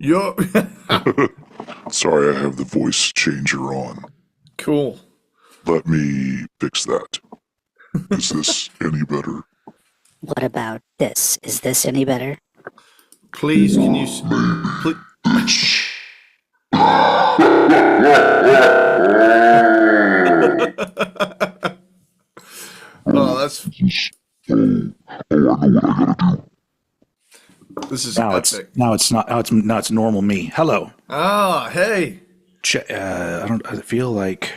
Yo. Sorry, I have the voice changer on. Cool. Let me fix that. Is this any better? What about this? Is this any better? Please, can you... Oh, that's... This is epic. Now it's normal me. Hello. Ah, hey. I feel like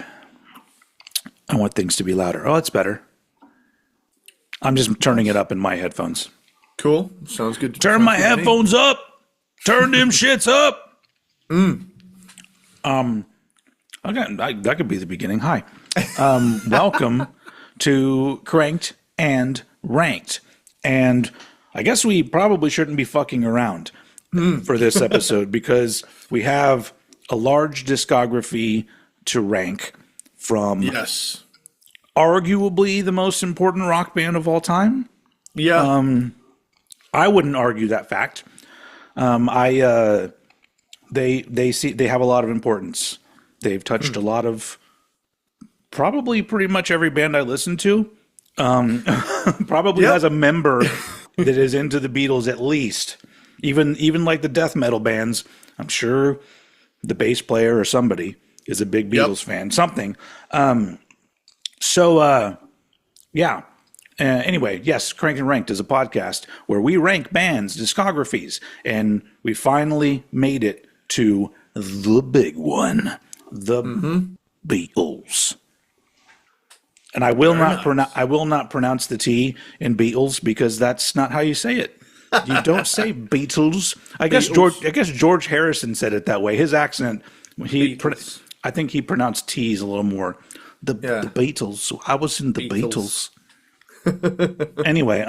I want things to be louder. Oh, it's better. I'm just turning it up in my headphones. Cool. Sounds good. Turn my headphones up. Turn them shits up. That could be the beginning. Hi. Welcome to Cranked and Ranked. And I guess we probably shouldn't be fucking around for this episode because we have a large discography to rank from arguably the most important rock band of all time. Yeah. I wouldn't argue that fact. They have a lot of importance. They've touched a lot of probably pretty much every band I listen to. Probably has a member that is into the Beatles at least. Even like the death metal bands, I'm sure the bass player or somebody is a big Beatles fan. Something. Anyway, yes, Cranked and Ranked is a podcast where we rank bands, discographies, and we finally made it to the big one, the Beatles. And I will not pronounce the T in Beatles because that's not how you say it. You don't say Beatles. I guess George Harrison said it that way. His accent, I think he pronounced T's a little more. The Beatles. I was in the Beatles. Anyway,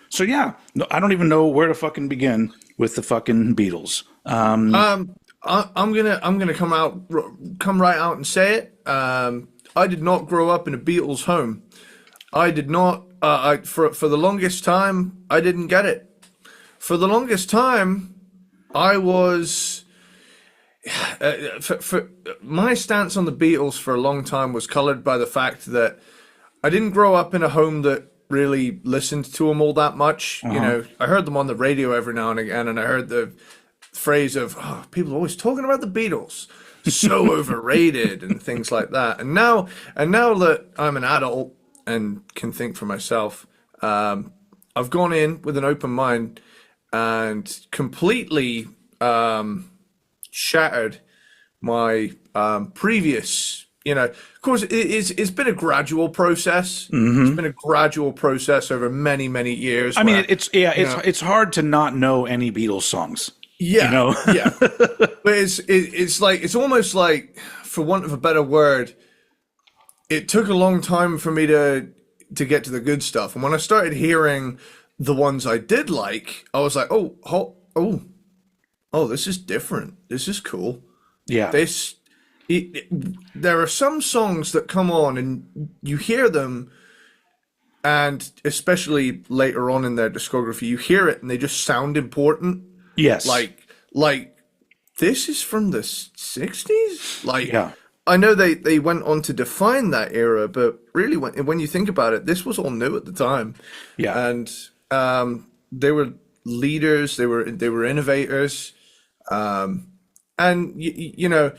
so yeah, I don't even know where to fucking begin with the fucking Beatles. I'm gonna come right out and say it. I did not grow up in a Beatles home. I did not. For the longest time, I didn't get it. For the longest time, I was. For my stance on the Beatles for a long time was colored by the fact that I didn't grow up in a home that really listened to them all that much. You know, I heard them on the radio every now and again, and I heard the phrase of people are always talking about the Beatles, so overrated and things like that. And now that I'm an adult and can think for myself, I've gone in with an open mind and completely shattered my previous. You know, of course, it's been a gradual process. It's been a gradual process over many, many years. I mean, it's hard to not know any Beatles songs. Yeah, you know? Yeah. But it's almost like, for want of a better word, it took a long time for me to get to the good stuff. And when I started hearing the ones I did like, I was like, oh, this is different. This is cool. Yeah. There are some songs that come on and you hear them, and especially later on in their discography, you hear it and they just sound important. Yes. Like this is from the 60s? I know they went on to define that era, but really when you think about it, this was all new at the time. Yeah. And they were leaders, they were innovators. And you know,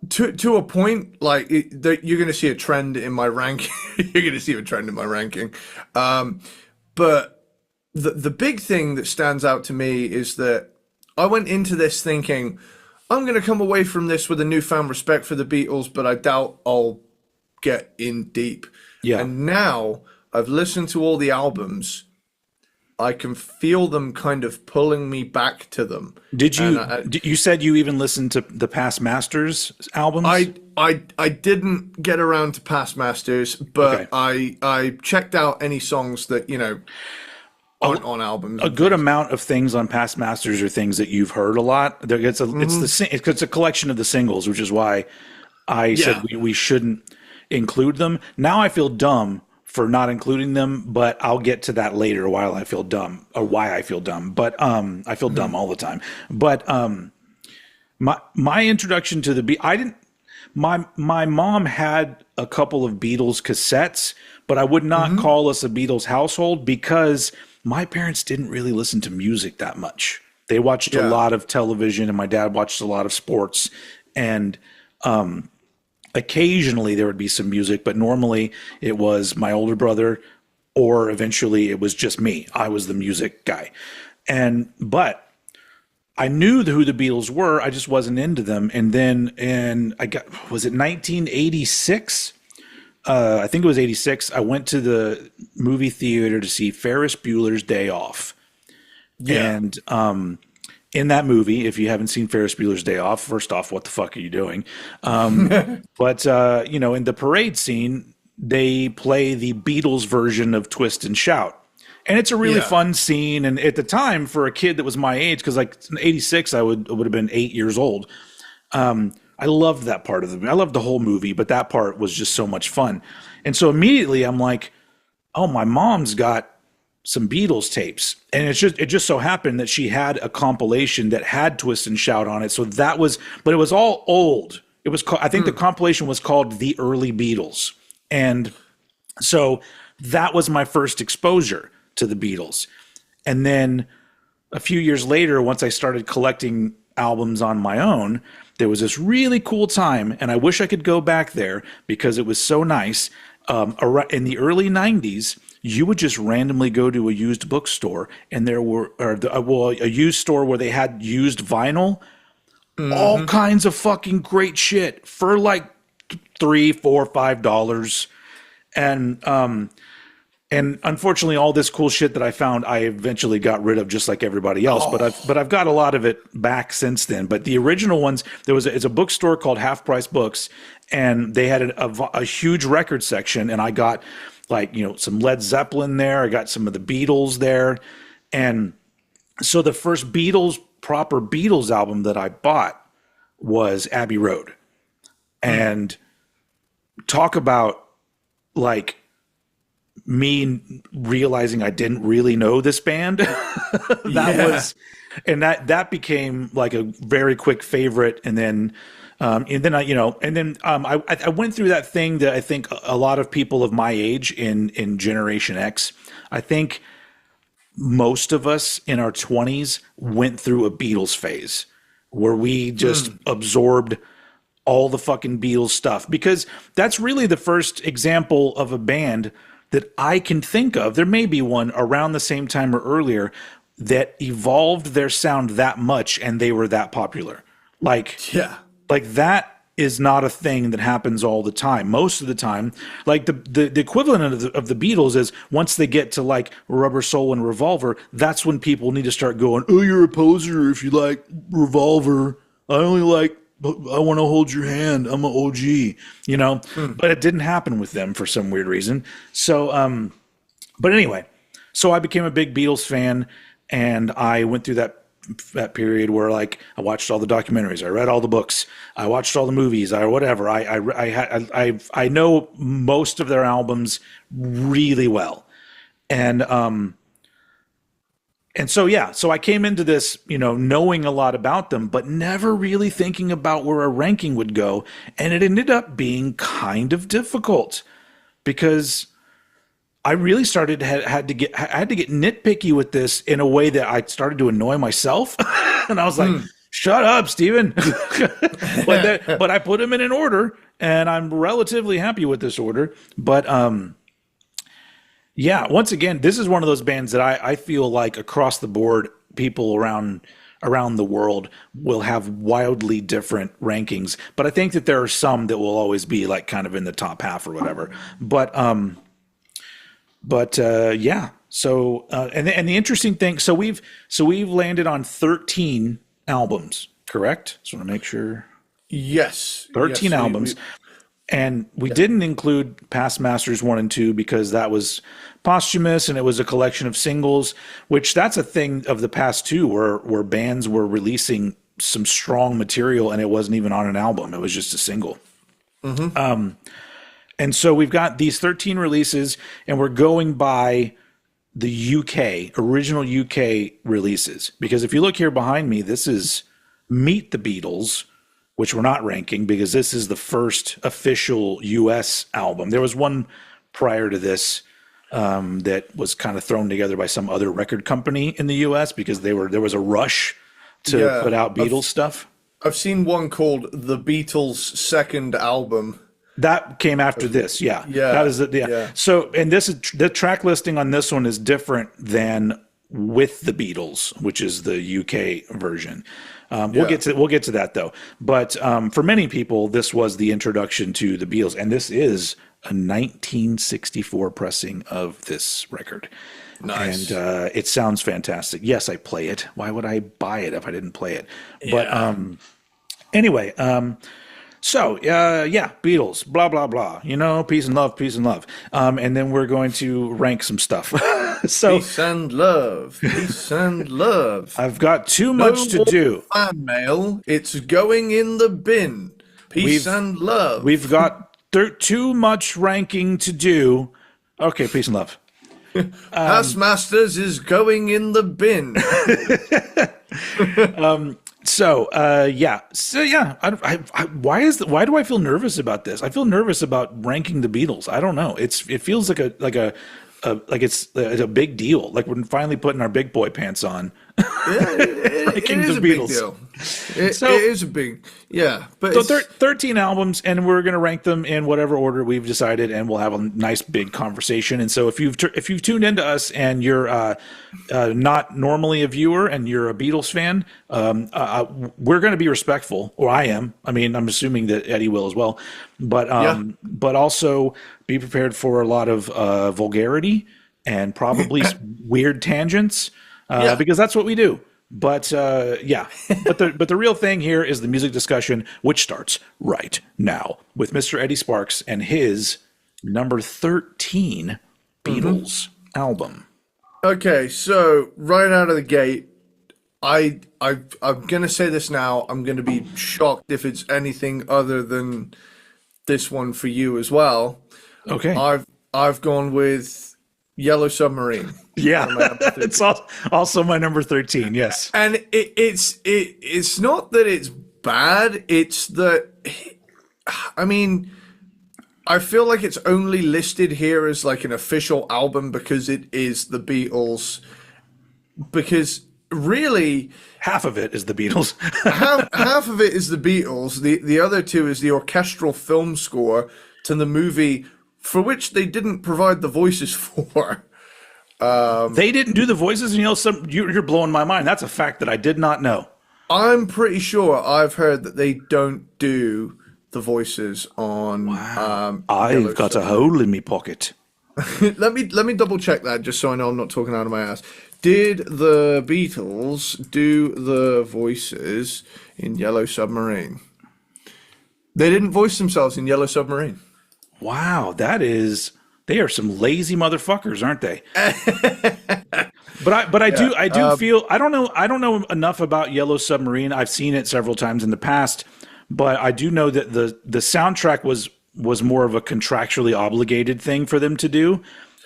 to a point, like you're going to see a trend in my ranking. You're going to see a trend in my ranking. But the big thing that stands out to me is that I went into this thinking I'm going to come away from this with a newfound respect for the Beatles, but I doubt I'll get in deep. Yeah. And now I've listened to all the albums. I can feel them kind of pulling me back to them. Did you? And You said you even listened to the Past Masters albums. I didn't get around to Past Masters, but Okay. I checked out any songs that aren't on albums. A good amount of things on Past Masters are things that you've heard a lot. It's a collection of the singles, which is why I said we shouldn't include them. Now I feel dumb for not including them, but I'll get to that later. Why I feel dumb. But I feel dumb all the time. But my introduction to the my mom had a couple of Beatles cassettes, but I would not call us a Beatles household because my parents didn't really listen to music that much. They watched a lot of television, and my dad watched a lot of sports. And occasionally there would be some music, but normally it was my older brother, or eventually it was just me. I was the music guy. But I knew who the Beatles were. I just wasn't into them. And then, was it 1986? I think it was 86. I went to the movie theater to see Ferris Bueller's Day Off. Yeah. And in that movie, if you haven't seen Ferris Bueller's Day Off, first off, what the fuck are you doing? But in the parade scene, they play the Beatles version of Twist and Shout. And it's a really fun scene. And at the time, for a kid that was my age, because like in 86, I would have been 8 years old. I loved that part of the movie. I loved the whole movie, but that part was just so much fun. And so immediately I'm like, oh, my mom's got some Beatles tapes. And it just so happened that she had a compilation that had Twist and Shout on it. So that was, but it was all old. It was, I think the compilation was called The Early Beatles. And so that was my first exposure to the Beatles. And then a few years later, once I started collecting albums on my own, there was this really cool time, and I wish I could go back there because it was so nice. In the early 90s, you would just randomly go to a used bookstore, and there were, a used store where they had used vinyl, all kinds of fucking great shit for like $3, $4, $5. And unfortunately, all this cool shit that I found, I eventually got rid of, just like everybody else. But I've got a lot of it back since then. But the original ones, it's a bookstore called Half Price Books, and they had a huge record section. And I got some Led Zeppelin there. I got some of the Beatles there, and so the first proper Beatles album that I bought was Abbey Road, and talk about like me realizing I didn't really know this band. that became like a very quick favorite. And then I went through that thing that I think a lot of people of my age in Generation X, I think most of us in our 20s went through a Beatles phase where we just absorbed all the fucking Beatles stuff, because that's really the first example of a band that I can think of. There may be one around the same time or earlier that evolved their sound that much and they were that popular. Like that is not a thing that happens all the time. Most of the time, like the equivalent of the Beatles is once they get to like Rubber Soul and Revolver, that's when people need to start going, oh, you're a poser if you like Revolver. I want to hold your hand. I'm an OG, but it didn't happen with them for some weird reason. So, but anyway, so I became a big Beatles fan, and I went through that period where like I watched all the documentaries, I read all the books, I watched all the movies, or whatever. I know most of their albums really well, and so I came into this, knowing a lot about them, but never really thinking about where a ranking would go. And it ended up being kind of difficult because I really had to get nitpicky with this in a way that I started to annoy myself. And I was like, shut up, Steven. but I put them in an order, and I'm relatively happy with this order. But, yeah, once again, this is one of those bands that I feel like across the board, people around the world will have wildly different rankings. But I think that there are some that will always be like kind of in the top half or whatever. But yeah, So and the interesting thing, so we've landed on 13 albums, correct? Just want to make sure. Yes. 13 yes, albums. And we didn't include Past Masters 1 and 2 because that was posthumous and it was a collection of singles, which that's a thing of the past too, where bands were releasing some strong material and it wasn't even on an album. It was just a single. And so we've got these 13 releases and we're going by the UK, original UK releases. Because if you look here behind me, this is Meet the Beatles, which we're not ranking because this is the first official US album. There was one prior to this that was kind of thrown together by some other record company in the US because there was a rush to put out Beatles stuff. I've seen one called The Beatles' Second Album. That came after this, yeah. That is it, yeah. So, and this is the track listing on this one is different than With the Beatles, which is the UK version. We'll get to that though. But for many people, this was the introduction to the Beatles, and this is a 1964 pressing of this record. Nice. And it sounds fantastic. Yes, I play it. Why would I buy it if I didn't play it? But anyway, so Beatles, blah blah blah. You know, peace and love, and then we're going to rank some stuff. So peace and love, peace and love. I've got too much to do. Fan mail, it's going in the bin. Peace and love. We've got too much ranking to do. Okay, peace and love. Past Masters is going in the bin. Why do I feel nervous about this? I feel nervous about ranking the Beatles. I don't know. It feels like it's a big deal. Like we're finally putting our big boy pants on. It is a big deal. It is a big, But so 13 albums, and we're going to rank them in whatever order we've decided, and we'll have a nice big conversation. And so if you've tuned into us and you're not normally a viewer and you're a Beatles fan, we're going to be respectful, or I am. I mean, I'm assuming that Eddie will as well. But also be prepared for a lot of vulgarity and probably weird tangents. Because that's what we do. But but the real thing here is the music discussion, which starts right now with Mr. Eddie Sparxx and his number 13 Beatles album. Okay, so right out of the gate, I'm gonna say this now. I'm gonna be shocked if it's anything other than this one for you as well. Okay, I've gone with Yellow Submarine. Yeah, it's also my number 13. Yes, and it's not that it's bad. It's that, I mean, I feel like it's only listed here as like an official album because it is the Beatles. Because really, half of it is the Beatles. half of it is the Beatles. The other two is the orchestral film score to the movie, for which they didn't provide the voices for. They didn't do the voices in Yellow Submarine. You're blowing my mind. That's a fact that I did not know. I'm pretty sure I've heard that they don't do the voices on. Wow. I've got a hole in me pocket. let me double check that just so I know I'm not talking out of my ass. Did the Beatles do the voices in Yellow Submarine? They didn't voice themselves in Yellow Submarine. Wow, they are some lazy motherfuckers, aren't they? But I do feel I don't know enough about Yellow Submarine. I've seen it several times in the past, but I do know that the soundtrack was more of a contractually obligated thing for them to do,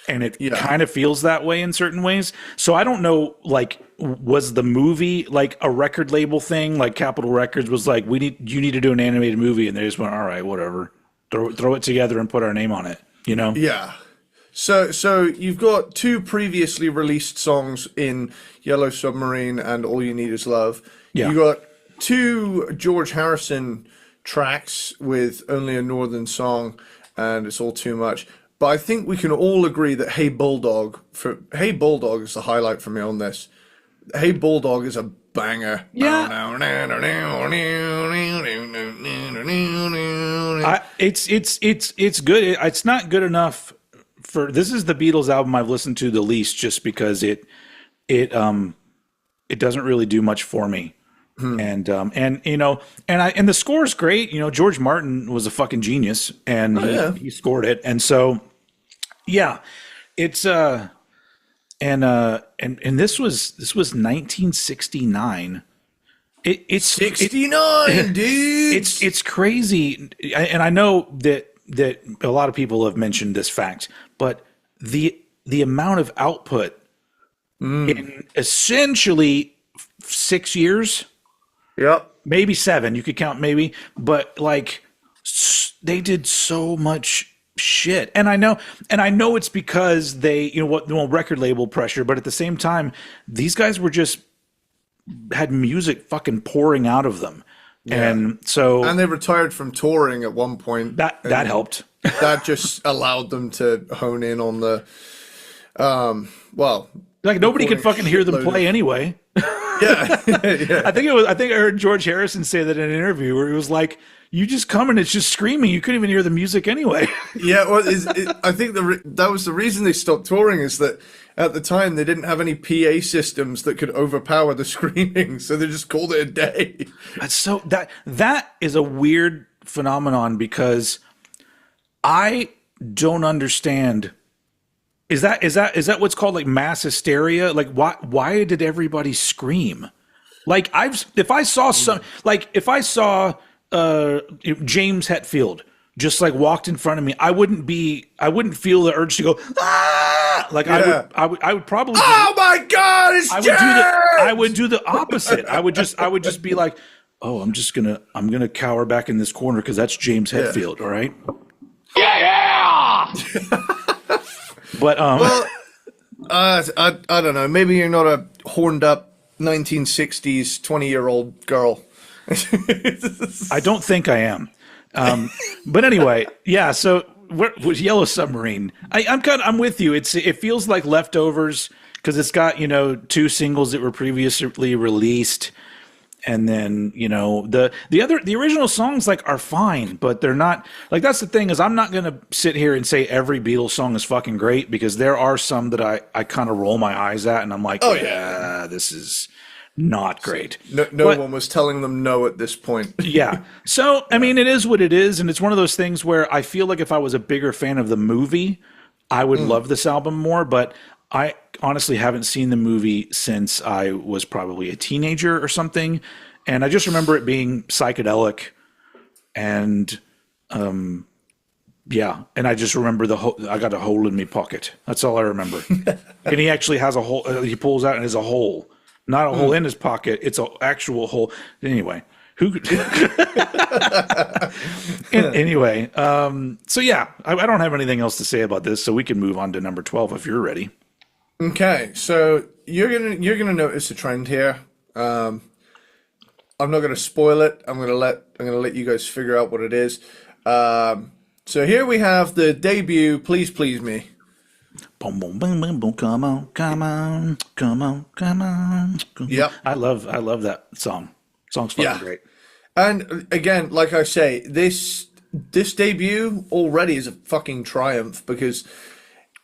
and it kind of feels that way in certain ways. So I don't know, like, was the movie like a record label thing? Like Capitol Records was like, you need to do an animated movie, and they just went, all right, whatever. Throw it together and put our name on it, you know? Yeah. So you've got two previously released songs in Yellow Submarine and All You Need Is Love. Yeah. You got two George Harrison tracks with Only a Northern Song and It's All Too Much. But I think we can all agree that Hey Bulldog is the highlight for me on this. Hey Bulldog is a banger. Yeah. It's good. It's not good enough this is the Beatles album I've listened to the least, just because it doesn't really do much for me. And and the score's great. George Martin was a fucking genius, and he scored it. And so, yeah, it's and this was 1969. It's 69, dude. It's crazy, and I know that a lot of people have mentioned this fact, but the amount of output in essentially 6 years. Yep. Maybe 7. You could count maybe, but like they did so much shit. And I know it's because they, record label pressure, but at the same time, these guys were just had music fucking pouring out of them. Yeah. And they retired from touring at one point. That helped. That just allowed them to hone in on the like nobody could fucking hear them play anyway. Yeah. Yeah. I think I heard George Harrison say that in an interview where he was like, "You just come and it's just screaming. You couldn't even hear the music anyway." Yeah, well, I think that was the reason they stopped touring, is that at the time they didn't have any PA systems that could overpower the screaming, so they just called it a day. So that is a weird phenomenon, because I don't understand. Is that what's called like mass hysteria? Like why did everybody scream? Like if I saw James Hetfield just like walked in front of me, I wouldn't feel the urge to go, ah! Like I would probably, oh my God, it's James! I would do the opposite. I would just be like, oh, I'm gonna cower back in this corner because that's James Hetfield. All right. Yeah. But well, I don't know. Maybe you're not a horned up 1960s 20-year-old girl. I don't think I am. But anyway, yeah. So with Yellow Submarine, I'm with you. It feels like leftovers because it's got 2 singles that were previously released. And then, the original songs like are fine, but they're not like, that's the thing, is I'm not going to sit here and say every Beatles song is fucking great, because there are some that I kind of roll my eyes at and I'm like, this is not great. No one was telling them no at this point. Yeah. So, I mean, it is what it is. And it's one of those things where I feel like if I was a bigger fan of the movie, I would love this album more, but I honestly haven't seen the movie since I was probably a teenager or something. And I just remember it being psychedelic and, and I just remember I got a hole in my pocket. That's all I remember. And he actually has a hole, he pulls out and there's a hole, not a hole in his pocket. It's an actual hole. Anyway, anyway, so yeah, I don't have anything else to say about this, so we can move on to number 12 if you're ready. Okay, so you're gonna notice a trend here. I'm not gonna spoil it. I'm gonna let you guys figure out what it is. So here we have the debut. Please Please Me. Boom, boom, boom, boom, boom. Come on, come on, come on, come on. Yep. I love that song. Song's fucking great. And again, like I say, this debut already is a fucking triumph, because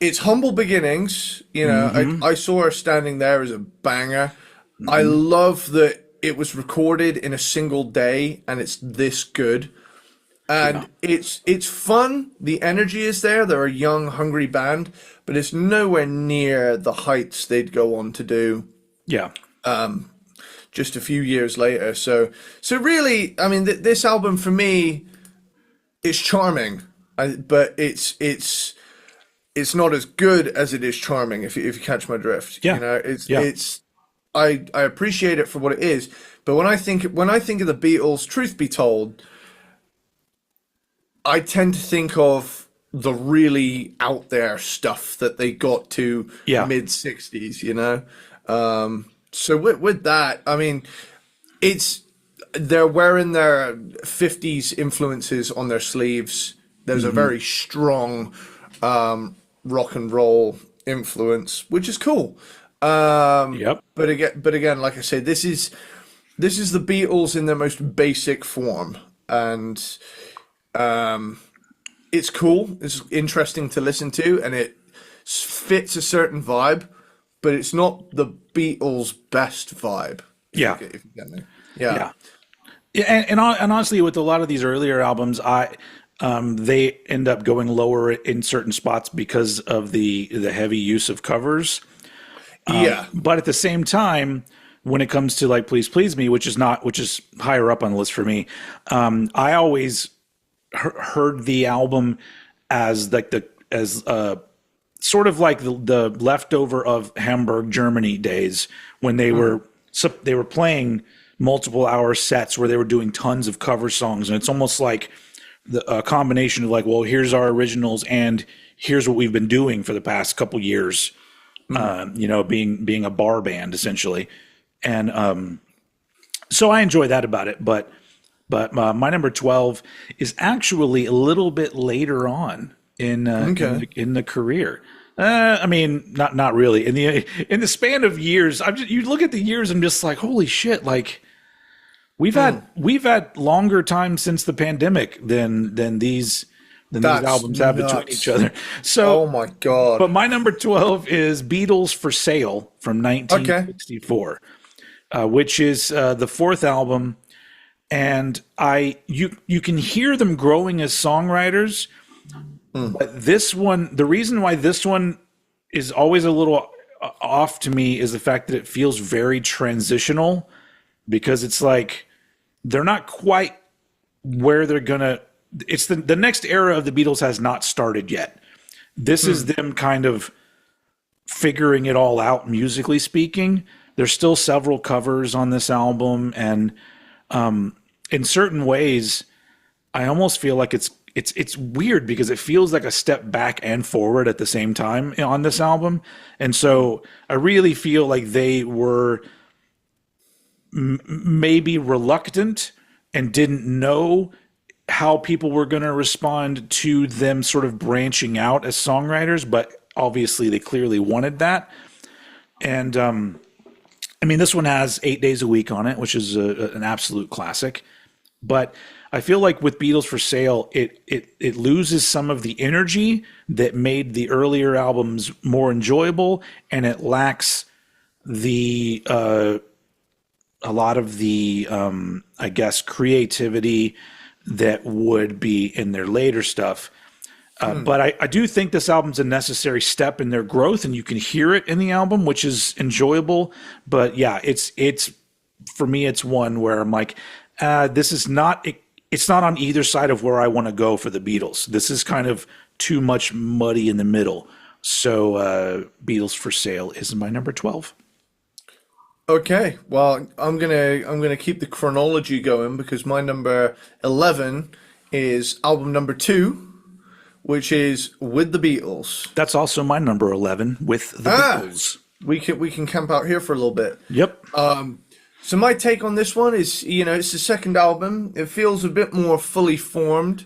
it's humble beginnings. I saw her standing there as a banger. I love that it was recorded in a single day and it's this good. And it's fun. The energy is there. They're a young, hungry band, but it's nowhere near the heights they'd go on to do. Yeah. Just a few years later. So really, I mean, this album for me is charming, but it's not as good as it is charming, if you catch my drift. Yeah. I appreciate it for what it is, but when I think of the Beatles, truth be told, I tend to think of the really out there stuff that they got to mid 60s, so with that, I mean, they're wearing their 50s influences on their sleeves. There's a very strong rock and roll influence, which is cool. But again, like I said, this is the Beatles in their most basic form, and it's cool. It's interesting to listen to, and fits a certain vibe, but it's not the Beatles' best vibe. Yeah. If you get me. Yeah. Yeah. Yeah, and honestly, with a lot of these earlier albums, they end up going lower in certain spots because of the heavy use of covers. Yeah. But at the same time, when it comes to like "Please Please Me," which is higher up on the list for me, I always heard the album as like sort of like the leftover of Hamburg, Germany days when they were playing multiple hour sets where they were doing tons of cover songs, and it's almost like a combination of like, well, here's our originals and here's what we've been doing for the past couple years, being a bar band essentially, and so I enjoy that about it. But my number 12 is actually a little bit later on in the career. I mean, not really. In the span of years, you look at the years, I'm just like, holy shit! Like we've had longer time since the pandemic than these albums have between each other. So, oh my god! But my number 12 is Beatles for Sale from 1964, which is the fourth album, and you can hear them growing as songwriters. But this one, the reason why this one is always a little off to me is the fact that it feels very transitional, because it's like they're not quite where they're gonna. It's the next era of the Beatles has not started yet. This is them kind of figuring it all out, musically speaking. There's still several covers on this album, and in certain ways, I almost feel like it's weird because it feels like a step back and forward at the same time on this album. And so I really feel like they were maybe reluctant and didn't know how people were going to respond to them sort of branching out as songwriters, but obviously they clearly wanted that. And I mean, this one has 8 days a week on it, which is an absolute classic. But I feel like with Beatles for Sale, it loses some of the energy that made the earlier albums more enjoyable, and it lacks a lot of the I guess creativity that would be in their later stuff. But I do think this album's a necessary step in their growth, and you can hear it in the album, which is enjoyable. But yeah, it's for me, it's one where I'm like, this is not. It's not on either side of where I want to go for the Beatles. This is kind of too much muddy in the middle. So Beatles for Sale is my number 12. Okay, well, I'm gonna keep the chronology going because my number 11 is album number 2, which is With the Beatles. That's also my number 11, With the Beatles. We can camp out here for a little bit. Yep. So my take on this one is, it's the second album. It feels a bit more fully formed.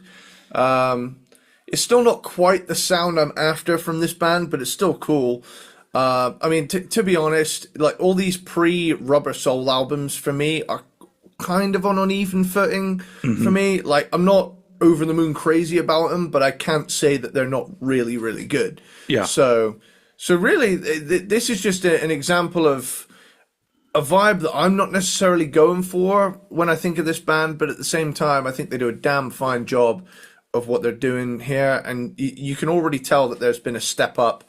It's still not quite the sound I'm after from this band, but it's still cool. I mean, to be honest, like all these pre-Rubber Soul albums for me are kind of on uneven footing for me. Like, I'm not over the moon crazy about them, but I can't say that they're not really, really good. Yeah. So really, this is just an example of a vibe that I'm not necessarily going for when I think of this band, but at the same time, I think they do a damn fine job of what they're doing here, and you can already tell that there's been a step up,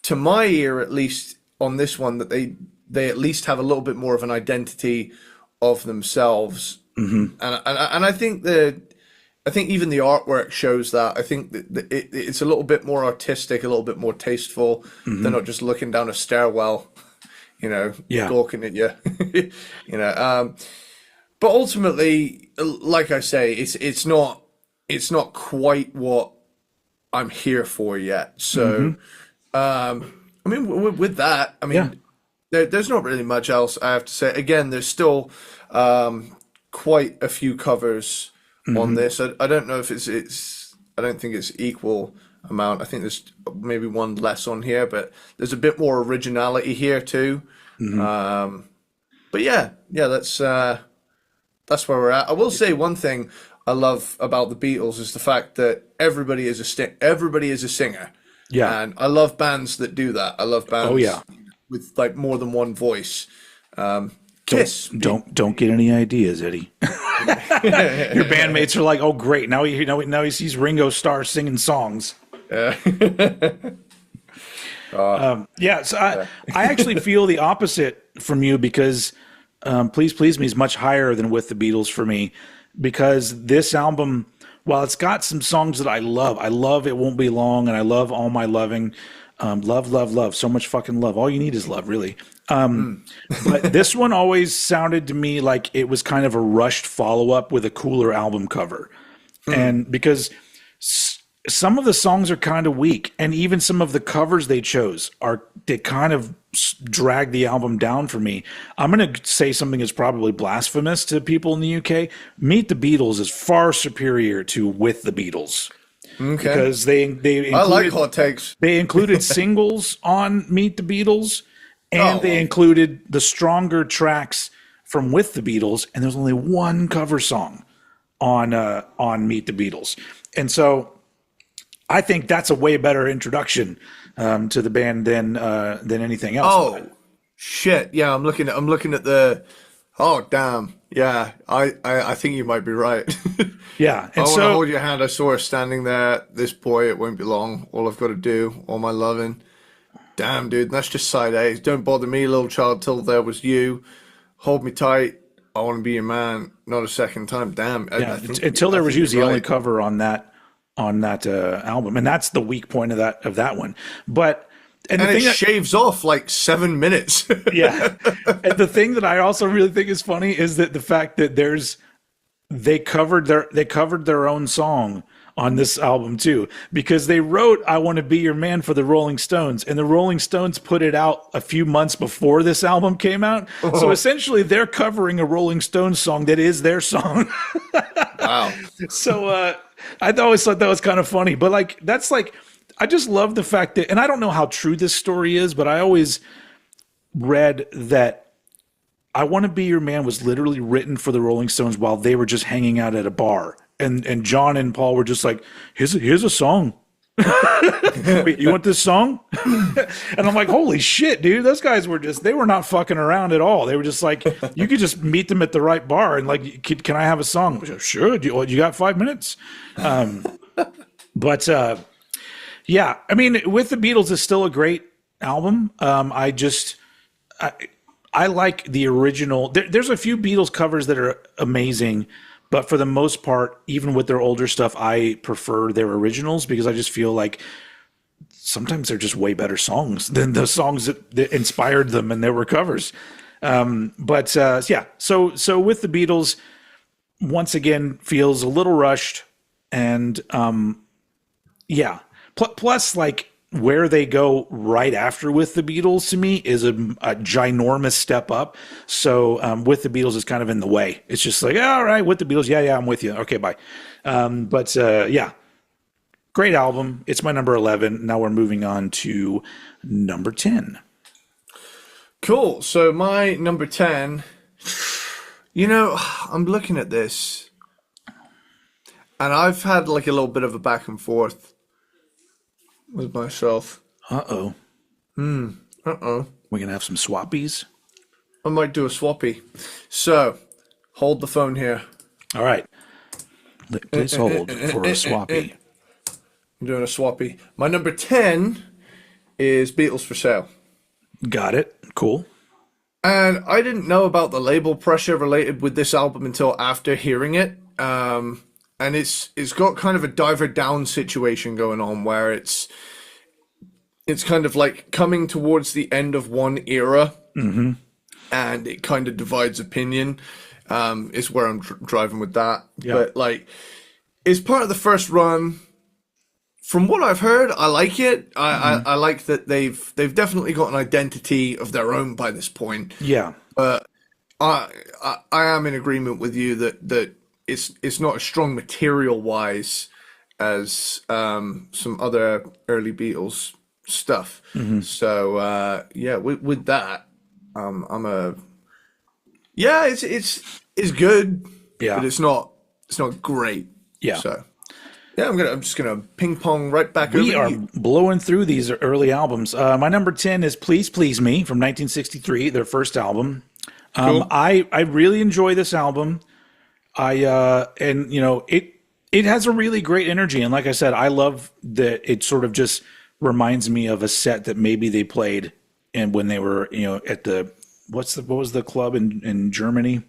to my ear at least, on this one, that they at least have a little bit more of an identity of themselves, and I think even the artwork shows that. I think that it's a little bit more artistic, a little bit more tasteful. They're not just looking down a stairwell, gawking at you, but ultimately, like I say, it's not quite what I'm here for yet. So, I mean, with that, I mean, there's not really much else I have to say. Again, there's still quite a few covers on this. I don't know if it's I don't think it's equal amount. I think there's maybe one less on here, but there's a bit more originality here too. But yeah, that's where we're at. I will say one thing I love about the Beatles is the fact that everybody is a singer. Yeah. And I love bands that do that. I love bands Oh, yeah. with like more than one voice. Kiss. Don't get any ideas, Eddie. Your bandmates are like, oh great, now he sees Ringo Starr singing songs. Yeah, so I actually feel the opposite from you because Please Please Me is much higher than With the Beatles for me, because this album, while it's got some songs that I love It Won't Be Long, and I love All My Loving, love, so much fucking love. All you need is love, really. But this one always sounded to me like it was kind of a rushed follow-up with a cooler album cover. And because some of the songs are kind of weak, and even some of the covers they chose they kind of drag the album down for me. I'm going to say something that's probably blasphemous to people in the UK. Meet the Beatles is far superior to With the Beatles. Okay. Because they included, I like hot takes. They included singles on Meet the Beatles, and they included the stronger tracks from With the Beatles, and there's only one cover song on Meet the Beatles. And so I think that's a way better introduction to the band than anything else. Oh, shit. Yeah, I'm looking at the. Oh, damn. Yeah, I think you might be right. Yeah. And I want to so hold your hand. I saw her standing there. This boy, it won't be long. All I've got to do, all my loving. Damn, dude, that's just side A. Don't bother me, little child, till there was you. Hold me tight. I want to be your man. Not a second time. Damn. yeah, Until There Was You's the only cover on that album, and that's the weak point of that one. But and it shaves off like 7 minutes. Yeah. And the thing that I also really think is funny is that the fact that they covered their own song on this album too, because they wrote I Want to Be Your Man for the Rolling Stones, and the Rolling Stones put it out a few months before this album came out. So essentially they're covering a Rolling Stones song that is their song. Wow. So I always thought that was kind of funny, but I just love the fact that, and I don't know how true this story is, but I always read that I Want to Be Your Man was literally written for the Rolling Stones while they were just hanging out at a bar. And John and Paul were just like, here's a song. Wait, you want this song? And I'm like, holy shit, dude. Those guys they were not fucking around at all. They were just like, you could just meet them at the right bar and like, can I have a song? Sure. You got 5 minutes? But yeah, I mean, With the Beatles is still a great album. I like the original. There's a few Beatles covers that are amazing, but for the most part, even with their older stuff, I prefer their originals because I just feel like sometimes they're just way better songs than the songs that inspired them and they were covers. But yeah, so With the Beatles, once again, feels a little rushed, and yeah. Plus, like, where they go right after With the Beatles to me is a ginormous step up. So With the Beatles is kind of in the way. It's just like, all right, With the Beatles, yeah, I'm with you. Okay, bye. But yeah, great album. It's my number 11. Now we're moving on to number 10. Cool. So my number 10, I'm looking at this, and I've had like a little bit of a back and forth with myself. Uh-oh. We're going to have some swappies? I might do a swappy. So, hold the phone here. All right. Please hold for a swappy. I'm doing a swappy. My number 10 is Beatles for Sale. Got it. Cool. And I didn't know about the label pressure related with this album until after hearing it. And it's got kind of a diver down situation going on where it's kind of like coming towards the end of one era, and it kind of divides opinion. Is where I'm driving with that. Yeah. But like, it's part of the first run. From what I've heard, I like it. I like that they've definitely got an identity of their own by this point. Yeah. But I am in agreement with you that it's not as strong material wise as some other early Beatles stuff. So yeah, with that, it's good. Yeah. But it's not great. Yeah. So Yeah, I'm just gonna ping pong right back We over are to you. blowing through these early albums. My number 10 is Please Please Me from 1963, their first album. Cool. I really enjoy this album. And you know, it has a really great energy. And like I said, I love that it sort of just reminds me of a set that maybe they played and when they were, you know, at the, what was the club in Germany?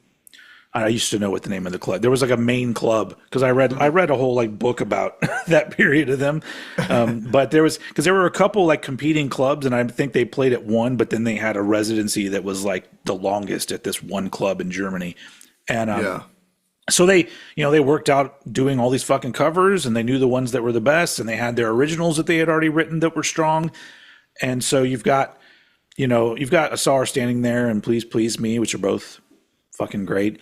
I used to know what the name of the club. There was like a main club because I read a whole like book about that period of them. But there were a couple like competing clubs, and I think they played at one, but then they had a residency that was like the longest at this one club in Germany. And so they worked out doing all these fucking covers, and they knew the ones that were the best, and they had their originals that they had already written that were strong. And so you've got A Star Standing There and Please Please Me, which are both fucking great.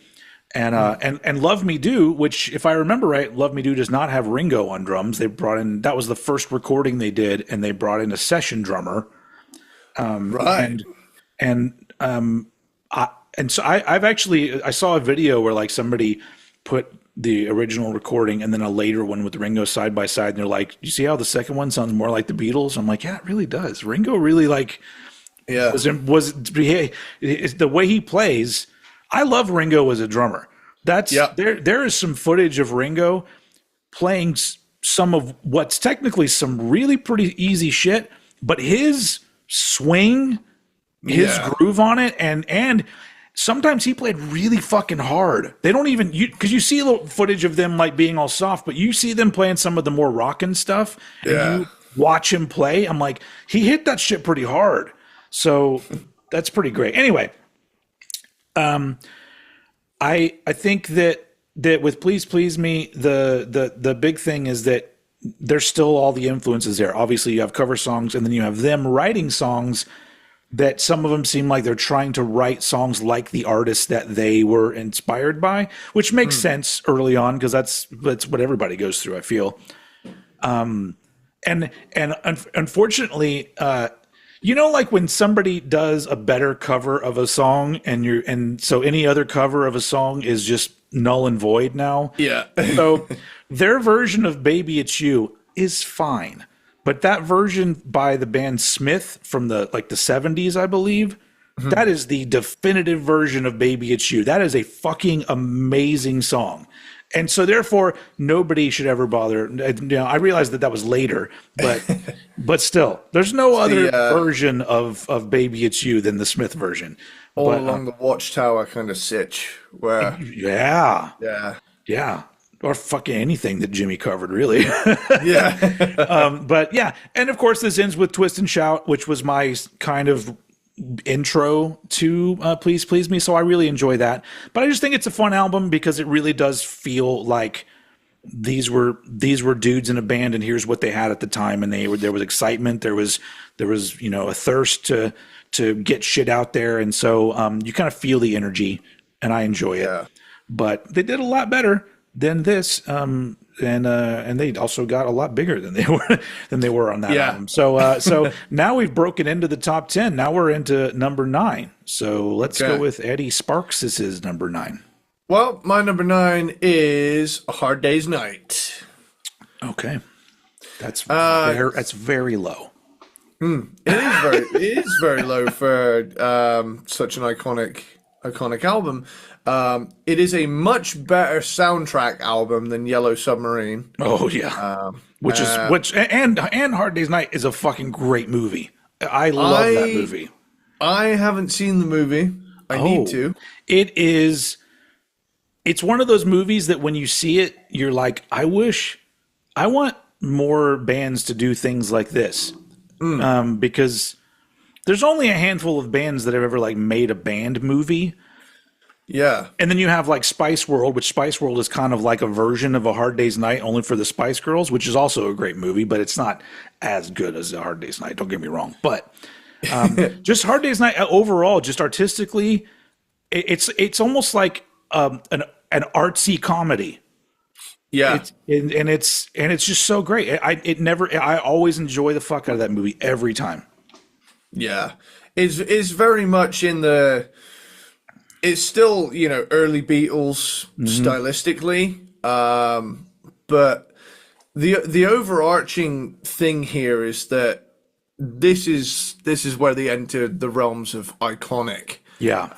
And Love Me Do, which if I remember right, Love Me Do does not have Ringo on drums. They brought in, that was the first recording they did, and they brought in a session drummer. Right. So I saw a video where like somebody put the original recording and then a later one with Ringo side by side, and they're like, "You see how the second one sounds more like the Beatles?" I'm like, "Yeah, it really does." Ringo really like, Yeah. it's the way he plays. I love Ringo as a drummer. There is some footage of Ringo playing some of what's technically some really pretty easy shit, but his swing, his groove on it, and sometimes he played really fucking hard. They don't even, because you see a little footage of them like being all soft, but you see them playing some of the more rockin' stuff, and you watch him play. I'm like, he hit that shit pretty hard. So that's pretty great. Anyway, I think that with Please Please Me, the big thing is that there's still all the influences there. Obviously, you have cover songs, and then you have them writing songs that some of them seem like they're trying to write songs like the artists that they were inspired by, which makes sense early on because that's what everybody goes through, I feel. Unfortunately, like when somebody does a better cover of a song and so any other cover of a song is just null and void now. Yeah. So their version of Baby It's You is fine. But that version by the band Smith from the 70s, I believe, that is the definitive version of Baby It's You. That is a fucking amazing song. And so therefore, nobody should ever bother. I realized that was later, but still, there's no other version of Baby It's You than the Smith version. Along the Watchtower kind of sitch where. Yeah. Or fucking anything that Jimmy covered, really. Yeah. But yeah. And of course, this ends with Twist and Shout, which was my kind of intro to Please Please Me. So I really enjoy that. But I just think it's a fun album because it really does feel like these were dudes in a band, and here's what they had at the time. And there was excitement. There was a thirst to get shit out there. And so you kind of feel the energy, and I enjoy it. But they did a lot better than this, and they also got a lot bigger than they were on that album. So now we've broken into the top 10. Now we're into number 9. So let's go with Eddie Sparxx. This is number 9. Well, my number 9 is A Hard Day's Night. Okay, that's very low. It is very low for such an iconic album. It is a much better soundtrack album than Yellow Submarine. Oh yeah, and Hard Day's Night is a fucking great movie. I love that movie. I haven't seen the movie. I need to. It's one of those movies that when you see it, you're like, I want more bands to do things like this, because there's only a handful of bands that have ever like made a band movie. Yeah. And then you have like Spice World, which Spice World is kind of like a version of A Hard Day's Night, only for the Spice Girls, which is also a great movie, but it's not as good as A Hard Day's Night. Don't get me wrong. But just Hard Day's Night overall, just artistically, it's almost like an artsy comedy. Yeah. It's just so great. I always enjoy the fuck out of that movie every time. Yeah. It's very much in the... It's still, early Beatles stylistically, but the overarching thing here is that this is where they entered the realms of iconic. Yeah.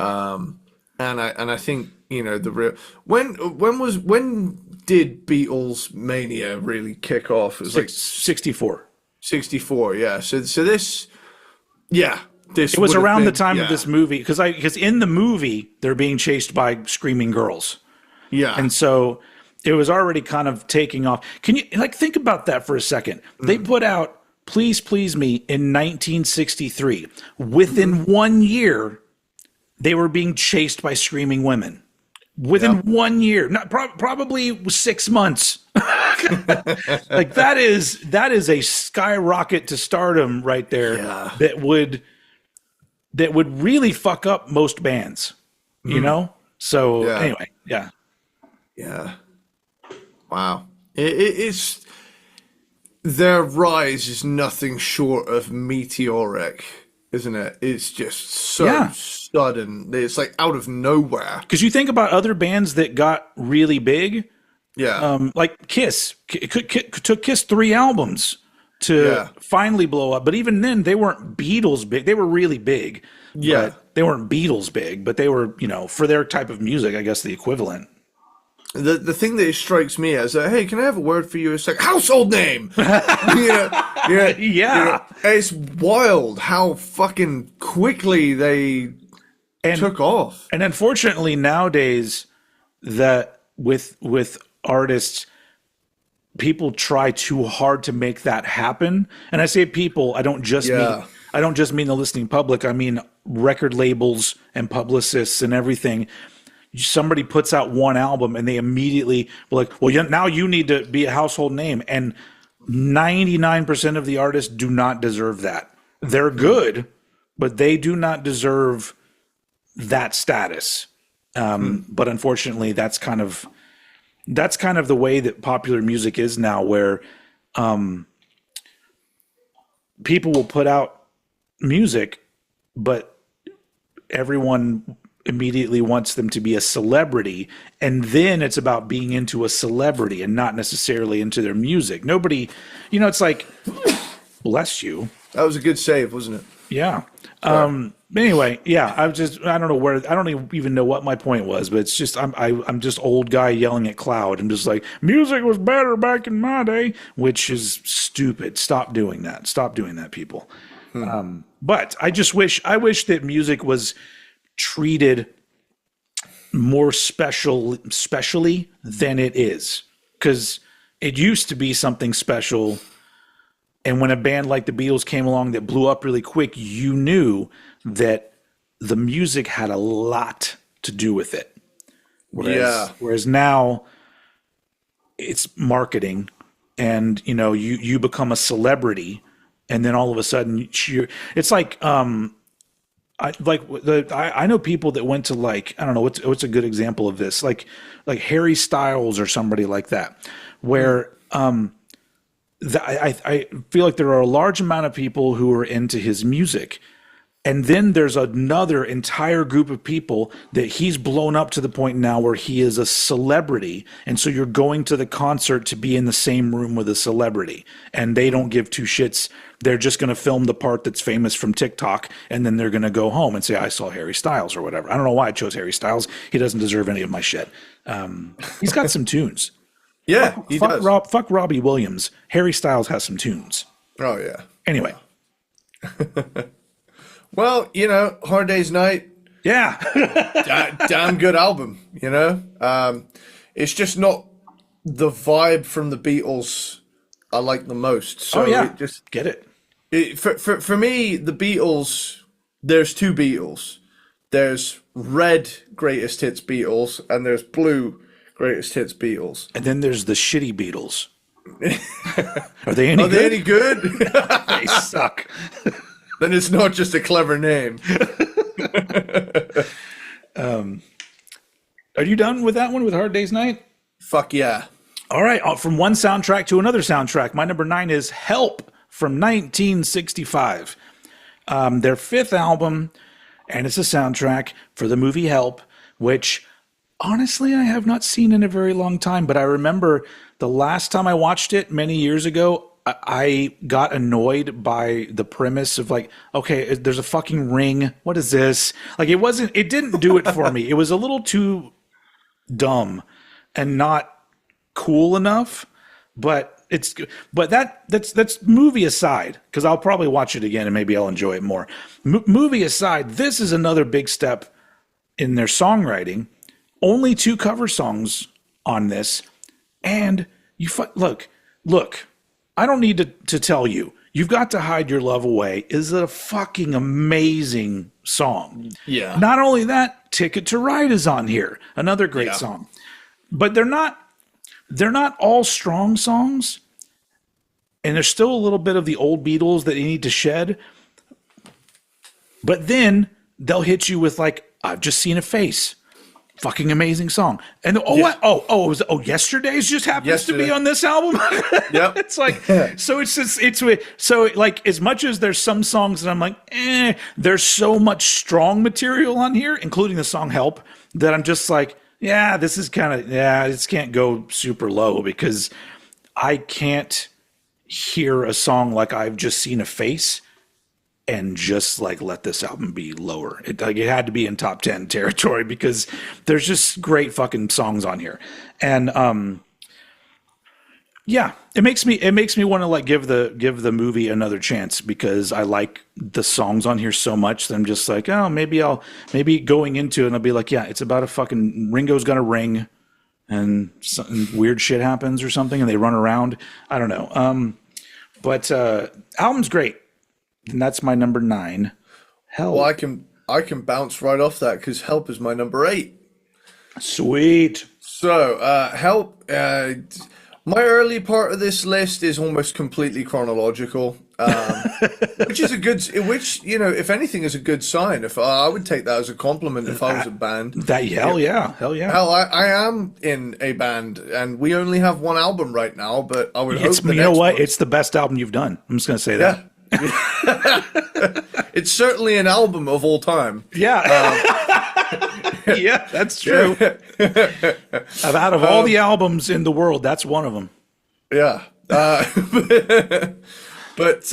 And I think, you know, the real when did Beatles mania really kick off? It was like 64. 64, yeah. So this, yeah, this It was would have around the been- time yeah, of this movie because in the movie they're being chased by screaming girls. yeah, And so it was already kind of taking off. Can you think about that for a second? They put out Please Please Me in 1963. Within 1 year, they were being chased by screaming women. Within 1 year, not probably 6 months. Like that is a skyrocket to stardom right there. Yeah. that would really fuck up most bands, you know? So Yeah. anyway, yeah. yeah. Wow, it's their rise is nothing short of meteoric, isn't it? It's just so Yeah. sudden. It's like out of nowhere. Because you think about other bands that got really big, Yeah, like Kiss. Took Kiss 3 albums to Yeah. finally blow up. But even then, they weren't Beatles big. They were really big. Yeah. But they weren't Beatles big, but they were, you know, for their type of music, I guess the equivalent. the thing that strikes me as hey, can I have a word for you? It's like household name. Yeah. It's wild how fucking quickly they And took off. And unfortunately, nowadays, that with artists, people try too hard to make that happen. And I say people, I don't just mean the listening public. I mean record labels and publicists and everything. Somebody puts out one album and they immediately were like, well, now you need to be a household name. And 99% of the artists do not deserve that. They're good, but they do not deserve that status. But unfortunately, that's kind of the way that popular music is now, where people will put out music, but everyone immediately wants them to be a celebrity, and then it's about being into a celebrity and not necessarily into their music. Nobody, you know, it's like, bless you. That was a good save, wasn't it? Yeah. Anyway, yeah, I don't even know what my point was, but it's just, I'm just old guy yelling at cloud. I'm just like, music was better back in my day, which is stupid. Stop doing that. Stop doing that, people. But I wish that music was treated more specially than it is, because it used to be something special. And when a band like the Beatles came along that blew up really quick, you knew that the music had a lot to do with it. Whereas now it's marketing, and you know, you become a celebrity, and then all of a sudden it's like I know people that went to, like, I don't know what's a good example of this, like Harry Styles or somebody like that, where I feel like there are a large amount of people who are into his music. And then there's another entire group of people that he's blown up to the point now where he is a celebrity. And so you're going to the concert to be in the same room with a celebrity. And they don't give two shits. They're just going to film the part that's famous from TikTok. And then they're going to go home and say, I saw Harry Styles or whatever. I don't know why I chose Harry Styles. He doesn't deserve any of my shit. He's got some tunes. Yeah, he does. Fuck Robbie Williams. Harry Styles has some tunes. Oh, yeah. Anyway. Well, you know, Hard Day's Night, Yeah. damn good album, you know? It's just not the vibe from the Beatles I like the most. So it just Get it. for me, the Beatles, there's two Beatles. There's red greatest hits Beatles, and there's blue greatest hits Beatles. And then there's the shitty Beatles. Are they any Are good? they any good? They suck. Then it's not just a clever name. Are you done with that one, with Hard Day's Night? Fuck yeah. All right. From one soundtrack to another soundtrack. My number 9 is Help from 1965. Their 5th album, and it's a soundtrack for the movie Help, which honestly, I have not seen in a very long time, but I remember the last time I watched it many years ago, I got annoyed by the premise of like, okay, there's a fucking ring. What is this? Like, it didn't do it for me. It was a little too dumb and not cool enough, but that's movie aside, because I'll probably watch it again and maybe I'll enjoy it more. Movie aside, this is another big step in their songwriting. Only 2 cover songs on this, and look. I don't need to tell you. You've Got to Hide Your Love Away is a fucking amazing song. Yeah. Not only that, Ticket to Ride is on here, another great song. But they're not all strong songs, and there's still a little bit of the old Beatles that you need to shed. But then they'll hit you with like, I've Just Seen a Face. Fucking amazing song. And Yesterday's just happens to be on this album. Yep. It's like, so like, as much as there's some songs that I'm like, there's so much strong material on here, including the song Help, that I'm just like, this is this can't go super low, because I can't hear a song like I've Just Seen a Face and just like let this album be lower. It had to be in top 10 territory, because there's just great fucking songs on here. And it makes me want to like give the movie another chance, because I like the songs on here so much that I'm just like, oh, maybe going into it and I'll be like, it's about a fucking Ringo's got a ring and something weird shit happens or something and they run around. I don't know. But album's great. And that's my number 9. Help. Well, I can bounce right off that, because Help is my number 8. Sweet. So, Help. My early part of this list is almost completely chronological, which is if anything, is a good sign. If I would take that as a compliment if I was a band. Hell yeah. Hell, I am in a band, and we only have one album right now. But I would hope. You know what? It's the best album you've done. I'm just gonna say that. It's certainly an album of all time. Yeah, that's true. Out of all the albums in the world, that's one of them. Yeah. But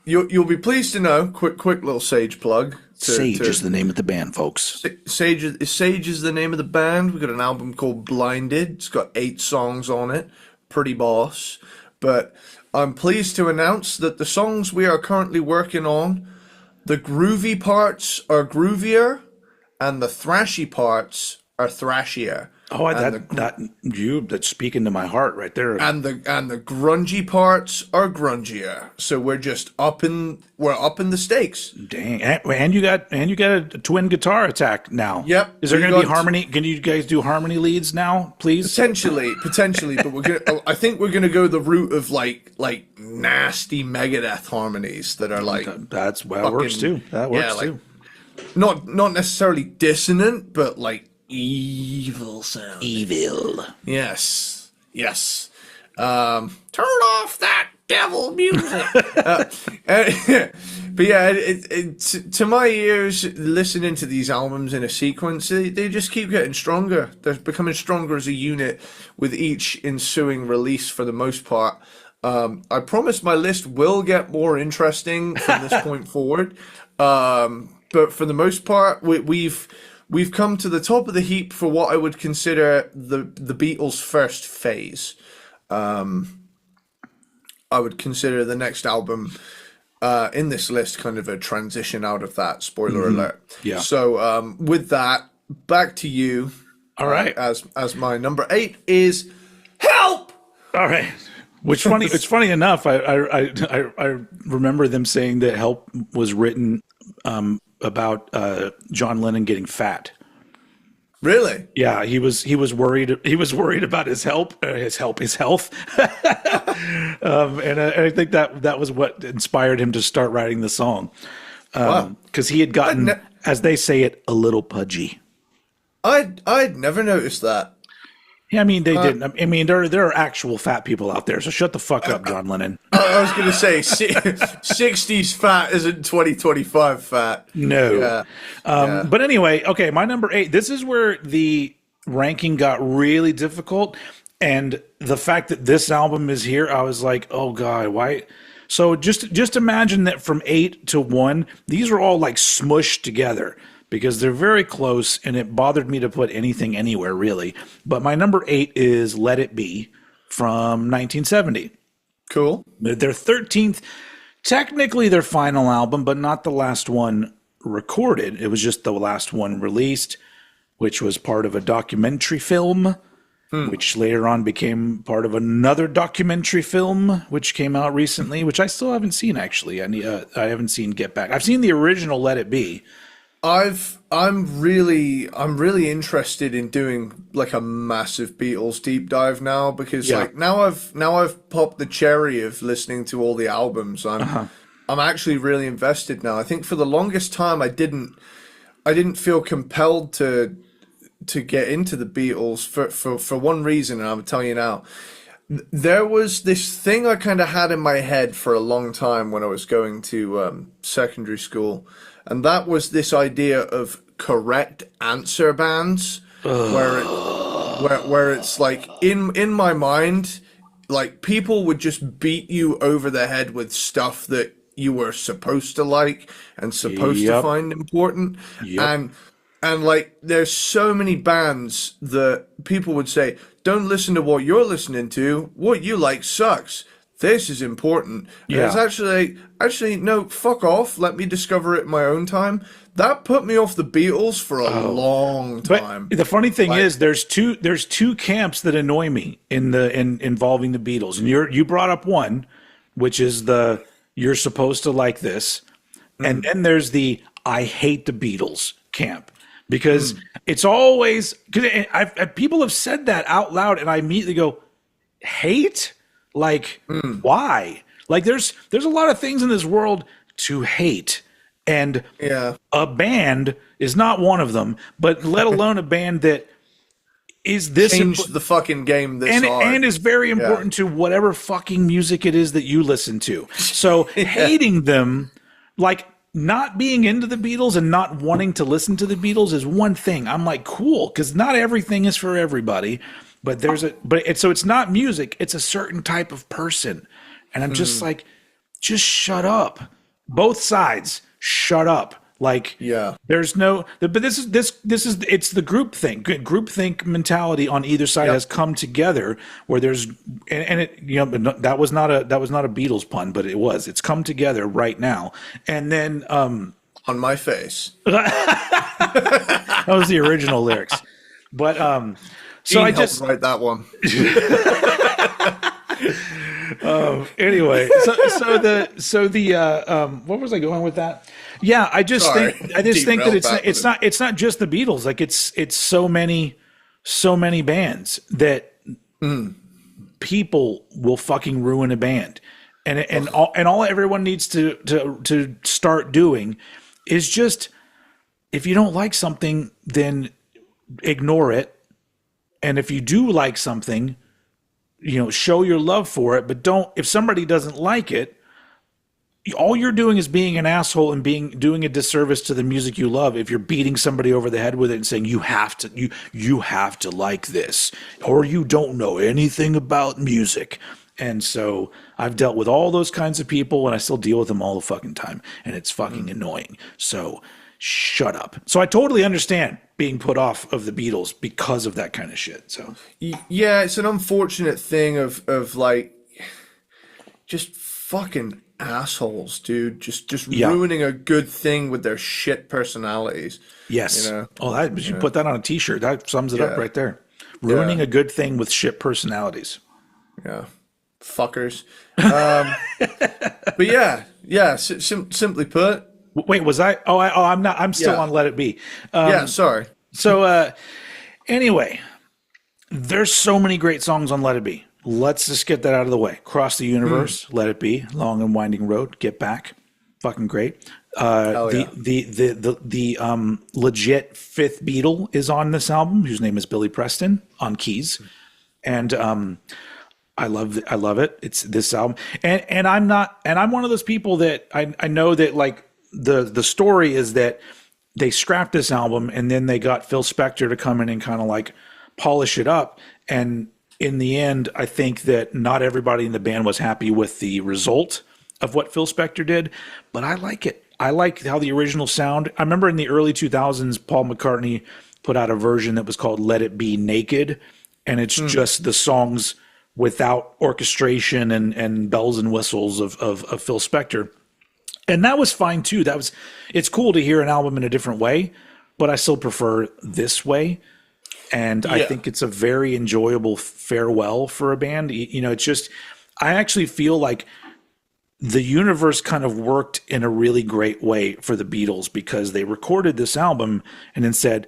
you'll be pleased to know, quick little Sage plug. Sage is the name of the band, folks. Sage is the name of the band. We've got an album called Blinded. It's got 8 songs on it. Pretty boss. But I'm pleased to announce that the songs we are currently working on, the groovy parts are groovier, and the thrashy parts are thrashier. Oh, that's speaking to my heart right there. And the grungy parts are grungier. So we're up in the stakes. Dang. And you got a twin guitar attack now. Yep. Is there going to be harmony? Can you guys do harmony leads now, please? Potentially, but I think we're gonna go the route of like nasty Megadeth harmonies that are like that works too. That works too. Not necessarily dissonant, but like evil sound. Evil. Yes. Turn off that devil music. But yeah, to my ears, listening to these albums in a sequence, they just keep getting stronger. They're becoming stronger as a unit with each ensuing release for the most part. I promise my list will get more interesting from this point forward. But for the most part, we've come to the top of the heap for what I would consider the Beatles' first phase. I would consider the next album in this list kind of a transition out of that. Spoiler alert. Yeah. So with that, back to you. All right. As my number 8 is Help. All right. It's funny enough. I remember them saying that Help was written about John Lennon getting fat. Really? Yeah, he was worried. He was worried about his health. And I think that was what inspired him to start writing the song. Because he had gotten, as they say it, a little pudgy. I'd never noticed that. Yeah, I mean they didn't. I mean there are actual fat people out there. So shut the fuck up, John Lennon. I was going to say 60s fat isn't 2025 fat. No. Yeah. But anyway, okay, my number 8. This is where the ranking got really difficult. And the fact that this album is here, I was like, oh God, why? So just imagine that from 8 to 1, these are all like smushed together because they're very close, and it bothered me to put anything anywhere really. But my number 8 is Let It Be from 1970. Cool. Their 13th, technically their final album, but not the last one recorded. It was just the last one released, which was part of a documentary film, which later on became part of another documentary film, which came out recently, which I still haven't seen actually. I haven't seen Get Back. I've seen the original Let It Be. I'm really interested in doing like a massive Beatles deep dive now, because like now I've popped the cherry of listening to all the albums. I'm actually really invested now. I think for the longest time I didn't feel compelled to get into the Beatles for one reason, and I'm telling you now. There was this thing I kind of had in my head for a long time when I was going to secondary school, and that was this idea of correct answer bands, where it's like in my mind, like people would just beat you over the head with stuff that you were supposed to like and supposed to find important, and like there's so many bands that people would say, don't listen to what you're listening to. What you like sucks. This is important. And it's actually, no, fuck off. Let me discover it in my own time. That put me off the Beatles for a long time. But the funny thing is, there's two camps that annoy me in involving the Beatles, and you brought up one, which is the you're supposed to like this, and then there's the I hate the Beatles camp. Because it's always, because people have said that out loud, and I immediately go, hate? Like, why? Like, there's a lot of things in this world to hate, and a band is not one of them. But let alone a band that is this changed the fucking game this hard, and is very important to whatever fucking music it is that you listen to. So hating them, like. Not being into the Beatles and not wanting to listen to the Beatles is one thing. I'm like, cool, because not everything is for everybody. But so it's not music; it's a certain type of person, and I'm just like, just shut up. Both sides, shut up. Like, there's no. But this is it's the groupthink mentality on either side has come together where there's and it that was not a Beatles pun, but it's come together right now. And then on my face, that was the original lyrics. But so Ian I just write that one. Anyway, so the what was I going with that? Yeah, I just think that it's not just the Beatles. Like it's so many bands that people will fucking ruin a band, and all everyone needs to start doing is just, if you don't like something, then ignore it, and if you do like something, show your love for it. But don't, if somebody doesn't like it, all you're doing is being an asshole and doing a disservice to the music you love if you're beating somebody over the head with it and saying you have to like this, or you don't know anything about music. And so I've dealt with all those kinds of people, and I still deal with them all the fucking time, and it's fucking annoying. So shut up. So I totally understand being put off of the Beatles because of that kind of shit. So yeah, it's an unfortunate thing of like just fucking assholes, dude. Just ruining a good thing with their shit personalities. Yes. You should put that on a t-shirt. That sums it up right there. Ruining a good thing with shit personalities. Yeah. Fuckers. But simply put. Wait, was I? I'm not. I'm still on Let It Be. Sorry. So anyway, there's so many great songs on Let It Be. Let's just get that out of the way. Cross the Universe, Let It Be, Long and Winding Road, Get Back, fucking great. The legit fifth Beatle is on this album, whose name is Billy Preston on keys, and I love it. It's this album, and I'm one of those people that I know that like the story is that they scrapped this album and then they got Phil Spector to come in and kind of like polish it up. And in the end, I think that not everybody in the band was happy with the result of what Phil Spector did, but I like it. I like how the original sound. I remember in the early 2000s, Paul McCartney put out a version that was called Let It Be Naked, and it's just the songs without orchestration and bells and whistles of Phil Spector. And that was fine too. It's cool to hear an album in a different way, but I still prefer this way. And I think it's a very enjoyable farewell for a band. You know, it's just, I actually feel like the universe kind of worked in a really great way for the Beatles, because they recorded this album and then said,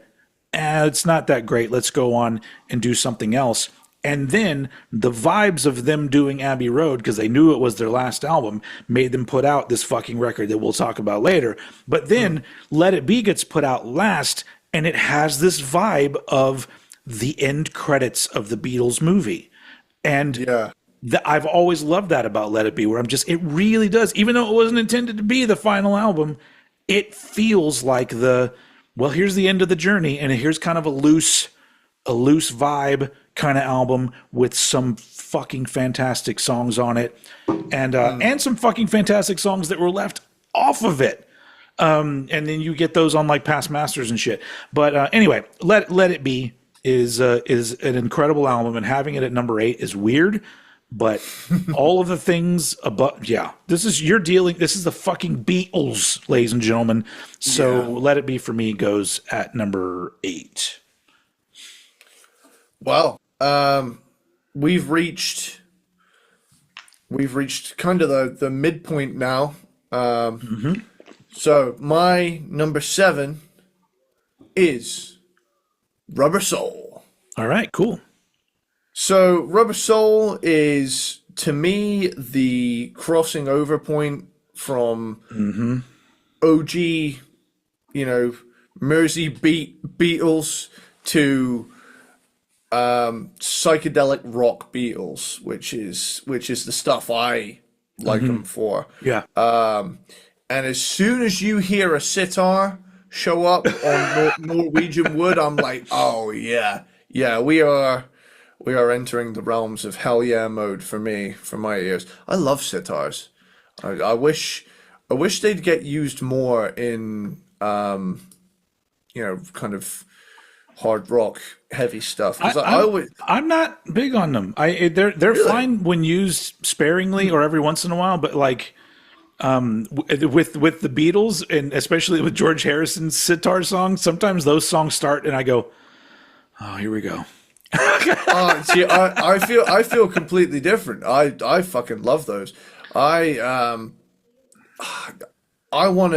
it's not that great. Let's go on and do something else. And then the vibes of them doing Abbey Road, because they knew it was their last album, made them put out this fucking record that we'll talk about later. But then Let It Be gets put out last, and it has this vibe of the end credits of the Beatles movie. And I've always loved that about Let It Be, where it really does, even though it wasn't intended to be the final album, it feels like here's the end of the journey, and here's kind of a loose vibe kind of album with some fucking fantastic songs on it, and some fucking fantastic songs that were left off of it. And then you get those on like Past Masters and shit. But anyway, Let It Be is an incredible album, and having it at number 8 is weird. But all of the things above, this is the fucking Beatles, ladies and gentlemen. So Let It Be for me goes at number 8. Well, we've reached kind of the midpoint now. So my number 7 is Rubber Soul. All right, cool. So Rubber Soul is, to me, the crossing over point from OG, Mersey Beatles to psychedelic rock Beatles, which is the stuff I like them for. Yeah. And as soon as you hear a sitar show up on Norwegian Wood, I'm like, oh yeah, we are entering the realms of hell yeah mode for me, for my ears. I love sitars. I wish they'd get used more in kind of hard rock heavy stuff. I'm not big on them. They're really fine when used sparingly or every once in a while, but like with the Beatles, and especially with George Harrison's sitar songs, sometimes those songs start and I go, oh, here we go. See, I feel completely different. I fucking love those. I want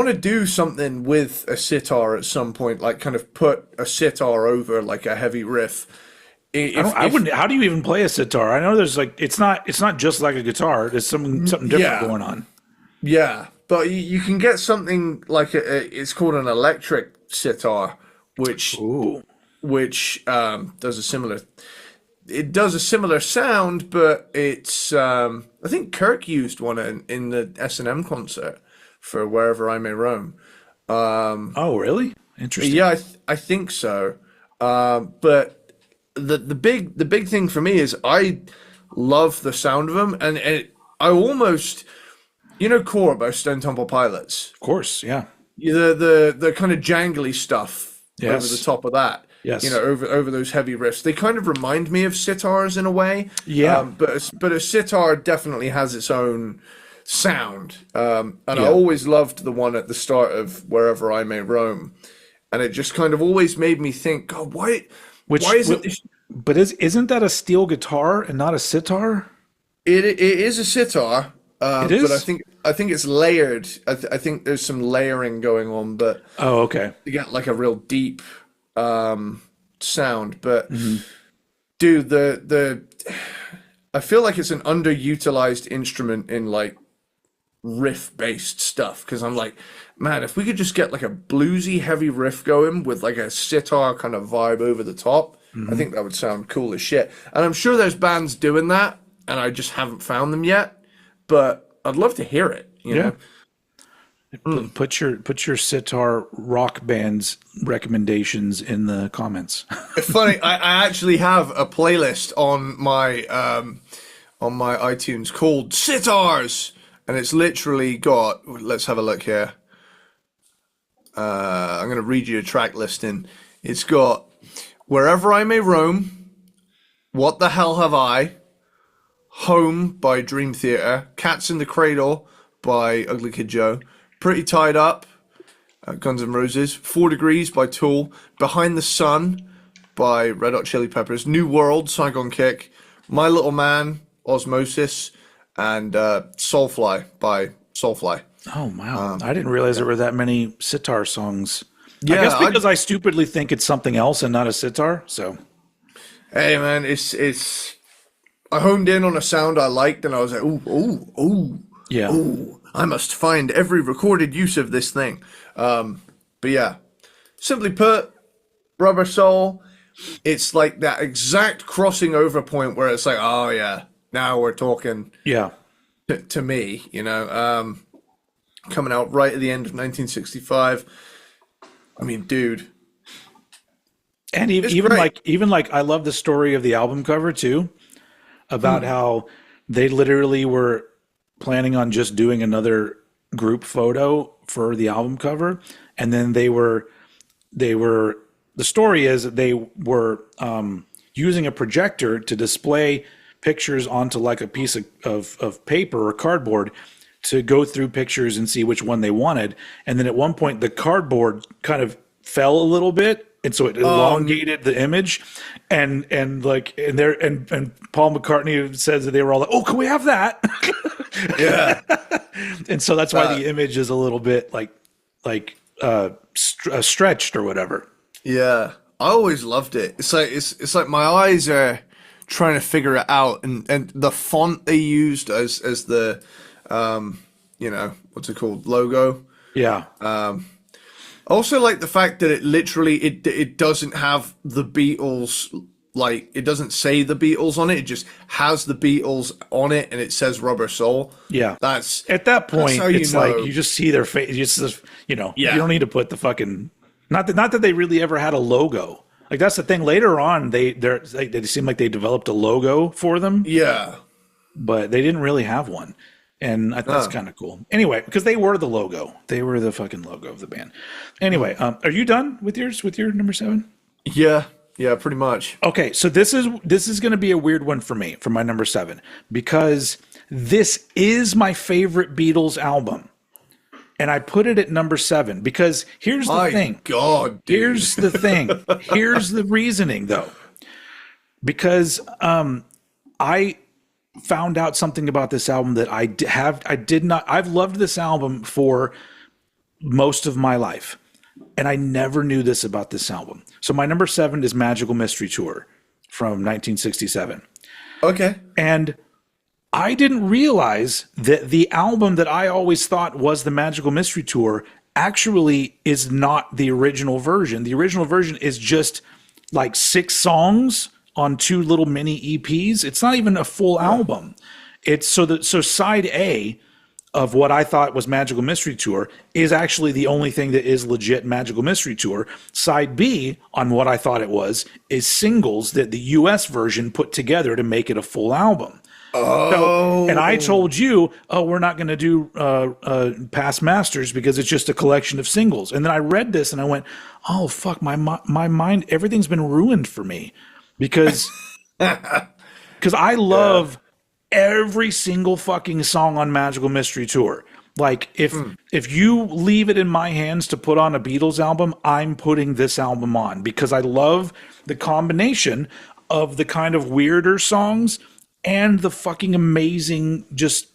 to do something with a sitar at some point, like kind of put a sitar over like a heavy riff. I wouldn't. How do you even play a sitar? I know there's like it's not just like a guitar. There's something different going on. Yeah, but you can get something like it's called an electric sitar, which does a similar. It does a similar sound, but it's. I think Kirk used one in the S&M concert for Wherever I May Roam. Oh, really? Interesting. Yeah, I think so. But the big thing for me is I love the sound of them, and I almost, Core by Stone Temple Pilots. Of course, yeah. The kind of jangly stuff yes. over the top of that. Yes. Over those heavy riffs. They kind of remind me of sitars in a way. Yeah. But a sitar definitely has its own sound. I always loved the one at the start of Wherever I May Roam. And it just kind of always made me think, God, why isn't this... But isn't that a steel guitar and not a sitar? It is a sitar. It is? But I think it's layered. I think there's some layering going on, but oh, okay. You get like a real deep sound. But dude, I feel like it's an underutilized instrument in like riff-based stuff, because I'm like, man, if we could just get like a bluesy heavy riff going with like a sitar kind of vibe over the top, I think that would sound cool as shit. And I'm sure there's bands doing that, and I just haven't found them yet, but I'd love to hear it, you know? Put your sitar rock bands recommendations in the comments. It's funny. I actually have a playlist on my iTunes called Sitars, and it's literally got. Let's have a look here. I'm going to read you a track listing. It's got Wherever I May Roam, What the Hell Have I, Home by Dream Theater, Cats in the Cradle by Ugly Kid Joe, Pretty Tied Up, Guns N' Roses, 4 Degrees by Tool, Behind the Sun by Red Hot Chili Peppers, New World, Saigon Kick, My Little Man, Osmosis, and Soulfly by Soulfly. Oh, wow. I didn't realize there were that many sitar songs. Yeah, I guess because I stupidly think it's something else and not a sitar, so. Hey, man, it's... I honed in on a sound I liked, and I was like, ooh, yeah. Ooh, I must find every recorded use of this thing. But yeah, simply put, Rubber Soul, it's like that exact crossing over point where it's like, oh yeah, now we're talking Yeah. to me, you know, coming out right at the end of 1965. I mean, dude. And It's even great. like I love the story of the album cover too, about how they literally were planning on just doing another group photo for the album cover, and then the story is that they were using a projector to display pictures onto like a piece of paper or cardboard to go through pictures and see which one they wanted. And then at one point the cardboard kind of fell a little bit, and so it elongated the image, and Paul McCartney says that they were all like, "Oh, can we have that?" Yeah. And so that's why the image is a little bit stretched or whatever. Yeah. I always loved it. It's like my eyes are trying to figure it out, and the font they used as the what's it called, logo. Yeah. I also like the fact that it literally it doesn't have the Beatles, like it doesn't say the Beatles on it. It just has the Beatles on it, and it says Rubber Soul. Yeah. That's At that point, how you it's know. like you just see their face. You Yeah. don't need to put the fucking not that they really ever had a logo. Like that's the thing. Later on, they seem like they developed a logo for them, Yeah. but they didn't really have one. And that's kind of cool. Anyway, because they were the logo. They were the fucking logo of the band. Anyway, are you done with your number 7? Yeah. Yeah, pretty much. Okay, so this is going to be a weird one for me, for my number 7, because this is my favorite Beatles album. And I put it at number 7 because here's the thing. God, dude. Here's the thing. Here's the reasoning, though. Because I found out something about this album that I've loved this album for most of my life, and I never knew this about this album. So my number 7 is Magical Mystery Tour from 1967. Okay. And I didn't realize that the album that I always thought was the Magical Mystery Tour actually is not the original version. The original version is just like 6 songs on 2 little mini EPs. It's not even a full album. It's so side A of what I thought was Magical Mystery Tour is actually the only thing that is legit Magical Mystery Tour. Side B on what I thought it was is singles that the US version put together to make it a full album. So, and I told you, we're not going to do Past Masters because it's just a collection of singles. And then I read this and I went, oh, fuck, my mind, everything's been ruined for me. Because I love every single fucking song on Magical Mystery Tour. Like if you leave it in my hands to put on a Beatles album, I'm putting this album on because I love the combination of the kind of weirder songs and the fucking amazing, just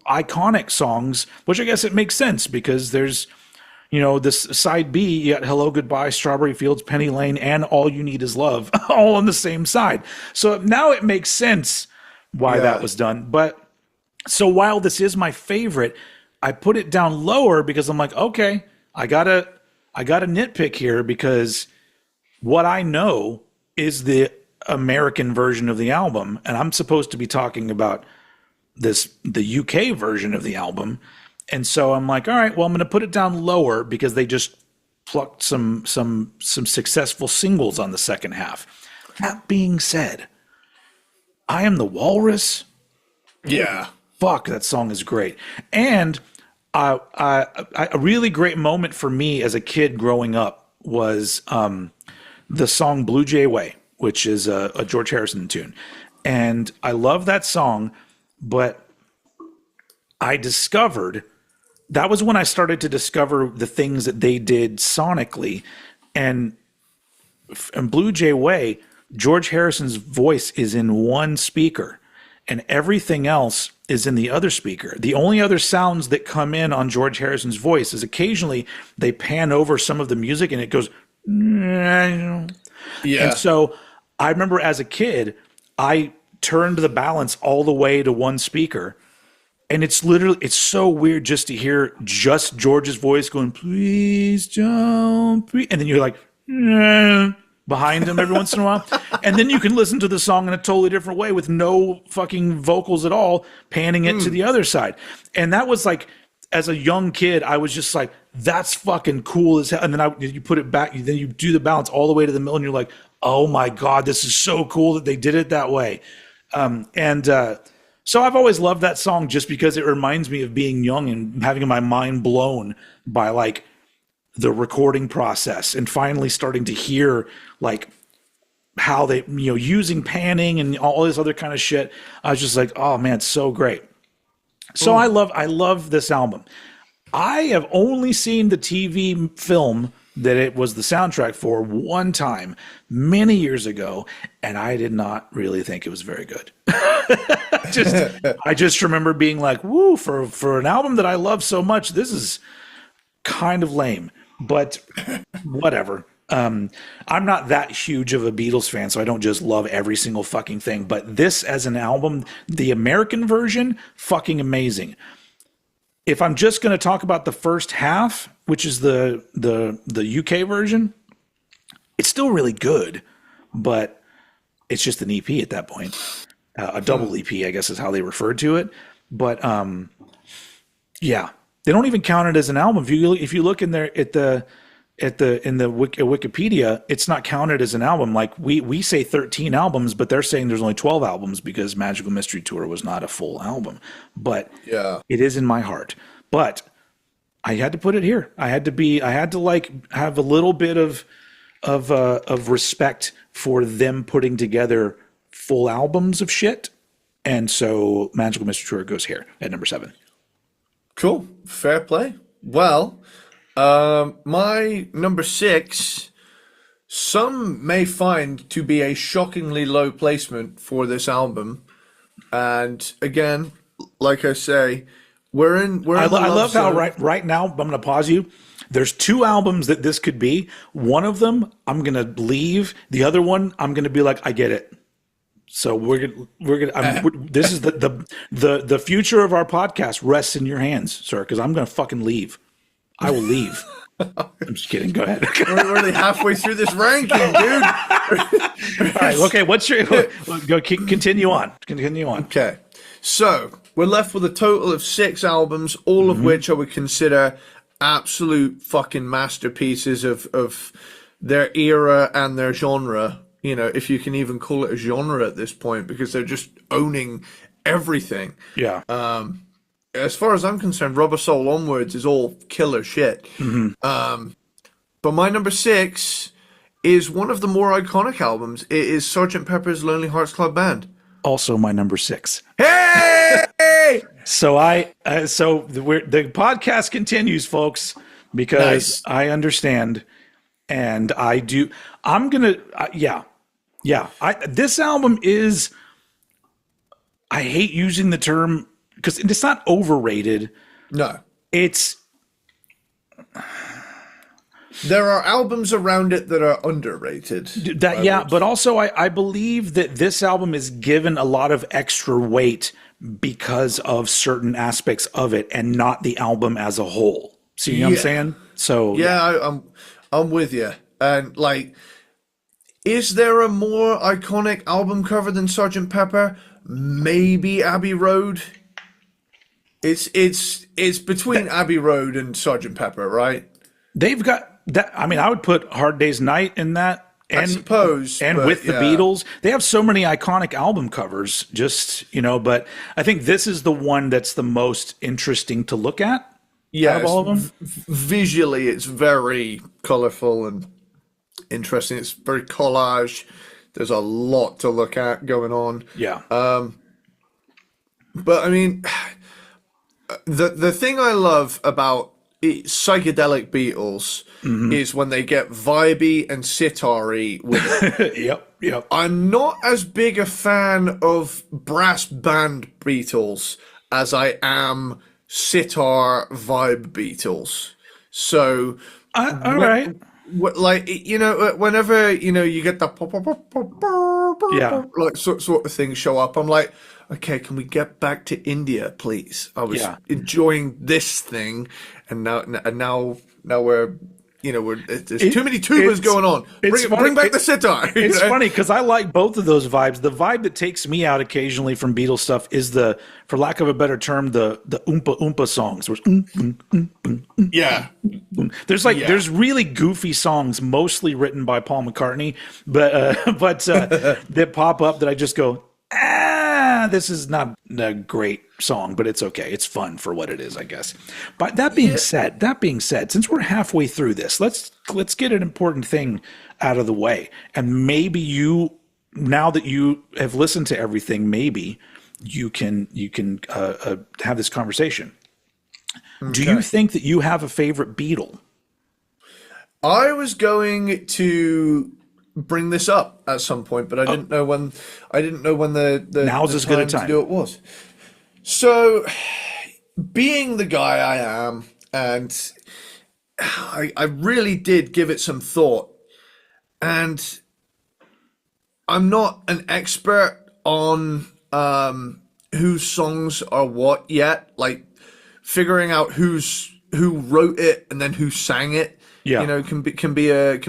iconic songs, which I guess it makes sense because there's, this side B, you got Hello, Goodbye, Strawberry Fields, Penny Lane, and All You Need Is Love, all on the same side. So now it makes sense why that was done. But so while this is my favorite, I put it down lower because I'm like, okay, I gotta nitpick here because what I know is the American version of the album, and I'm supposed to be talking about the UK version of the album. And so I'm like, all right, well, I'm going to put it down lower because they just plucked some successful singles on the second half. That being said, I Am the Walrus. Yeah. Fuck, that song is great. And a really great moment for me as a kid growing up was the song Blue Jay Way, which is a George Harrison tune. And I love that song, but I discovered that was when I started to discover the things that they did sonically. And in Blue Jay Way, George Harrison's voice is in one speaker and everything else is in the other speaker. The only other sounds that come in on George Harrison's voice is occasionally they pan over some of the music and it goes, yeah. And so I remember as a kid, I turned the balance all the way to one speaker. And it's so weird just to hear just George's voice going, please don't, please. And then you're like, behind him every once in a while. And then you can listen to the song in a totally different way with no fucking vocals at all, panning it to the other side. And that was like, as a young kid, I was just like, that's fucking cool as hell. And then you put it back, then you do the balance all the way to the middle and you're like, oh my God, this is so cool that they did it that way. So I've always loved that song just because it reminds me of being young and having my mind blown by like the recording process and finally starting to hear like how they, using panning and all this other kind of shit. I was just like, oh man, it's so great. So I love this album. I have only seen the TV film that it was the soundtrack for one time many years ago, and I did not really think it was very good. I just remember being like, woo, for an album that I love so much, this is kind of lame, but whatever. I'm not that huge of a Beatles fan, so I don't just love every single fucking thing, but this as an album, the American version, fucking amazing. If I'm just going to talk about the first half, which is the UK version, it's still really good, but it's just an EP at that point. A double EP, I guess, is how they referred to it. But yeah, they don't even count it as an album. If you look in there in the Wikipedia, it's not counted as an album. Like we say 13 albums, but they're saying there's only 12 albums because Magical Mystery Tour was not a full album. But yeah, it is in my heart. But I had to put it here. I had to like have a little bit of respect for them putting together full albums of shit. And so Magical Mystery Tour goes here at number 7. Cool. Fair play. Well, my number 6, some may find to be a shockingly low placement for this album. And again, like I say, I love how right now, I'm going to pause you. There's 2 albums that this could be. One of them, I'm going to leave. The other one, I'm going to be like, I get it. So this is the future of our podcast rests in your hands, sir, because I'm going to fucking leave. I will leave. I'm just kidding. Go ahead. We're already halfway through this ranking, dude. All right. Okay. Go? Continue on. Continue on. Okay. So we're left with a total of 6 albums, all of which I would consider absolute fucking masterpieces of their era and their genre. You know, if you can even call it a genre at this point, because they're just owning everything. Yeah. As far as I'm concerned, Rubber Soul onwards is all killer shit. But my number 6 is one of the more iconic albums. It is Sgt. Pepper's Lonely Hearts Club Band. Also my number 6. Hey! So the podcast continues, folks, because I understand, and I do. I'm gonna, this album is. I hate using the term because it's not overrated. No, There are albums around it that are underrated. But also I believe that this album is given a lot of extra weight because of certain aspects of it and not the album as a whole. See what I'm saying? So I'm with you. And like, is there a more iconic album cover than Sgt. Pepper? Maybe Abbey Road. It's between Abbey Road and Sergeant Pepper, right? They've got that. I mean, I would put Hard Day's Night in that. And, I suppose, and but with the yeah. Beatles, they have so many iconic album covers. Just but I think this is the one that's the most interesting to look at. Yeah, out of all of them. Visually, it's very colorful and interesting. It's very collage. There's a lot to look at going on. Yeah. But I mean, the thing I love about psychedelic Beatles is when they get vibey and sitar-y with it. Yep. I'm not as big a fan of brass band Beatles as I am sitar vibe Beatles. So, All right. like whenever you get the pop, Yeah. like sort of thing show up, I'm like, okay, can we get back to India, please? I was enjoying this thing, and now we're there's too many tubas going on. Bring back the sitar. It's funny because I like both of those vibes. The vibe that takes me out occasionally from Beatles stuff is for lack of a better term, the oompa oompa songs. Yeah. There's really goofy songs, mostly written by Paul McCartney, but that pop up that I just go, this is not a great song, but it's okay. It's fun for what it is, I guess. But that being said, since we're halfway through this, let's get an important thing out of the way. And maybe now that you have listened to everything, maybe you can have this conversation. Okay. Do you think that you have a favorite Beatle? I was going to bring this up at some point, but I didn't know when. I didn't know when the now's as good a time to do it was. So, being the guy I am, and I really did give it some thought, and I'm not an expert on whose songs are what yet. Like figuring out who wrote it and then who sang it. Yeah, can be a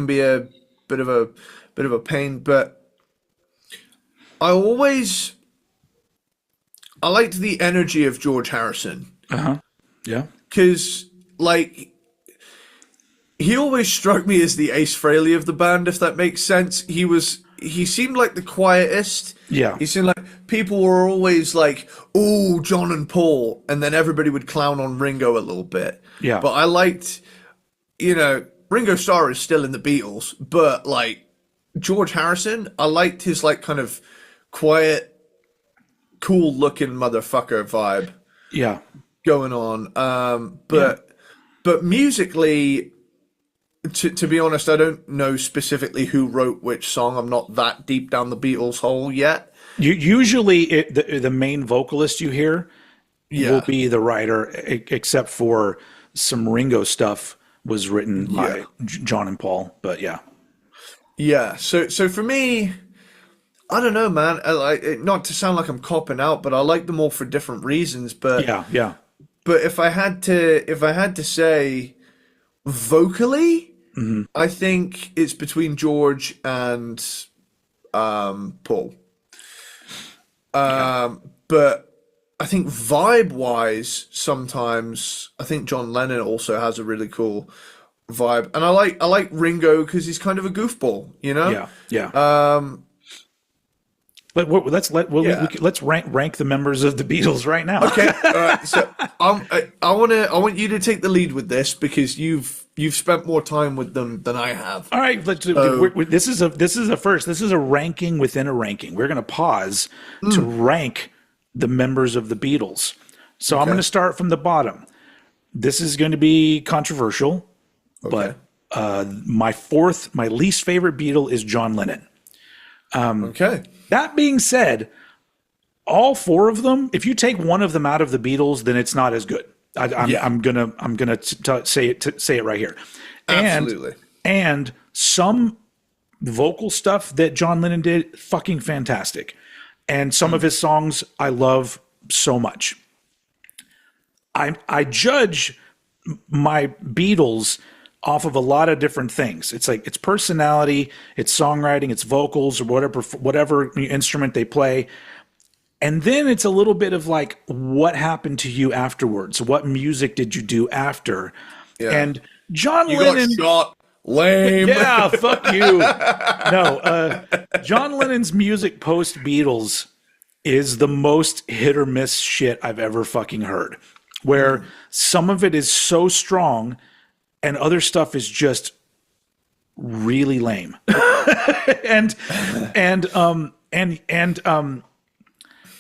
bit of a pain, but I liked the energy of George Harrison. Yeah. Because he always struck me as the Ace Frehley of the band, if that makes sense. He seemed like the quietest. Yeah. He seemed like people were always like, "Oh, John and Paul," and then everybody would clown on Ringo a little bit. Yeah. But I liked, Ringo Starr is still in the Beatles, but George Harrison, I liked his kind of quiet, cool looking motherfucker vibe. Yeah. Going on. But musically, to be honest, I don't know specifically who wrote which song. I'm not that deep down the Beatles hole yet. Usually the main vocalist you hear will be the writer, except for some Ringo stuff was written by John and Paul, but yeah. Yeah, so for me, I don't know, man. Not to sound like I'm copping out, but I like them all for different reasons. But yeah. But if I had to say, vocally, I think it's between George and Paul. But I think vibe-wise, sometimes I think John Lennon also has a really cool vibe, and I like Ringo because he's kind of a goofball, Yeah. But let's rank the members of the Beatles right now. Okay, all right. So I want you to take the lead with this because you've spent more time with them than I have. All right, let's do. This is a first. This is a ranking within a ranking. We're going to pause to rank the members of the Beatles. So I'm going to start from the bottom. This is going to be controversial. Okay. But my least favorite Beatle is John Lennon. Okay. That being said, all four of them, if you take one of them out of the Beatles, then it's not as good. I'm gonna say it right here. Absolutely. And some vocal stuff that John Lennon did, fucking fantastic. And some of his songs I love so much. I judge my Beatles off of a lot of different things. It's like its personality, its songwriting, its vocals, or whatever instrument they play. And then it's a little bit of like, what happened to you afterwards? What music did you do after? Yeah. And John You Lennon. got shot. Lame. Yeah, fuck you. No, John Lennon's music post Beatles is the most hit or miss shit I've ever fucking heard. Where some of it is so strong and other stuff is just really lame. and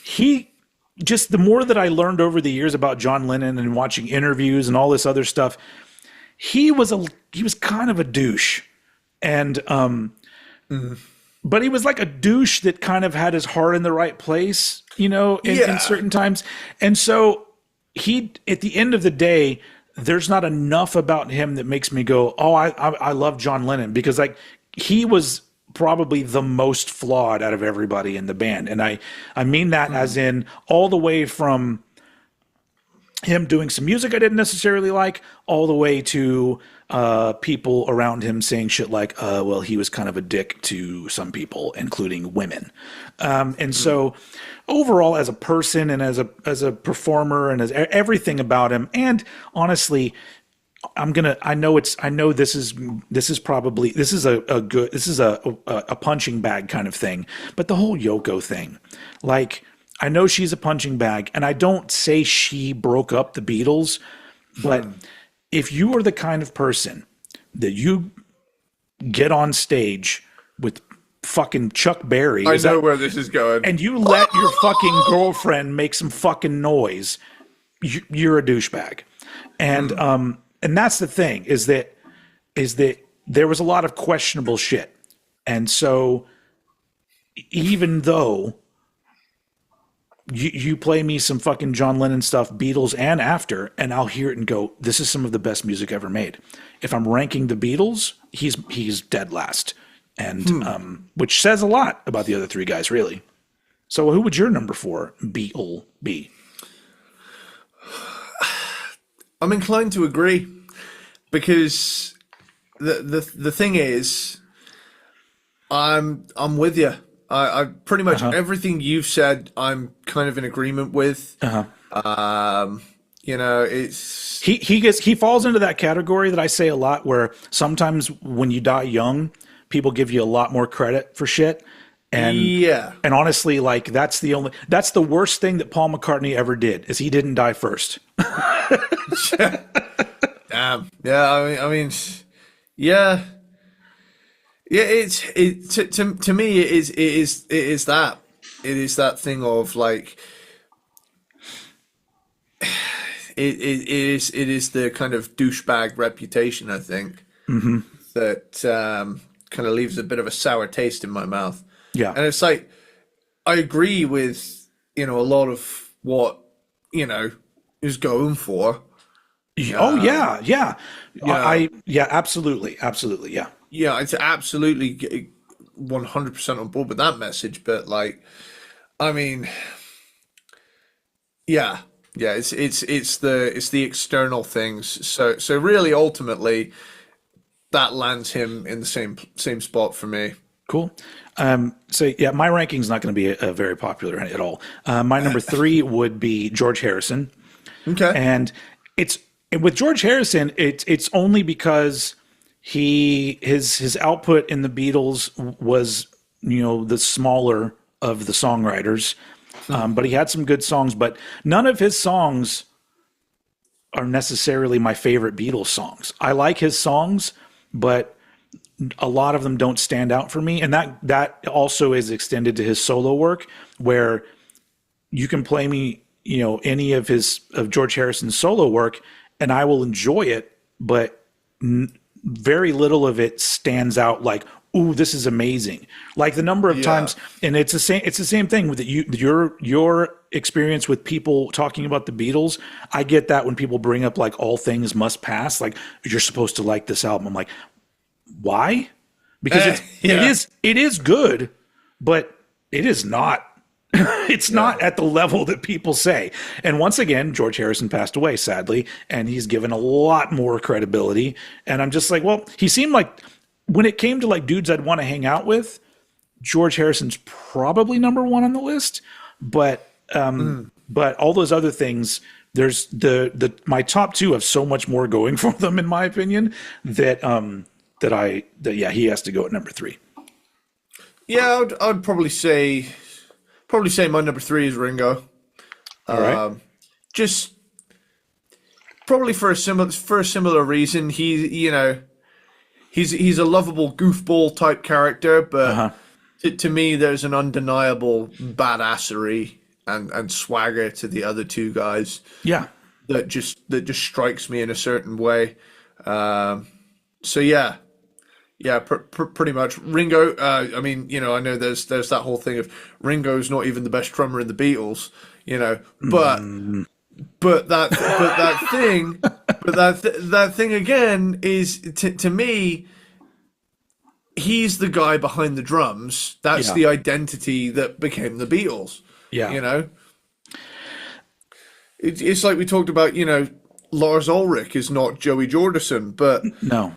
he just, the more that I learned over the years about John Lennon and watching interviews and all this other stuff, he was kind of a douche. And but he was like a douche that kind of had his heart in the right place, you know, in certain times. And so he, at the end of the day, there's not enough about him that makes me go, oh, I love John Lennon, because like he was probably the most flawed out of everybody in the band. And I mean that as in all the way from him doing some music I didn't necessarily like, all the way to people around him saying shit like, well, he was kind of a dick to some people, including women. And so overall, as a person and as a performer and as everything about him, and honestly, I know this is a punching bag kind of thing, but the whole Yoko thing, like, I know she's a punching bag, and I don't say she broke up the Beatles, but if you are the kind of person that you get on stage with fucking Chuck Berry, I know where this is going, and you let your fucking girlfriend make some fucking noise, you're a douchebag. And that's the thing, is that there was a lot of questionable shit. And so even though you play me some fucking John Lennon stuff, Beatles and after, and I'll hear it and go, this is some of the best music ever made. If I'm ranking the Beatles, he's dead last. And which says a lot about the other three guys, really. So who would your number 4 Beatle be? I'm inclined to agree, because the thing is, I'm with you. I pretty much everything you've said, I'm kind of in agreement with. You know, it's he falls into that category that I say a lot, where sometimes when you die young, people give you a lot more credit for shit. And and honestly, like that's the worst thing that Paul McCartney ever did, is he didn't die first. Damn. Yeah. I mean, yeah. Yeah. To me, it is that thing of like, it is the kind of douchebag reputation, I think, that kind of leaves a bit of a sour taste in my mouth. Yeah. And it's like, I agree with, you know, a lot of what, you know, is going for. Oh yeah. Yeah. Absolutely. Yeah. Yeah, it's absolutely 100% on board with that message. But like, I mean, yeah, it's the external things. So really, ultimately, that lands him in the same spot for me. Cool. So yeah, my ranking's not going to be very popular at all. My number 3 would be George Harrison. Okay. And with George Harrison, it's only because his output in the Beatles was, you know, the smaller of the songwriters, but he had some good songs. But none of his songs are necessarily my favorite Beatles songs. I like his songs, but a lot of them don't stand out for me. And that also is extended to his solo work, where you can play me, you know, any of George Harrison's solo work, and I will enjoy it, but very little of it stands out like, ooh, this is amazing. Like the number of times, and it's the same thing with your experience with people talking about the Beatles. I get that when people bring up like All Things Must Pass, like you're supposed to like this album. I'm like, why? Because it is good, but it is not. It's not at the level that people say. And once again, George Harrison passed away, sadly, and he's given a lot more credibility. And I'm just like, well, he seemed like, when it came to like dudes I'd want to hang out with, George Harrison's probably number 1 on the list. But But all those other things, there's my top two have so much more going for them, in my opinion, that he has to go at number 3. Yeah, I'd probably say my number 3 is Ringo. All right. Just probably for a similar reason. He's a lovable goofball type character, but to me, there's an undeniable badassery and swagger to the other two guys. Yeah. That just strikes me in a certain way. So yeah, pretty much Ringo. I mean, I know there's that whole thing of Ringo's not even the best drummer in the Beatles, but that thing again is to me, he's the guy behind the drums. That's the identity that became the Beatles. Yeah. It's like we talked about, Lars Ulrich is not Joey Jordison, but No.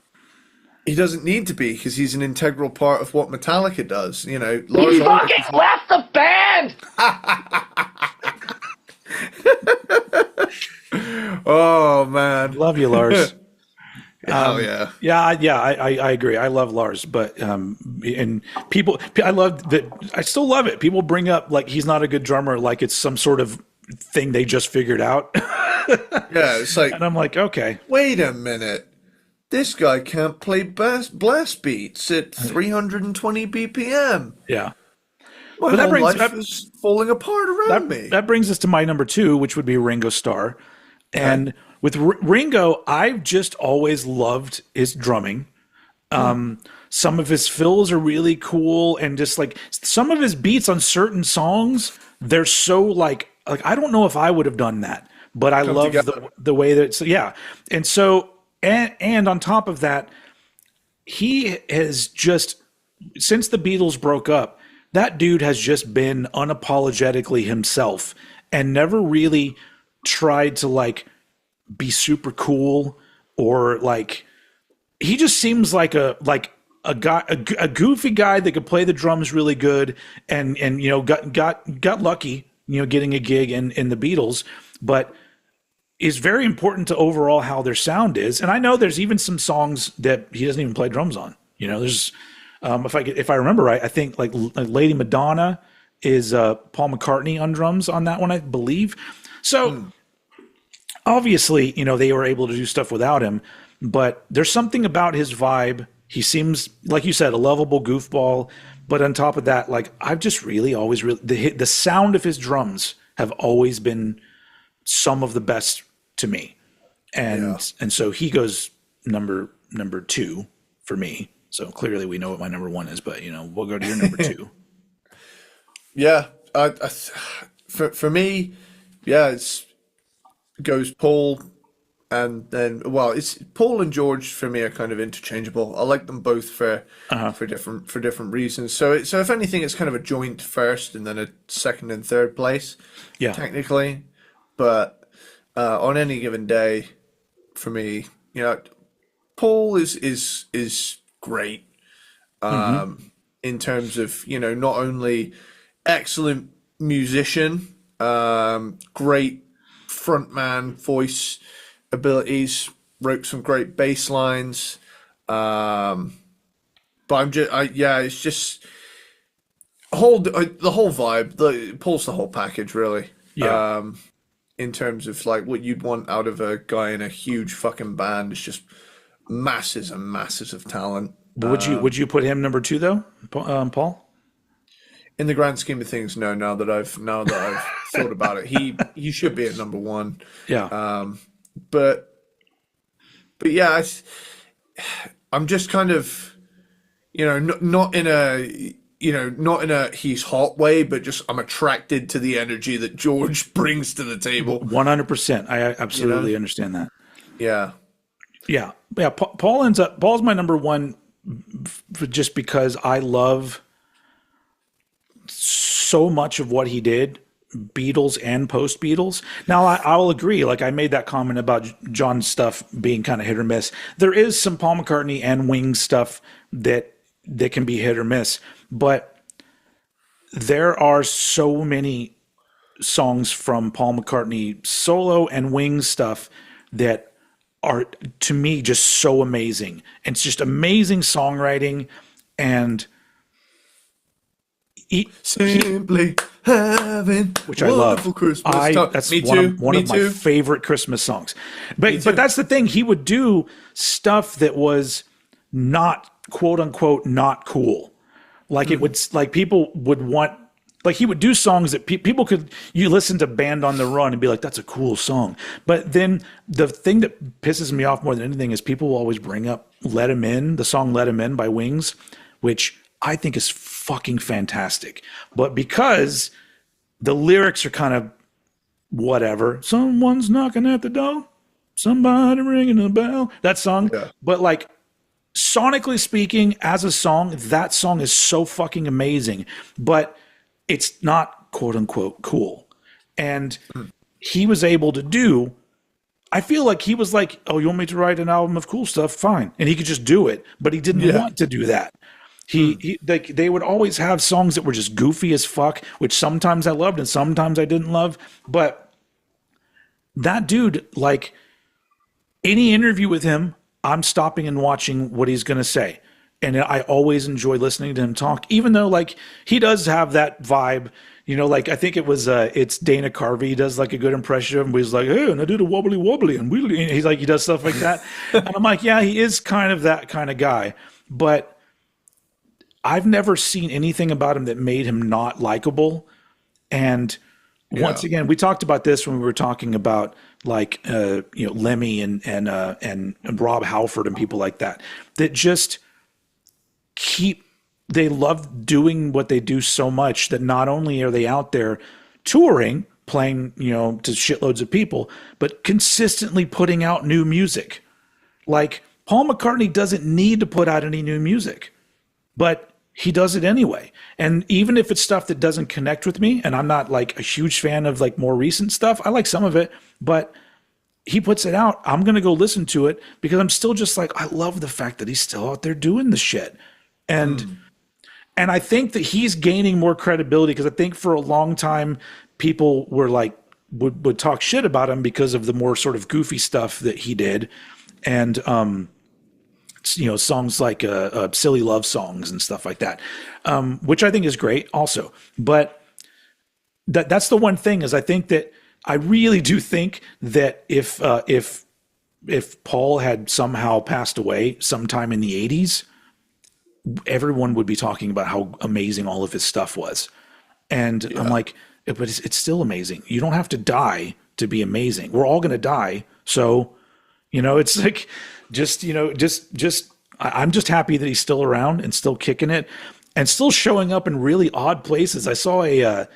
he doesn't need to be because he's an integral part of what Metallica does. Lars He Ulrich fucking left the band! Oh man, Love you, Lars. oh yeah. I agree. I love Lars, but and people, I still love it. People bring up like he's not a good drummer, like it's some sort of thing they just figured out. Yeah, it's like, And I'm like, okay, wait a minute. This guy can't play blast beats at 320 BPM. yeah. My But that whole brings- life that- is falling apart around me. That brings us to my number 2, which would be Ringo Starr. And with Ringo, I've just always loved his drumming. Some of his fills are really cool, and just like some of his beats on certain songs, they're so like I don't know if I would have done that, but I love the way that it's, yeah. And so and on top of that, he has just, since the Beatles broke up, that dude has just been unapologetically himself and never really tried to like be super cool or like, he just seems like a guy, a goofy guy that could play the drums really good and got lucky, getting a gig in the Beatles, but is very important to overall how their sound is. And I know there's even some songs that he doesn't even play drums on. There's if I remember right, I think like Lady Madonna is Paul McCartney on drums on that one, I believe. So obviously, they were able to do stuff without him, but there's something about his vibe. He seems, like you said, a lovable goofball. But on top of that, like I've just really always the sound of his drums have always been some of the best to me, and so he goes number 2 for me. So clearly we know what my number 1 is, but we'll go to your number 2. Yeah, for me, it goes Paul, and then it's Paul and George for me are kind of interchangeable. I like them both for different reasons. So if anything, it's kind of a joint first and then a second and third place, technically. But on any given day, for me, Paul is great. In terms of not only excellent musician, great frontman voice abilities, wrote some great bass lines, but it's just the whole vibe. Paul's the whole package, really. In terms of like what you'd want out of a guy in a huge fucking band, it's just masses and masses of talent. Would you put him number 2 though, Paul? In the grand scheme of things, no. Now that I've thought about it, he should be at number 1. Yeah. But yeah, I'm just kind of, not in a he's hot way, but just I'm attracted to the energy that George brings to the table. 100%. I absolutely understand that. Yeah. Yeah. Paul's my number 1 just because I love so much of what he did, Beatles and post Beatles. Now I'll agree. Like I made that comment about John's stuff being kind of hit or miss. There is some Paul McCartney and Wings stuff that can be hit or miss, but there are so many songs from Paul McCartney solo and Wings stuff that are, to me, just so amazing. And it's just amazing songwriting, and Simply having which I love. Christmas That's Me one of my favorite Christmas songs. But that's the thing. He would do stuff that was not, quote unquote, not cool. Like it would, like people would want, like he would do songs that people could, you listen to Band on the Run and be like, that's a cool song. But then the thing that pisses me off more than anything is people will always bring up Let 'Em In, the song Let 'Em In by Wings, which I think is fucking fantastic. But because the lyrics are kind of whatever, someone's knocking at the door, somebody ringing a bell, that song. Yeah. But like sonically speaking, as a song, that song is so fucking amazing. But it's not quote unquote cool. And he was able to do, I feel like he was like, oh, you want me to write an album of cool stuff? Fine. And he could just do it, but he didn't want to do that. He like they would always have songs that were just goofy as fuck, which sometimes I loved and sometimes I didn't love. But that dude, like any interview with him, I'm stopping and watching what he's going to say. And I always enjoy listening to him talk, even though like he does have that vibe, you know, like I think it was, it's Dana Carvey. He does like a good impression of him. He's like, hey, and I did a wobbly wobbly and wheelie. And he's like, he does stuff like that. And I'm like, yeah, he is kind of that kind of guy, but I've never seen anything about him that made him not likable. And once again, we talked about this when we were talking about like, you know, Lemmy and Rob Halford and people like that, that just they love doing what they do so much that not only are they out there touring, playing, you know, to shitloads of people, but consistently putting out new music. Like Paul McCartney doesn't need to put out any new music, but he does it anyway. And even if it's stuff that doesn't connect with me, and I'm not like a huge fan of like more recent stuff, I like some of it, but he puts it out, I'm going to go listen to it because I'm still just like, I love the fact that he's still out there doing the shit. And I think that he's gaining more credibility because I think for a long time people were like, would talk shit about him because of the more sort of goofy stuff that he did. And, you know, songs like silly love songs and stuff like that, which I think is great also. But that's the one thing is I think that I really do think that if Paul had somehow passed away sometime in the 80s, everyone would be talking about how amazing all of his stuff was. And I'm like, but it's still amazing. You don't have to die to be amazing. We're all going to die. So, you know, it's like, I'm just happy that he's still around and still kicking it and still showing up in really odd places. I saw a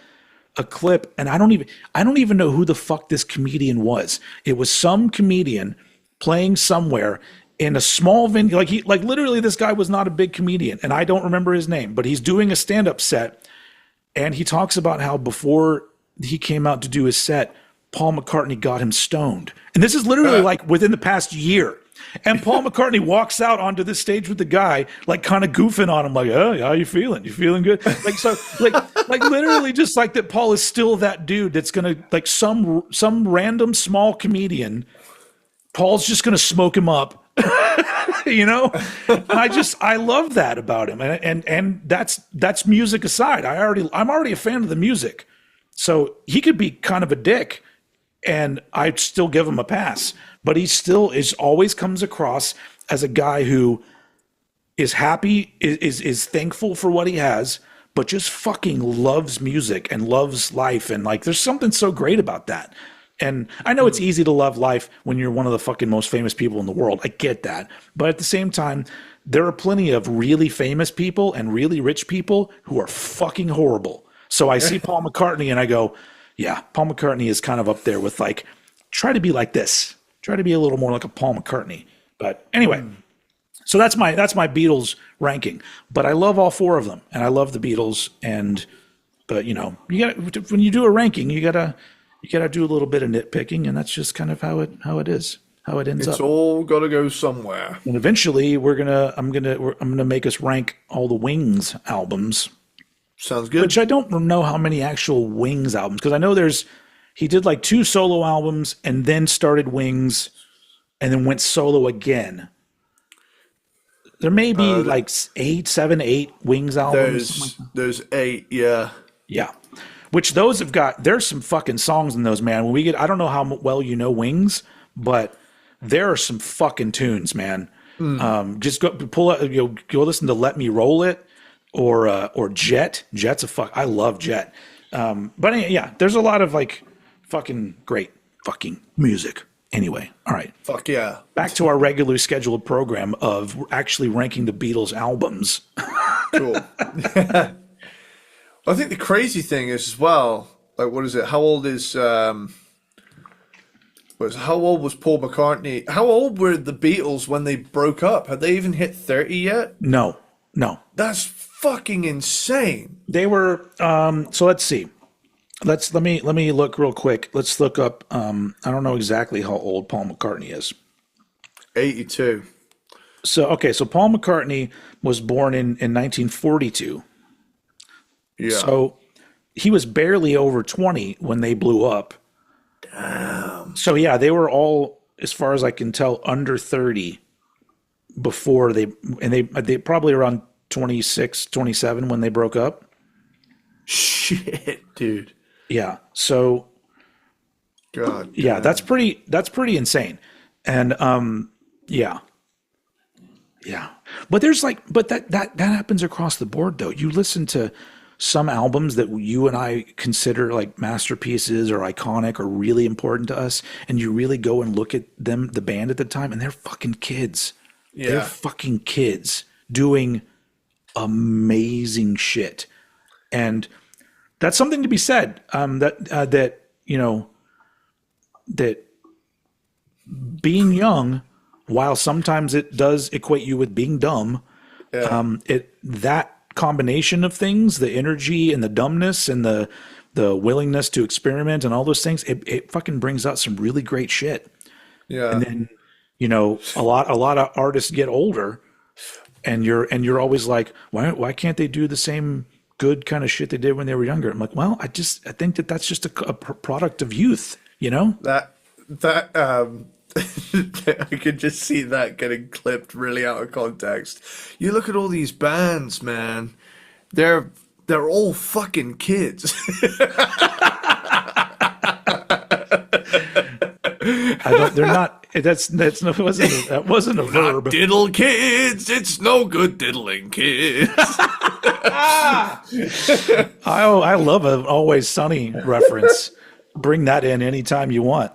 clip and I don't even know who the fuck this comedian was. It was some comedian playing somewhere in a small venue. Like literally this guy was not a big comedian and I don't remember his name, but he's doing a stand-up set and he talks about how before he came out to do his set, Paul McCartney got him stoned. And this is literally like within the past year. And Paul McCartney walks out onto the stage with the guy, like kind of goofing on him, like, "Oh, how you feeling? You feeling good?" Like so, like literally, just like that. Paul is still that dude that's gonna like some random small comedian. Paul's just gonna smoke him up, you know. And I love that about him, and that's music aside. I'm already a fan of the music, so he could be kind of a dick, and I'd still give him a pass. But he still always comes across as a guy who is happy, is thankful for what he has, but just fucking loves music and loves life. And like, there's something so great about that. And I know it's easy to love life when you're one of the fucking most famous people in the world. I get that. But at the same time, there are plenty of really famous people and really rich people who are fucking horrible. So I see Paul McCartney and I go, yeah, Paul McCartney is kind of up there with like, try to be like this. Try to be a little more like a Paul McCartney. But anyway, so that's my Beatles ranking. But I love all four of them, and I love the Beatles. But you know, when you do a ranking, you gotta do a little bit of nitpicking, and that's just kind of how it ends up. It's all got to go somewhere. And eventually, I'm gonna make us rank all the Wings albums, Sounds good. which I don't know how many actual Wings albums, because I know he did like 2 solo albums and then started Wings and then went solo again. There may be like 7, 8 Wings albums. There's 8, yeah. Yeah. Which those have got, there's some fucking songs in those, man. When we get, I don't know how well you know Wings, but there are some fucking tunes, man. Just go pull out, go listen to Let Me Roll It or Jet. Jet's I love Jet. But anyway, yeah, there's a lot of like fucking great fucking music. Anyway, all right. Fuck yeah. Back to our regularly scheduled program of actually ranking the Beatles albums. Cool. I think the crazy thing is as well, like, what is it? How old was Paul McCartney? How old were the Beatles when they broke up? Had they even hit 30 yet? No. That's fucking insane. They were, so let's see. Let me look real quick. Let's look up, I don't know exactly how old Paul McCartney is. 82. So Paul McCartney was born in 1942. Yeah. So he was barely over 20 when they blew up. Damn. So yeah, they were all, as far as I can tell, under 30 before they probably around 26, 27 when they broke up. Shit, dude. Yeah. So God. yeah, that's pretty insane. And yeah. But that happens across the board though. You listen to some albums that you and I consider like masterpieces or iconic or really important to us, and you really go and look at them, the band at the time, and they're fucking kids. Yeah. They're fucking kids doing amazing shit. And that's something to be said. That being young, while sometimes it does equate you with being dumb, that combination of things, the energy and the dumbness and the willingness to experiment and all those things, it fucking brings out some really great shit. Yeah. And then, a lot of artists get older, and you're always like, why can't they do the same good kind of shit they did when they were younger? I'm like, well, I think that's just a product of youth, That I could just see that getting clipped really out of context. You look at all these bands, man. They're all fucking kids. They're not. That wasn't a verb. Not diddle kids. It's no good diddling kids. I love an Always Sunny reference. Bring that in anytime you want.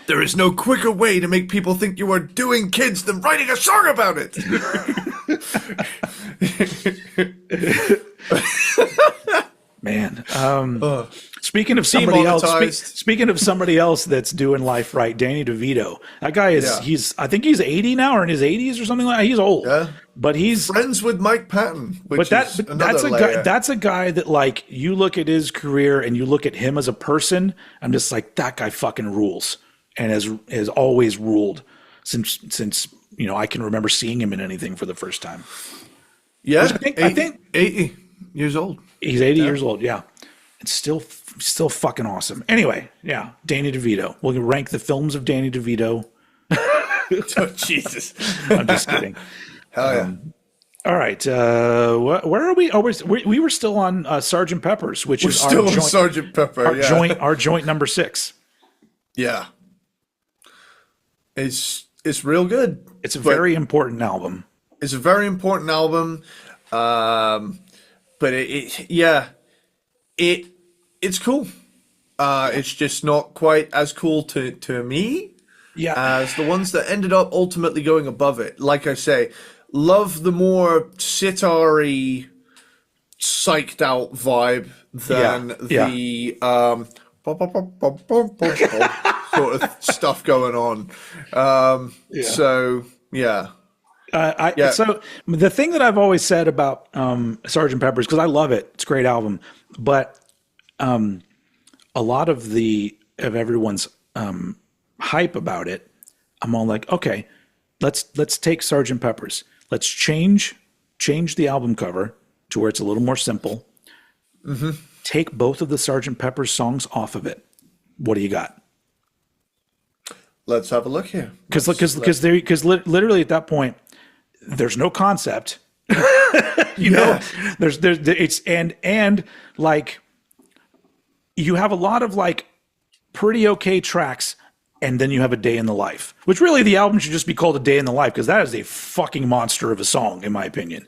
There is no quicker way to make people think you are doing kids than writing a song about it. Man, speaking of somebody else that's doing life right, Danny DeVito. That guy is I think he's 80 now or in his 80s or something like that. He's old. Yeah. But he's friends with Mike Patton, that's a guy that, like, you look at his career and you look at him as a person, I'm just like, that guy fucking rules. And has always ruled since I can remember seeing him in anything for the first time. Yeah, I think 80 years old. He's 80 years old. Yeah, it's still fucking awesome. Anyway, yeah, Danny DeVito. We'll rank the films of Danny DeVito. Oh, Jesus, I'm just kidding. Hell yeah. All right, where are we? Oh, we were still on Sgt. Pepper's, which is still on Sgt. Pepper. Our joint number 6. Yeah. It's real good. It's a very important album. It's a very important album, but it's cool. It's just not quite as cool to me as the ones that ended up ultimately going above it. Like I say, love the more sitar-y, psyched out vibe than the sort of stuff going on. So yeah. So the thing that I've always said about Sgt. Pepper's, because I love it, it's a great album, but a lot of everyone's hype about it, I'm all like, okay, let's take Sgt. Pepper's, let's change the album cover to where it's a little more simple. Take both of the Sgt. Pepper's songs off of it. What do you got? Let's have a look here. Because literally at that point, there's no concept. you know, there's it's and like you have a lot of like pretty okay tracks, and then you have A Day in the Life, which really the album should just be called A Day in the Life, because that is a fucking monster of a song, in my opinion.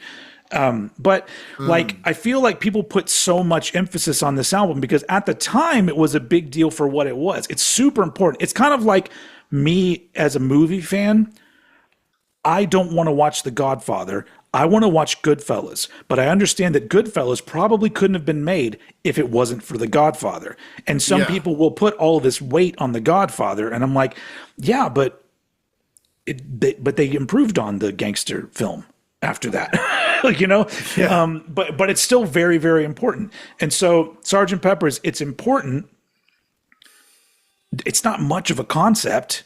But like, I feel like people put so much emphasis on this album because at the time it was a big deal for what it was. It's super important. It's kind of like me as a movie fan. I don't want to watch The Godfather. I want to watch Goodfellas, but I understand that Goodfellas probably couldn't have been made if it wasn't for The Godfather. And some people will put all of this weight on The Godfather, and I'm like, yeah, but they improved on the gangster film after that, you know. But it's still very, very important. And so Sgt. Pepper's, it's important. It's not much of a concept.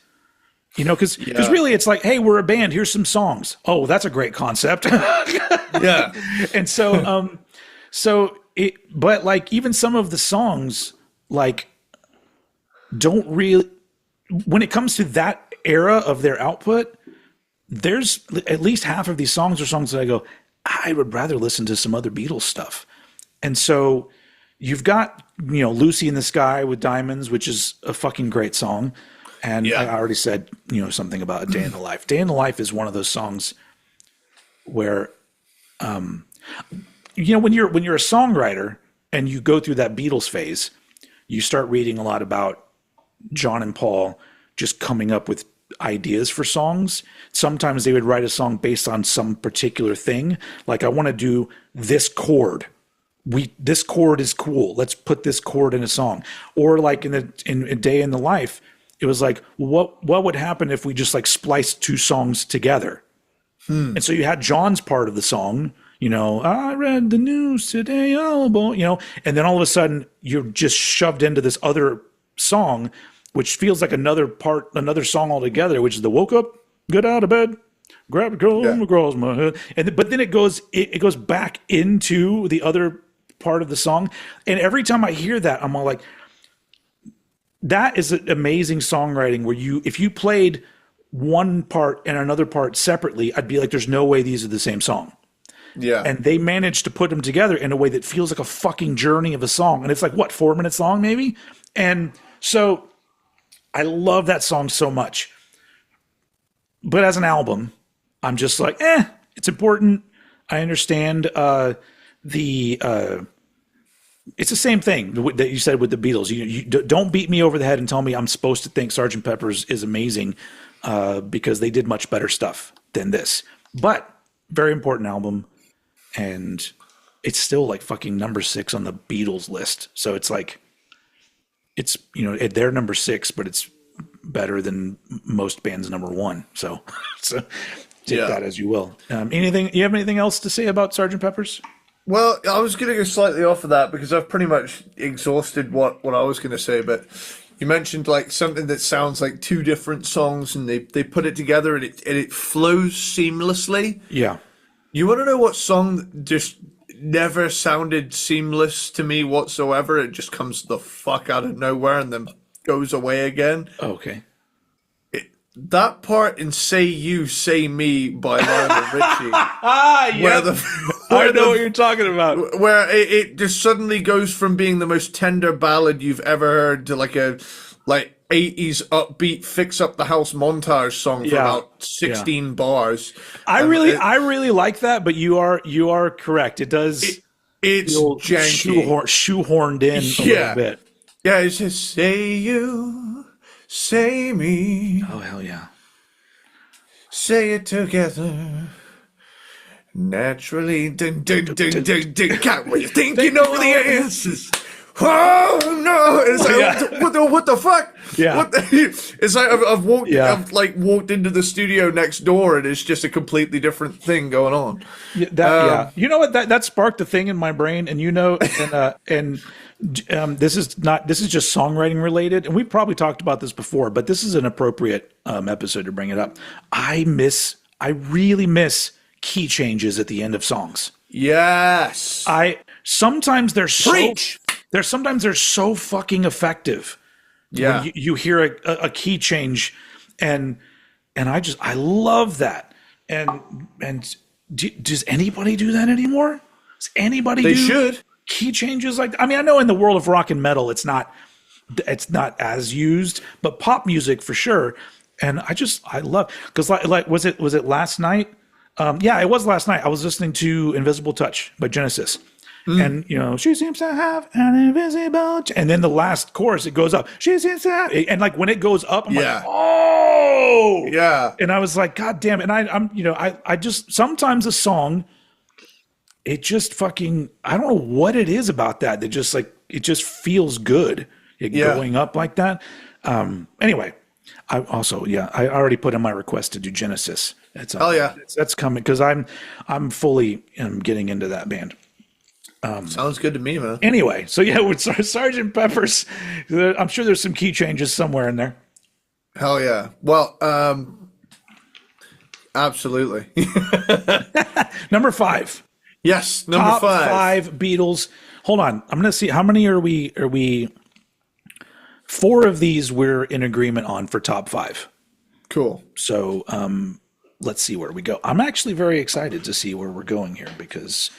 You know, because really it's like, hey, we're a band. Here's some songs. Oh, that's a great concept. And so, but like even some of the songs, like, don't really, when it comes to that era of their output, there's at least half of these songs are songs that I go, I would rather listen to some other Beatles stuff. And so you've got, you know, Lucy in the Sky with Diamonds, which is a fucking great song. And I already said, you know, something about A Day in the Life. Day in the Life is one of those songs where, you know, when you're a songwriter and you go through that Beatles phase, you start reading a lot about John and Paul just coming up with ideas for songs. Sometimes they would write a song based on some particular thing. Like, I want to do this chord. This chord is cool. Let's put this chord in a song. Or like in A Day in the Life, it was like, what would happen if we just like spliced two songs together? And so you had John's part of the song, you know, I read the news today, oh boy, you know, and then all of a sudden you're just shoved into this other song, which feels like another song altogether, which is the woke up, get out of bed, grab a girl across my head. But then it goes back into the other part of the song. And every time I hear that, I'm all like, that is an amazing songwriting where if you played one part and another part separately, I'd be like, there's no way these are the same song. Yeah. And they managed to put them together in a way that feels like a fucking journey of a song. And it's like, what, 4 minutes long maybe? And so I love that song so much. But as an album, I'm just like, it's important. I understand it's the same thing that you said with the Beatles. You don't beat me over the head and tell me I'm supposed to think Sgt. Pepper's is amazing because they did much better stuff than this. But very important album, and it's still like fucking number 6 on the Beatles list. So it's like, it's, you know, they're number 6, but it's better than most bands' number 1. So take that as you will. You have anything else to say about Sgt. Pepper's? Well, I was going to go slightly off of that because I've pretty much exhausted what I was going to say, but you mentioned like something that sounds like two different songs and they put it together and it flows seamlessly. Yeah. You want to know what song just never sounded seamless to me whatsoever? It just comes the fuck out of nowhere and then goes away again. Okay. That part in Say You, Say Me by Lionel Richie. I know what you're talking about. Where it just suddenly goes from being the most tender ballad you've ever heard to like a 80s upbeat fix up the house montage song for about 16 bars. I really like that, but you are correct. It does. It's janky. Shoehorned in a little bit. Yeah, it's just Say You, Say Me. Oh, hell yeah. Say it together. Naturally. Dun, dun, dun, dun, dun, dun. God, what you think you know the answers? Oh, no. It's like, what the fuck? Yeah. It's like I've walked into the studio next door and it's just a completely different thing going on. You know what? That sparked a thing in my brain, and this is just songwriting related, and we probably talked about this before, but this is an appropriate episode to bring it up. I really miss key changes at the end of songs. Yes. sometimes they're Preach! sometimes they're so fucking effective. Yeah. When you hear a key change, and I love that. And does anybody do that anymore? Does anybody They do should. key changes like? I mean, I know in the world of rock and metal, it's not as used, but pop music for sure. And I love, because like was it last night? Yeah, it was last night. I was listening to Invisible Touch by Genesis. And she seems to have an invisible and then the last chorus, it goes up. She seems to have, and like when it goes up, I'm like, oh Yeah. and I was like, God damn it. And I just sometimes a song, it just fucking, I don't know what it is about that just like it just feels good going up like that. Anyway, I also I already put in my request to do Genesis. That's coming because I'm fully getting into that band. Sounds good to me, man. Anyway, so yeah, with Sgt. Pepper's, I'm sure there's some key changes somewhere in there. Hell yeah. Well, absolutely. Number 5. Yes, number Top 5. 5 Beatles. Hold on, I'm gonna see how many are we. 4 of these we're in agreement on for top 5. Cool. So let's see where we go. I'm actually very excited to see where we're going here because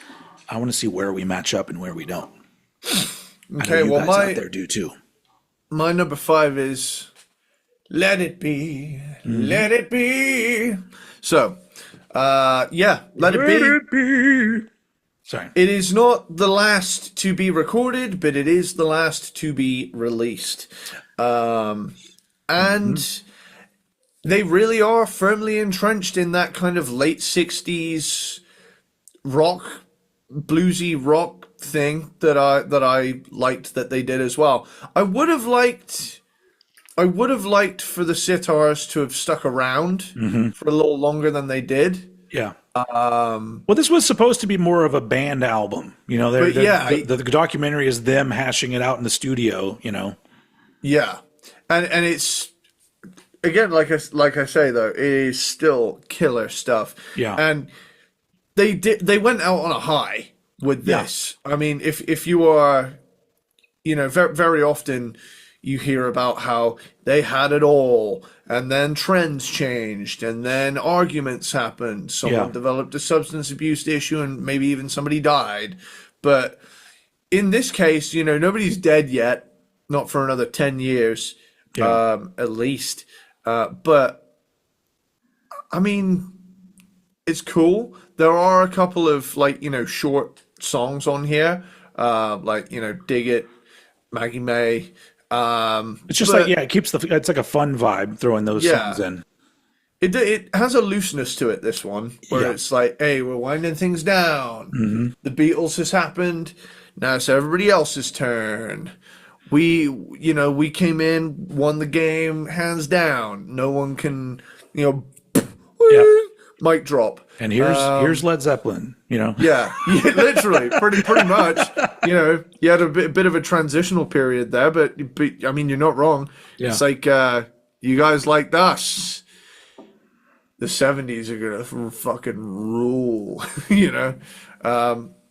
I want to see where we match up and where we don't. Okay, I know you well, guys out there do too. my number 5 is Let It Be, Let It Be. So, Let It Be. Sorry. It is not the last to be recorded, but it is the last to be released. And they really are firmly entrenched in that kind of late 60s rock, bluesy rock thing that I liked that they did as well. I would have liked for the sitars to have stuck around for a little longer than they did. Yeah. Well, this was supposed to be more of a band album, the documentary is them hashing it out in the studio, Yeah, and it's again like I say though, it is still killer stuff. Yeah, and they went out on a high with this. Yeah. I mean, if you are, very, very often you hear about how they had it all, and then trends changed, and then arguments happened. Someone developed a substance abuse issue, and maybe even somebody died. But in this case, nobody's dead yet, not for another 10 years, at least. But, I mean, it's cool. There are a couple of, short songs on here, Dig It, Maggie May. It's just it keeps it's like a fun vibe throwing those songs in. It has a looseness to it, this one, where it's like, hey, we're winding things down. The Beatles has happened. Now it's everybody else's turn. We came in, won the game, hands down. No one can, mic drop. And here's Led Zeppelin, Yeah, literally, pretty much. You had a bit of a transitional period there, but I mean, you're not wrong. Yeah. It's like you guys liked us. The 70s are gonna fucking rule,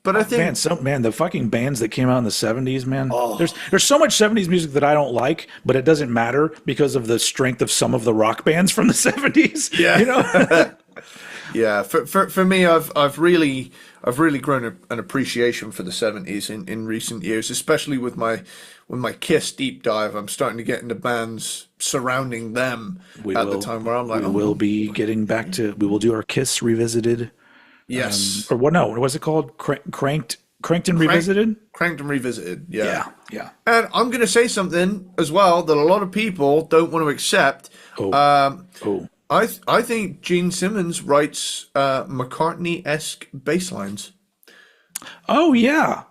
But I think the fucking bands that came out in the 70s, man. Oh. There's so much 70s music that I don't like, but it doesn't matter because of the strength of some of the rock bands from the 70s. Yeah. Yeah, for me, I've really grown an appreciation for the 70s in recent years, especially with my Kiss deep dive. I'm starting to get into bands surrounding them the time where I'm like, we will be getting back to. We will do our Kiss revisited. Yes. Or what? No, what was it called? Cranked and Revisited. Cranked and Revisited. Yeah. Yeah. And I'm going to say something as well that a lot of people don't want to accept. I think Gene Simmons writes McCartney-esque bass lines. Oh yeah.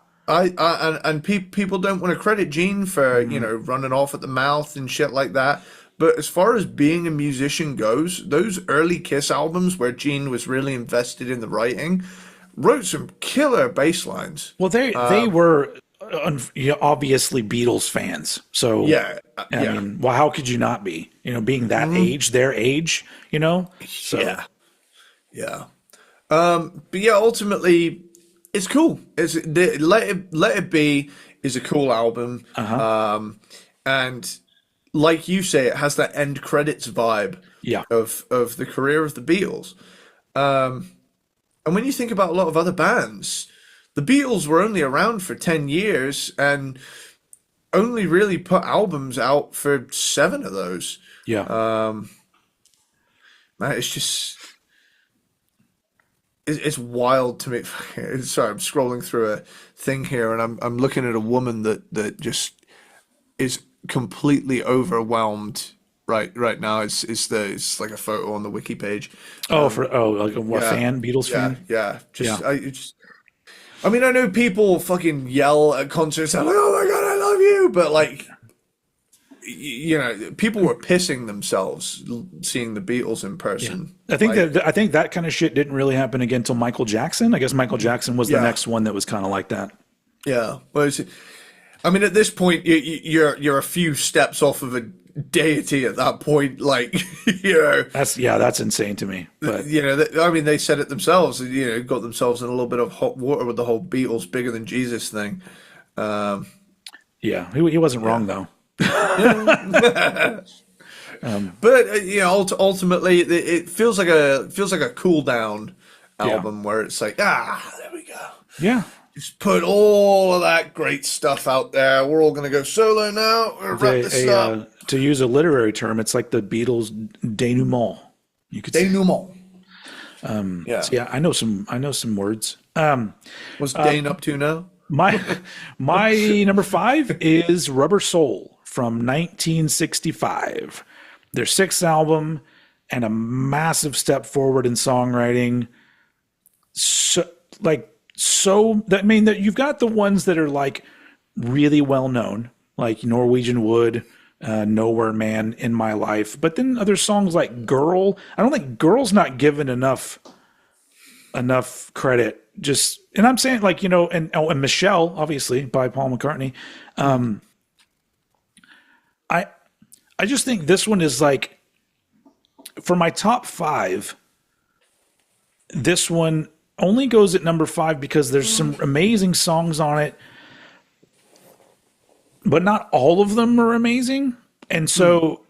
People don't want to credit Gene for running off at the mouth and shit like that. But as far as being a musician goes, those early Kiss albums where Gene was really invested in the writing, wrote some killer bass lines. Well, they were obviously Beatles fans. So I mean, well, how could you not be? Being that age, their age, So yeah. But yeah, ultimately, It's cool. Let It Be is a cool album. And like you say, it has that end credits vibe Yeah. of the career of the Beatles. And when you think about a lot of other bands, the Beatles were only around for 10 years and only really put albums out for 7 of those. Yeah. Man, it's just it's wild to me. Sorry, I'm scrolling through a thing here, and I'm looking at a woman that just is completely overwhelmed right now. It's like a photo on the wiki page. Like a fan, Beatles fan. Yeah. Yeah. I mean, I know people fucking yell at concerts, like, "Oh my God, I love you," but like, you know, people were pissing themselves seeing the Beatles in person. I think that kind of shit didn't really happen again until Michael Jackson. I guess Michael Jackson was the next one that was kind of like that. Yeah. Well, I mean, at this point, you're a few steps off of a deity at that point. Like, you know, that's insane to me. But you know, I mean, they said it themselves. You know, got themselves in a little bit of hot water with the whole Beatles bigger than Jesus thing. He wasn't wrong though. But you know, ultimately, it feels like a cool down album where it's like, there we go. Yeah. Just put all of that great stuff out there. We're all going to go solo now. We're wrap this up. To use a literary term, it's like the Beatles' denouement. You could say. Denouement. So I know some words. What's Dane up to now? My number 5 is Rubber Soul from 1965. Their 6th album and a massive step forward in songwriting. That you've got the ones that are like really well known, like Norwegian Wood, Nowhere Man, In My Life. But then other songs like Girl, I don't think Girl's not given enough credit. And I'm saying, like, you know, and Michelle, obviously, by Paul McCartney. I just think this one is like, for my top 5, this one only goes at number 5 because there's some amazing songs on it, but not all of them are amazing. And so,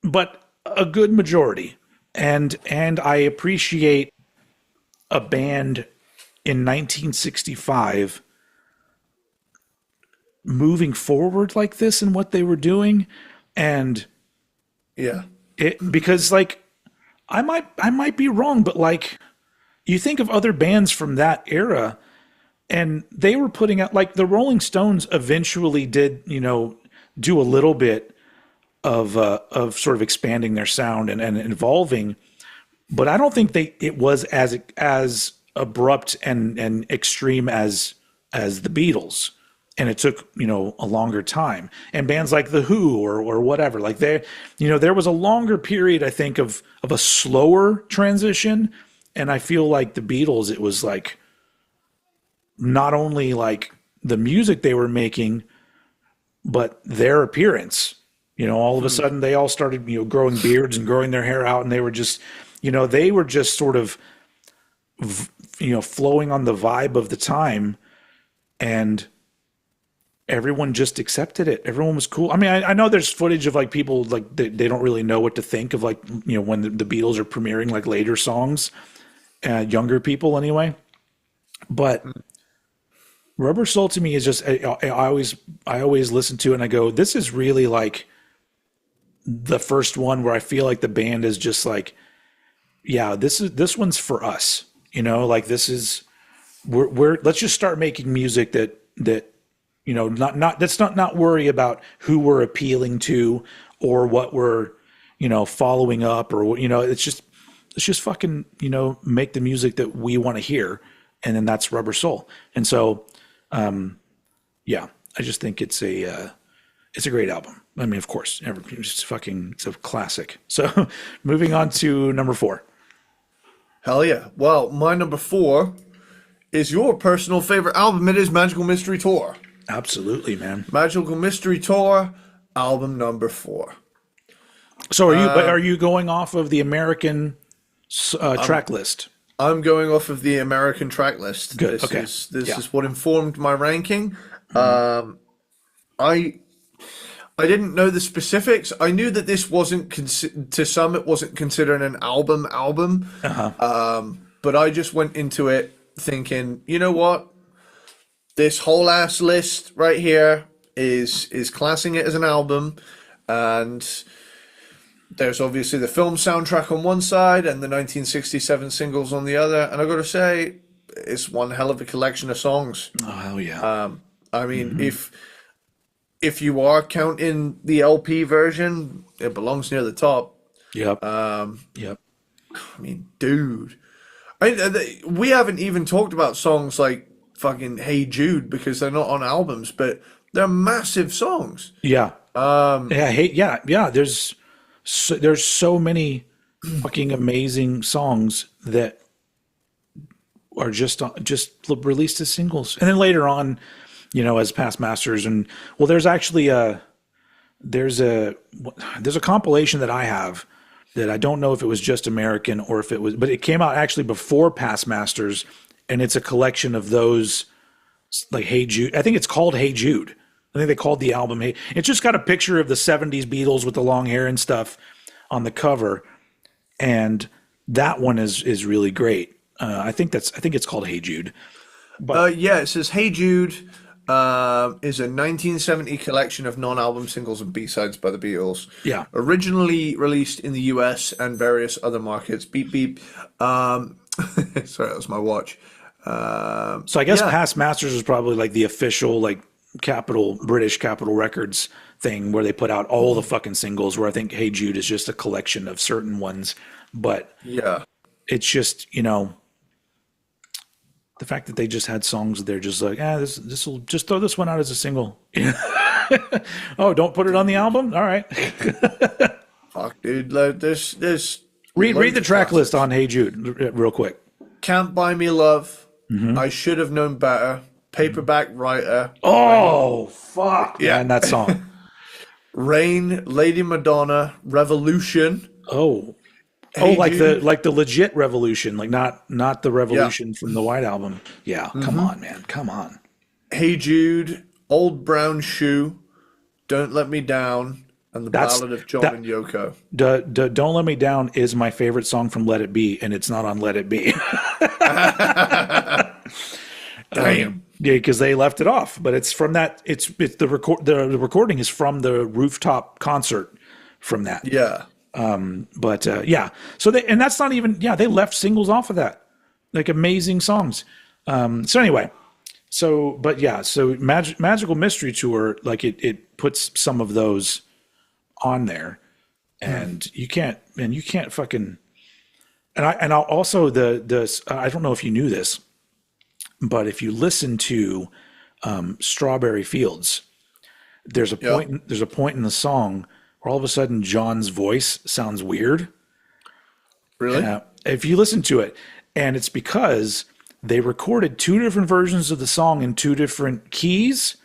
but a good majority. And I appreciate a band in 1965 moving forward like this and what they were doing. And because like, I might be wrong, but like, you think of other bands from that era and they were putting out, like the Rolling Stones eventually did, you know, do a little bit of sort of expanding their sound and evolving, but I don't think it was as abrupt and extreme as the Beatles. And it took, you know, a longer time. And bands like The Who or whatever, like there was a longer period, I think, of a slower transition. And I feel like the Beatles, it was like not only like the music they were making, but their appearance. You know, all of a sudden they all started, you know, growing beards and growing their hair out, and they were just sort of, you know, flowing on the vibe of the time, and everyone just accepted it. Everyone was cool. I mean, I know there's footage of like people like they don't really know what to think of, like, you know, when the Beatles are premiering like later songs, younger people anyway. But Rubber Soul to me is just, I always listen to it and I go, this is really like the first one where I feel like the band is just like, yeah, this one's for us, you know, like this is, let's just start making music that, you know, not worry about who we're appealing to or what we're, you know, following up, or, you know, let's just fucking, you know, make the music that we want to hear. And then that's Rubber Soul. And so, yeah, I just think it's a great album. I mean, of course, it's a classic. So moving on to number 4. Hell yeah. Well, my number 4 is your personal favorite album. It is Magical Mystery Tour. Absolutely, man. Magical Mystery Tour, album number 4. So are you going off of the American track list? I'm going off of the American track list. Good. This Okay. is what informed my ranking. I didn't know the specifics. I knew that this wasn't to some it wasn't considered an album. But I just went into it thinking, you know what? This whole ass list right here is classing it as an album, and there's obviously the film soundtrack on one side and the 1967 singles on the other. And I got to say, it's one hell of a collection of songs. Oh, hell yeah. I mean, if you are counting the LP version, it belongs near the top. Yep. I mean, dude, we haven't even talked about songs like fucking Hey Jude because they're not on albums, but they're massive songs. Yeah. There's so many fucking amazing songs that are just released as singles, and then later on, as past masters. And well, there's actually there's a compilation that I have that I don't know if it was just American or if it was, but it came out actually before past masters, and it's a collection of those, like Hey Jude. I think it's called Hey Jude. I think they called the album Hey. It's just got a picture of the 70s Beatles with the long hair and stuff on the cover, and that one is really great. I think it's called Hey Jude. But it says Hey Jude is a 1970 collection of non-album singles and B-sides by the Beatles. Yeah. Originally released in the US and various other markets. Beep, beep. Sorry, that was my watch. So I guess Past Masters is probably like the official like British Capitol Records thing where they put out all the fucking singles, where I think Hey Jude is just a collection of certain ones. But yeah, it's just, the fact that they just had songs, they're just like, this will just throw this one out as a single. Oh, don't put it on the album? All right. Fuck, dude. There's read the track list on Hey Jude real quick. Can't Buy Me Love. I Should Have Known Better. Paperback Writer. Oh, fuck. Yeah. Man, that song. Rain, Lady Madonna, Revolution. Hey like Jude. the legit Revolution, like not the Revolution from the White Album. Yeah, come on, man, come on. Hey Jude, Old Brown Shoe, Don't Let Me Down, and the Ballad of John and Yoko. Don't Let Me Down is my favorite song from Let It Be, and it's not on Let It Be. Damn. Yeah, because they left it off, but it's from that. It's the recording is from the rooftop concert from that. Yeah. So that's not even, they left singles off of that, like amazing songs. So Magical Mystery Tour, like it puts some of those on there, and you can't fucking, and I'll also I don't know if you knew this, but if you listen to Strawberry Fields, there's a point in the song where all of a sudden John's voice sounds weird. Really? If you listen to it, and it's because they recorded two different versions of the song in two different keys,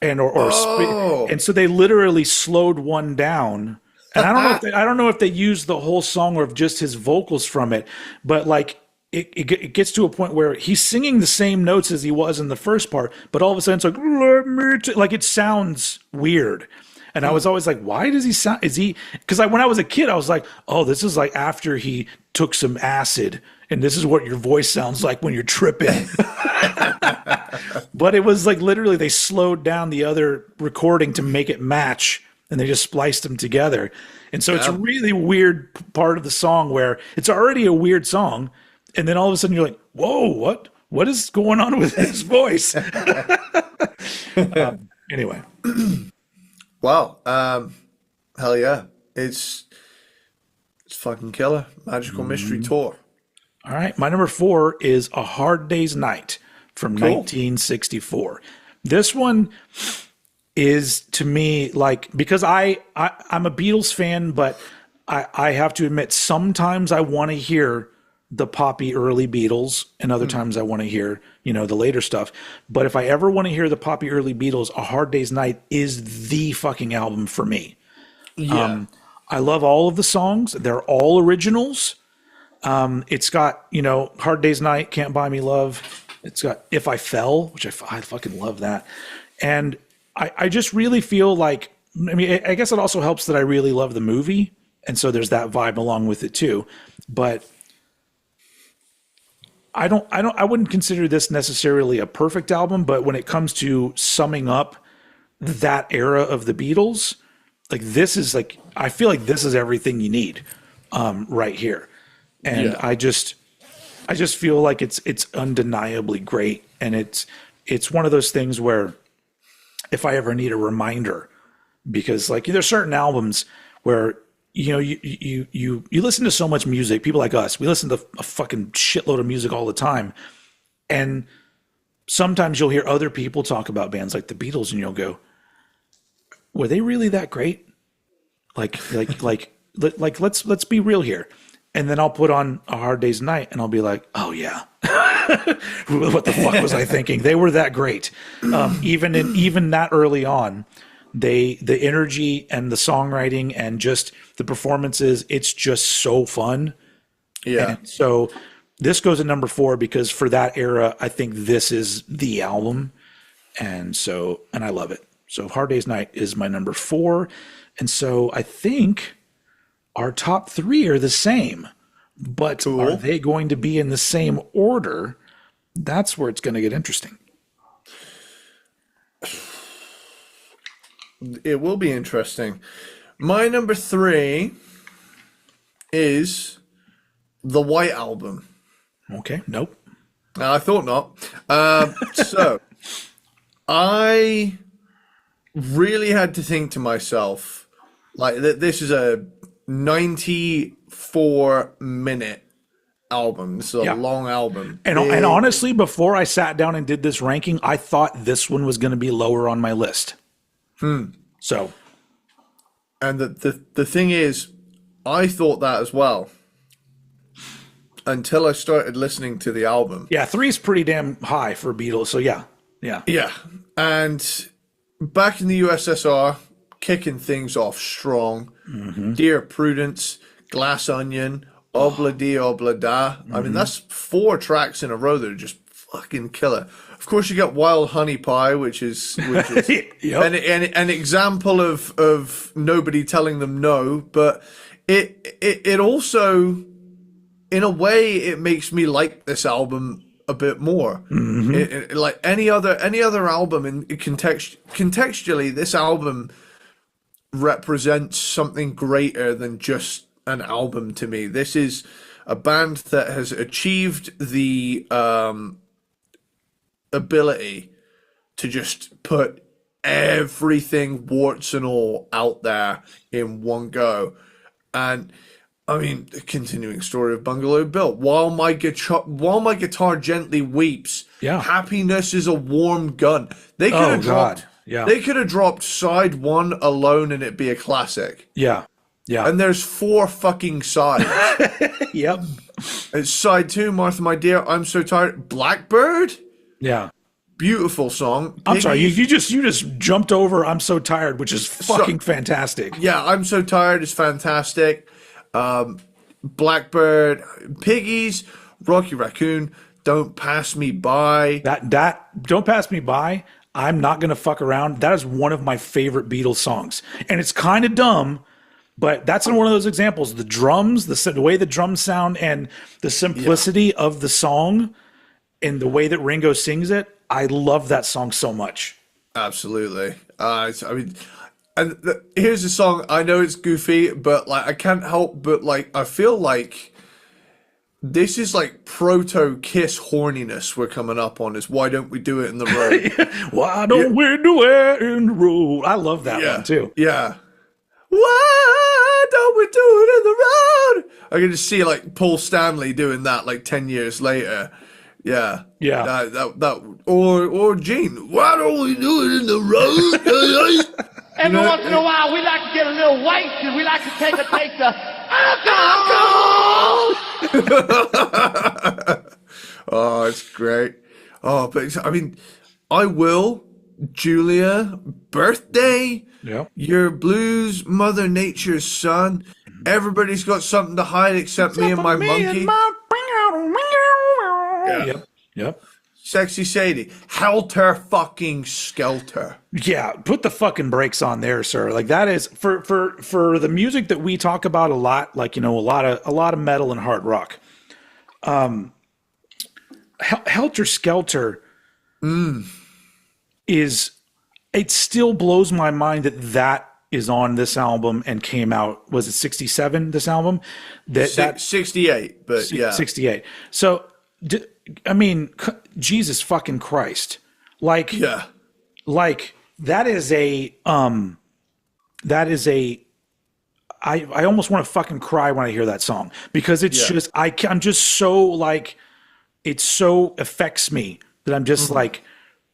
and and so they literally slowed one down. And I don't know if they used the whole song or just his vocals from it, but like it gets to a point where he's singing the same notes as he was in the first part, but all of a sudden it's like, let me like it sounds weird. And I was always like, why does he sound, because when I was a kid, I was like, oh, this is like after he took some acid, and this is what your voice sounds like when you're tripping. But it was like literally they slowed down the other recording to make it match, and they just spliced them together. And so it's a really weird part of the song where it's already a weird song, and then all of a sudden you're like, whoa, what is going on with his voice? Anyway. Wow. Hell yeah. It's fucking killer. Magical Mystery Tour. All right. My number 4 is A Hard Day's Night from 1964. This one is to me like, because I'm a Beatles fan, but I have to admit, sometimes I want to hear the poppy early Beatles, and other times I want to hear, the later stuff. But if I ever want to hear the poppy early Beatles, A Hard Day's Night is the fucking album for me. Yeah. I love all of the songs. They're all originals. It's got, Hard Day's Night, Can't Buy Me Love. It's got If I Fell, which I fucking love that. And I just really feel like, I guess it also helps that I really love the movie. And so there's that vibe along with it too. But I wouldn't consider this necessarily a perfect album, but when it comes to summing up that era of the Beatles, like this is like, I feel like this is everything you need right here. And Yeah. I just feel like it's undeniably great. And it's one of those things where if I ever need a reminder, because like there's certain albums where you listen to so much music, people like us, we listen to a fucking shitload of music all the time. And sometimes you'll hear other people talk about bands like the Beatles and you'll go, were they really that great? Like let's be real here. And then I'll put on A Hard Day's Night and I'll be like, oh yeah. What the fuck was I thinking? They were that great. Even that early on, the energy and the songwriting and just the performances, it's just so fun. Yeah. And so this goes at number 4 because for that era, I think this is the album. And I love it. So Hard Day's Night is my number 4. And so I think our top 3 are the same, but Cool. Are they going to be in the same order? That's where it's going to get interesting. It will be interesting. My number 3 is the White Album. Okay. Nope. I thought not. So I really had to think to myself, like, this is a 94-minute album. This is a long album. And honestly, before I sat down and did this ranking, I thought this one was going to be lower on my list. So. And the thing is, I thought that as well. Until I started listening to the album. Yeah, 3 is pretty damn high for Beatles. So yeah. Yeah. And back in the USSR, kicking things off strong. Dear Prudence, Glass Onion, Obla Di Obla Da. I mean, that's 4 tracks in a row that are just fucking killer. Of course, you got Wild Honey Pie, which is Yep. an example of nobody telling them no, but it also, in a way, it makes me like this album a bit more. Like any other album, in contextually, this album represents something greater than just an album to me. This is a band that has achieved the ability to just put everything, warts and all, out there in one go. And I mean, the continuing story of Bungalow Bill. While my guitar gently weeps, Yeah. Happiness is a warm gun. They could have dropped. God. Yeah. They could have dropped side 1 alone and it'd be a classic. Yeah. And there's 4 fucking sides. Yep. It's side 2, Martha, My Dear, I'm So Tired. Blackbird, Yeah. beautiful song. I'm sorry, Piggies- you just jumped over I'm So Tired, which is fucking fantastic. Yeah, I'm So Tired is fantastic. Blackbird, Piggies, Rocky Raccoon, Don't Pass Me By. That Don't Pass Me By, I'm not gonna fuck around. That is one of my favorite Beatles songs. And it's kind of dumb, but that's one of those examples. The drums, the way the drums sound and the simplicity of the song and the way that Ringo sings it, I love that song so much. Absolutely. I mean, and here's a song. I know it's goofy, but like I can't help but like I feel like this is like proto Kiss horniness we're coming up on. Is Why Don't We Do It in the Road? Why don't we do it in the road? I love that one too. Yeah. Why don't we do it in the road? I can just see like Paul Stanley doing that like 10 years later. Yeah. Yeah. That or Gene. Why don't we do it in the road? Every once in a while, we like to get a little white because we like to take a taste of alcohol. Oh, it's great. Oh, but I mean, I Will, Julia, Birthday, Yep. Your Blues, Mother Nature's Son. Everybody's got something to hide except me and my monkey. Yeah. Yep. Sexy Sadie. Helter fucking skelter. Yeah, put the fucking brakes on there, sir. Like that is for the music that we talk about a lot, like, you know, a lot of metal and hard rock. Helter Skelter is, it still blows my mind that is on this album and came out, was it 67, this album? That 68, but yeah. 68. So I mean, Jesus fucking Christ. Like, Yeah. like that is a I almost want to fucking cry when I hear that song, because it's just, I'm just so like, it so affects me that I'm just like,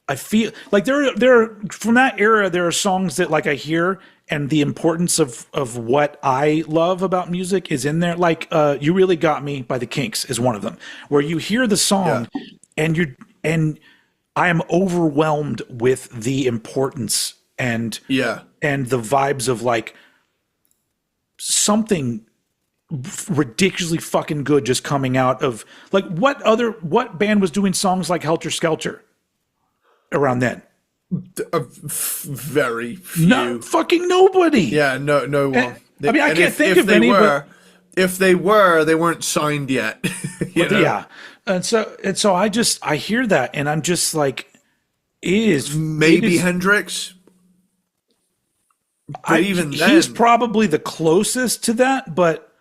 I feel like there from that era, there are songs that like I hear and the importance of what I love about music is in there. Like You Really Got Me by the Kinks is one of them, where you hear the song and I am overwhelmed with the importance and the vibes of like something ridiculously fucking good just coming out of, like, what band was doing songs like Helter Skelter around then? Very few. No, fucking nobody. Yeah, no one. I mean, I can't think of any. If they were, they weren't signed yet. you know? Yeah, and so I hear that and I'm just like, maybe Hendrix. But even then, he's probably the closest to that, but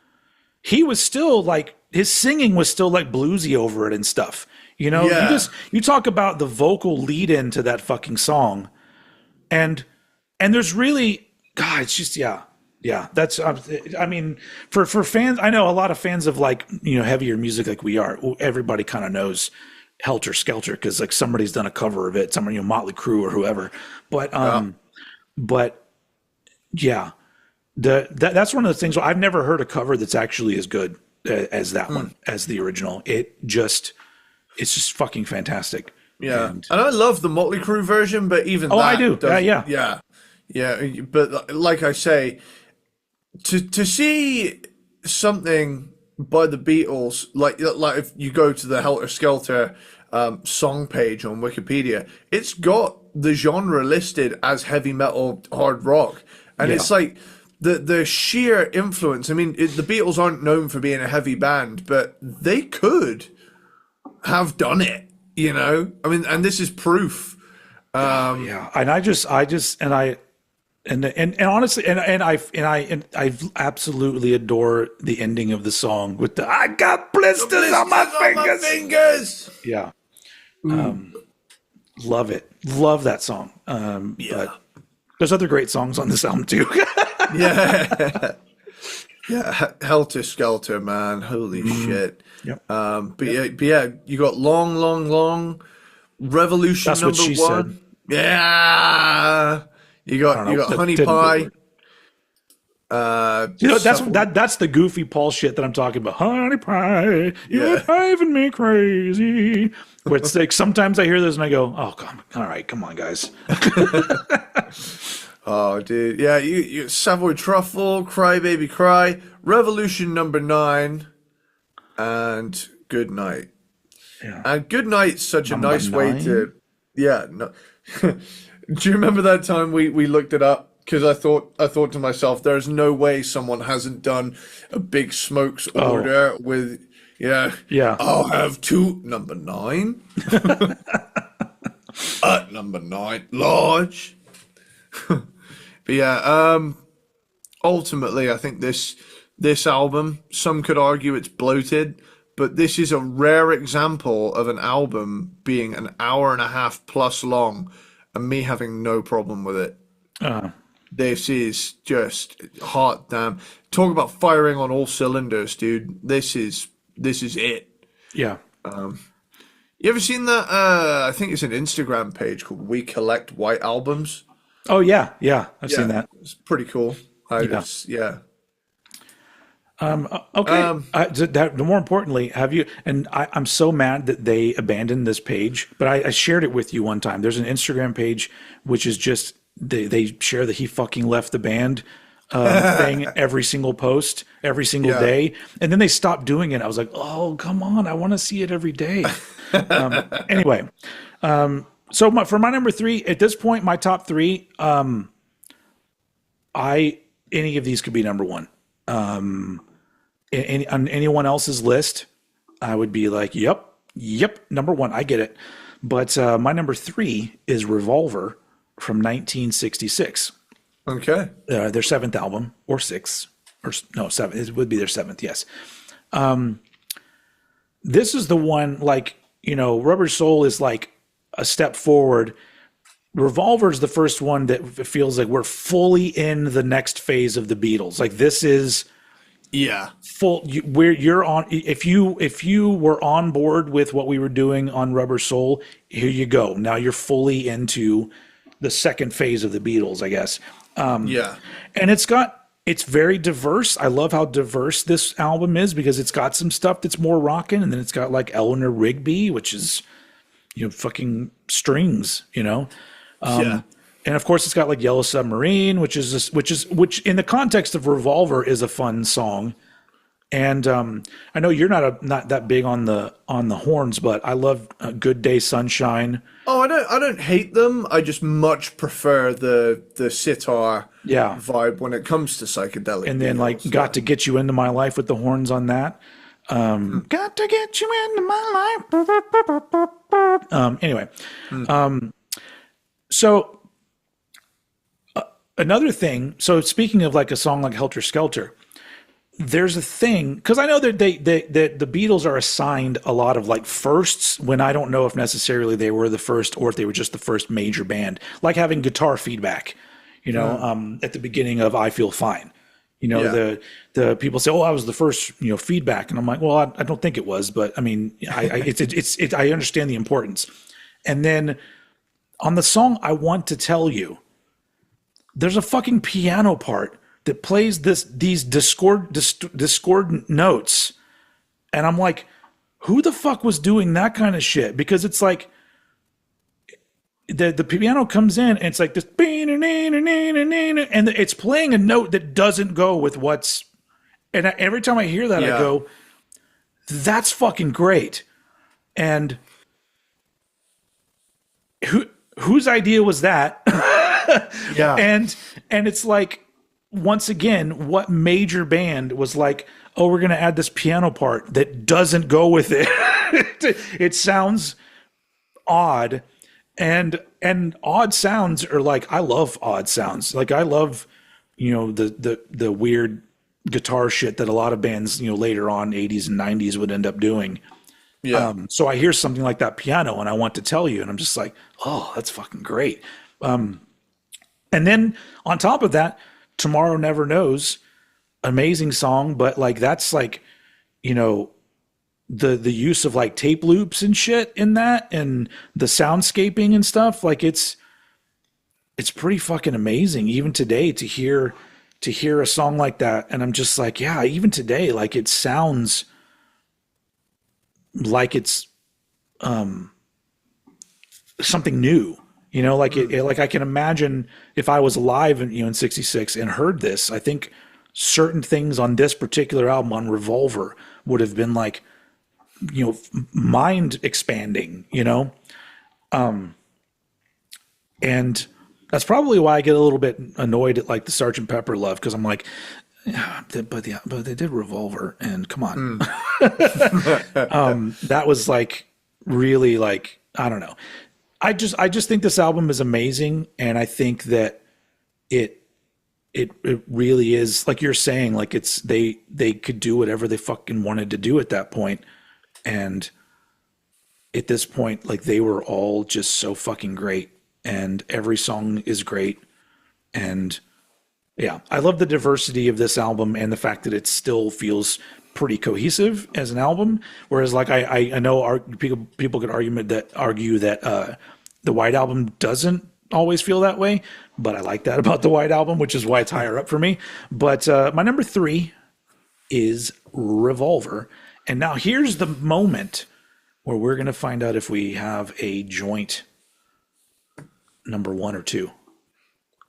he was still like, his singing was still like bluesy over it and stuff. You know, you talk about the vocal lead into that fucking song, and there's really, God, it's just, yeah. That's, I mean, for fans, I know a lot of fans of like, you know, heavier music like we are. Everybody kind of knows Helter Skelter because like somebody's done a cover of it, somebody, you know, Motley Crue or whoever. But yeah, that's one of the things. I've never heard a cover that's actually as good as that one, as the original. It's just fucking fantastic. Yeah, and I love the Motley Crue version, but even I do. Yeah. But like I say, to see something by the Beatles, like if you go to the Helter Skelter song page on Wikipedia, it's got the genre listed as heavy metal, hard rock, and it's like the sheer influence. I mean, the Beatles aren't known for being a heavy band, but they could have done it. You know, I mean, and this is proof. And honestly, I absolutely adore the ending of the song with the "I got blisters on my fingers." Yeah, love it. Love that song. But there's other great songs on this album too. Yeah, Helter Skelter, man, holy shit. Yep. But yeah, you got long Revolution. That's number what she one. said. Yeah, you got Honey Pie. You know, that's the goofy Paul shit that I'm talking about. Honey Pie, you're driving me crazy. Where it's like sometimes I hear this and I go, "Oh, come on, guys." Oh, dude, yeah, you Savoy Truffle, Cry Baby Cry, Revolution number 9, and Good Night. Yeah. And Good Night's such Number a nice 9? way to, no. Do you remember that time we looked it up? Because I thought to myself, there's no way someone hasn't done a Big Smokes order with, I'll have 2, number 9. Number 9, large. But yeah, ultimately, I think this album, some could argue it's bloated, but this is a rare example of an album being an hour and a half plus long, and me having no problem with it. This is just hot damn. Talk about firing on all cylinders, dude. This is it. Yeah. You ever seen that? I think it's an Instagram page called We Collect White Albums. Oh yeah. I've seen that. It's pretty cool. Okay. More importantly, have you? And I'm so mad that they abandoned this page, but I shared it with you one time. There's an Instagram page which is just they share that he fucking left the band. thing every single post, every single day. And then they stopped doing it. I was like, oh, come on. I want to see it every day. Anyway, so for my number 3, at this point, my top 3, any of these could be number 1. On anyone else's list, I would be like, yep, number 1, I get it. But my number 3 is Revolver from 1966. Okay. Their 7th album, or 6th, or no, 7th. It would be their 7th, yes. This is the one, like, Rubber Soul is like a step forward. Revolver is the first one that feels like we're fully in the next phase of the Beatles. Like, this is full. You're on. If you were on board with what we were doing on Rubber Soul, here you go. Now you're fully into the second phase of the Beatles, I guess. And it's very diverse. I love how diverse this album is because it's got some stuff that's more rocking, and then it's got like Eleanor Rigby, which is fucking strings, And of course, it's got like Yellow Submarine, which in the context of Revolver is a fun song. And I know you're not that big on the horns, but I love Good Day Sunshine. Oh, I don't hate them. I just much prefer the sitar vibe when it comes to psychedelic. And then Got to Get You Into My Life with the horns on that. Got to get you into my life. Anyway, so. Another thing, so speaking of like a song like Helter Skelter, there's a thing, because I know that the Beatles are assigned a lot of like firsts when I don't know if necessarily they were the first or if they were just the first major band, like having guitar feedback, at the beginning of I Feel Fine. The people say, oh, I was the first, feedback. And I'm like, well, I don't think it was, but I mean, I understand the importance. And then on the song, I Want to Tell You, there's a fucking piano part that plays these discordant notes. And I'm like, who the fuck was doing that kind of shit? Because it's like the piano comes in and it's like this, and it's playing a note that doesn't go with what's, and every time I hear that, I go, that's fucking great. And whose idea was that? And it's like, once again, what major band was like, oh, we're going to add this piano part that doesn't go with it. It sounds odd, and odd sounds are like, I love odd sounds. Like, I love, the weird guitar shit that a lot of bands, later on 80s and 90s would end up doing. Yeah. So I hear something like that piano and I Want to Tell You, and I'm just like, oh, that's fucking great. And then on top of that, Tomorrow Never Knows, amazing song, but like that's like, the use of like tape loops and shit in that, and the soundscaping and stuff, like it's pretty fucking amazing even today to hear a song like that. And I'm just like, yeah, even today, like it sounds like it's something new. Like I can imagine if I was alive in 66 and heard this, I think certain things on this particular album on Revolver would have been like, mind expanding, and that's probably why I get a little bit annoyed at like the Sgt. Pepper love. Cause I'm like, but they did Revolver, and come on. That was like really like, I don't know. I just think this album is amazing, and I think that it really is, like you're saying, like it's they could do whatever they fucking wanted to do at that point, and at this point, like they were all just so fucking great, and every song is great, and yeah, I love the diversity of this album and the fact that it still feels pretty cohesive as an album. Whereas like I know people could argue that the White Album doesn't always feel that way, but I like that about the White Album, which is why it's higher up for me. But my number 3 is Revolver. And now here's the moment where we're going to find out if we have a joint number 1 or 2.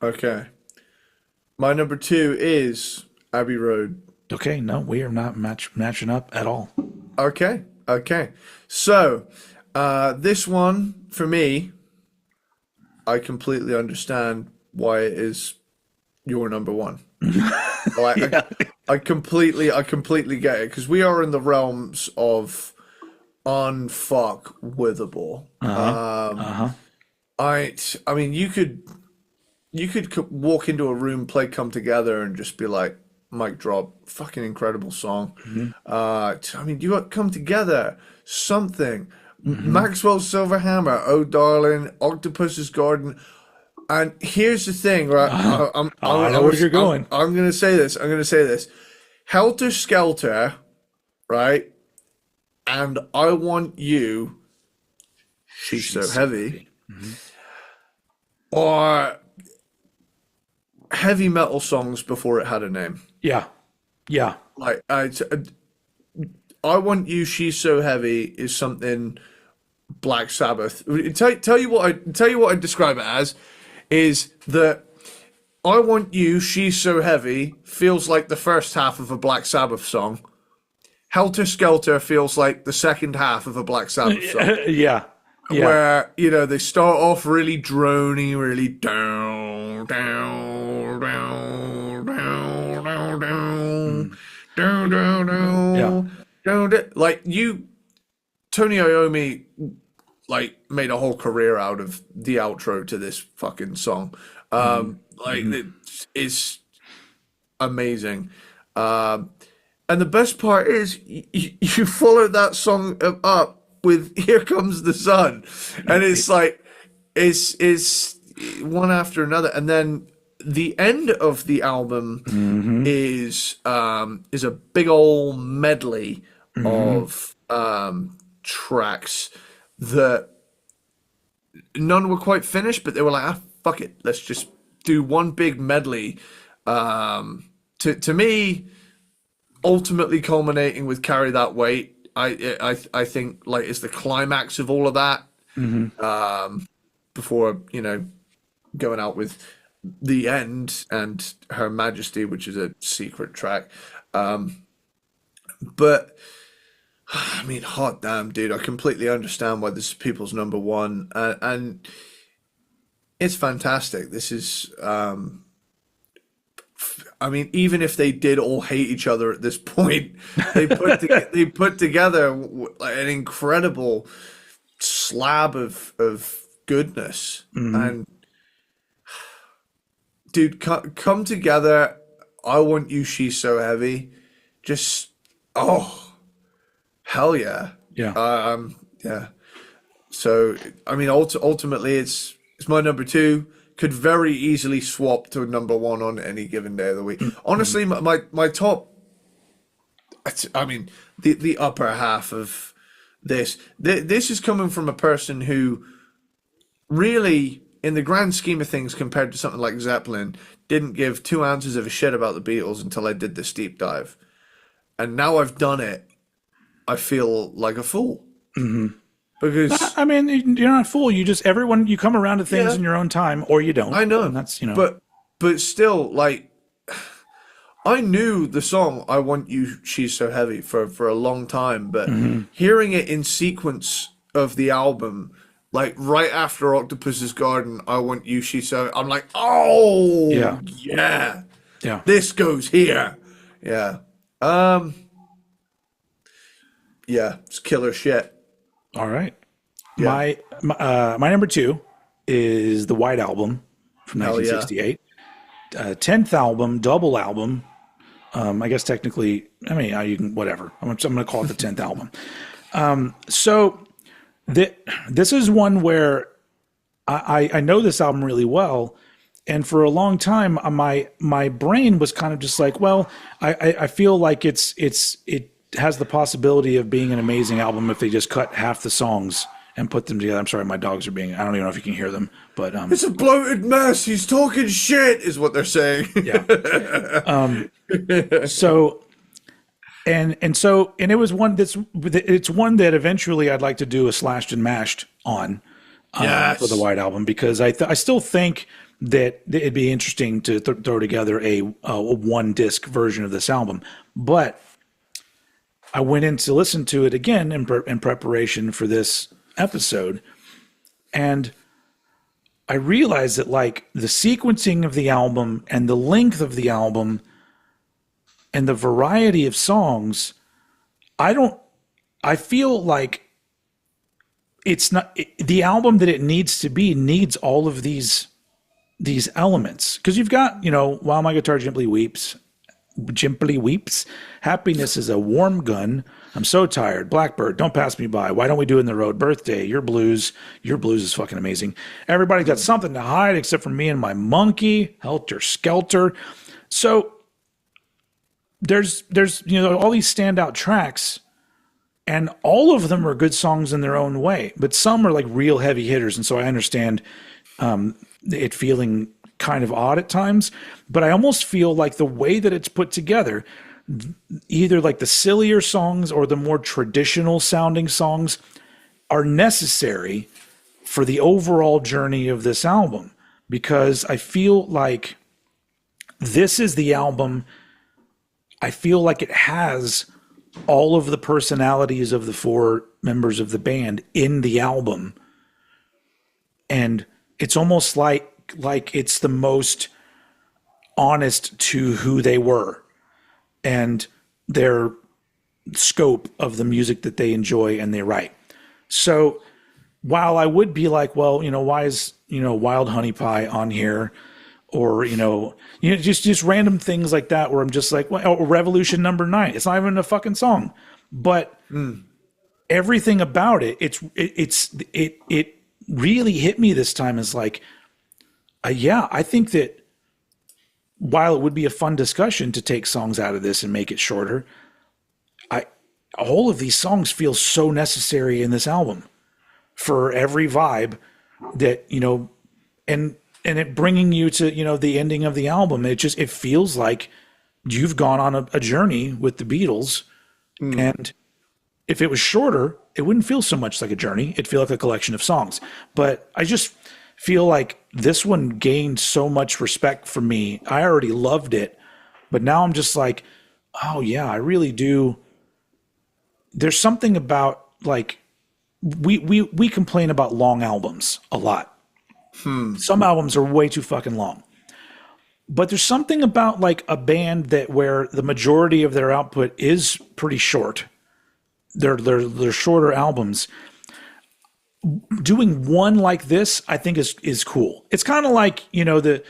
Okay. My number 2 is Abbey Road. Okay, no, we are not matching up at all. Okay. So, this one, for me, I completely understand why it is your number 1. I completely get it, because we are in the realms of unfuckwithable. I mean, you could walk into a room, play Come Together, and just be like, mic drop, fucking incredible song. I mean, you got Come Together, Something, Maxwell's Silver Hammer, Oh Darling, Octopus's Garden. And here's the thing, right? I know where you're going. I'm gonna say this. Helter Skelter, right? And I Want You, She's So Heavy, or heavy metal songs before it had a name. Yeah. Like I Want You, She's So Heavy is something Black Sabbath. Tell you what I describe it as is that I Want You, She's So Heavy feels like the first half of a Black Sabbath song. Helter Skelter feels like the second half of a Black Sabbath song. Yeah. Where, they start off really drony, really down, down, down, down, down, down, down, down, down, down. Like, Tony Iommi, like, made a whole career out of the outro to this fucking song. It's amazing. And the best part is you follow that song up with Here Comes the Sun, and it's like it's one after another, and then the end of the album is a big old medley of tracks that none were quite finished, but they were like, fuck it, let's just do one big medley. To me, ultimately culminating with Carry That Weight. I think like it's the climax of all of that. Before going out with The End and Her Majesty, which is a secret track. But I mean, hot damn, dude! I completely understand why this is people's number 1, and it's fantastic. This is. I mean, even if they did all hate each other at this point, they put together an incredible slab of goodness. And dude, come together. I Want You, She's So Heavy. Just hell yeah. Yeah. So I mean, ultimately, it's my number 2. Could very easily swap to a number 1 on any given day of the week. Honestly, my top, I mean, the upper half of this is coming from a person who really, in the grand scheme of things, compared to something like Zeppelin, didn't give 2 ounces of a shit about the Beatles until I did this deep dive. And now I've done it, I feel like a fool. Because I mean, you're not a fool. You come around to things in your own time, or you don't. I know. And that's But still, like, I knew the song "I Want You, She's So Heavy" for a long time, but hearing it in sequence of the album, like right after Octopus's Garden, "I Want You, She's So," I'm like, oh yeah, this goes here, yeah, it's killer shit. All right. Yeah. My number 2 is the White Album from 1968. 10th album, double album. I guess technically, I mean, you can, whatever. I'm going to call it the 10th album. So this is one where I know this album really well. And for a long time, my brain was kind of just like, well, I feel like it has the possibility of being an amazing album if they just cut half the songs and put them together. I'm sorry, my dogs are being, I don't even know if you can hear them, but it's a bloated mess. He's talking shit is what they're saying. Yeah. So it was one it's one that eventually I'd like to do a slashed and mashed on for the White Album, because I still think that it'd be interesting to throw together a one disc version of this album. But I went in to listen to it again in preparation for this episode, and I realized that like the sequencing of the album and the length of the album and the variety of songs, I feel like it's not the album that it needs to be needs all of these elements. Because you've got, While My Guitar Gently Weeps, Happiness is a Warm Gun, I'm So Tired, Blackbird, Don't Pass Me By, Why Don't We Do It in the Road, Birthday, Your Blues is fucking amazing. Everybody's Got Something to Hide Except for Me and My Monkey, Helter Skelter. So there's all these standout tracks, and all of them are good songs in their own way, but some are like real heavy hitters, and so I understand it feeling kind of odd at times, but I almost feel like the way that it's put together, either like the sillier songs or the more traditional sounding songs, are necessary for the overall journey of this album, because I feel like this is the album. I feel like it has all of the personalities of the four members of the band in the album. And it's almost like it's the most honest to who they were and their scope of the music that they enjoy and they write. So while I would be like, well, why is, Wild Honey Pie on here? Or, just random things like that where I'm just like, well, Revolution Number 9. It's not even a fucking song. But everything about it, it really hit me this time as like, I think that while it would be a fun discussion to take songs out of this and make it shorter, all of these songs feel so necessary in this album for every vibe that, and it bringing you to, the ending of the album. It feels like you've gone on a journey with the Beatles. And if it was shorter, it wouldn't feel so much like a journey. It'd feel like a collection of songs. But I just feel like this one gained so much respect from me. I already loved it, but now I'm just like, oh yeah, I really do. There's something about like, we complain about long albums a lot. Some albums are way too fucking long. But there's something about like a band that where the majority of their output is pretty short. They're shorter albums. Doing one like this, I think is cool. It's kind of like, the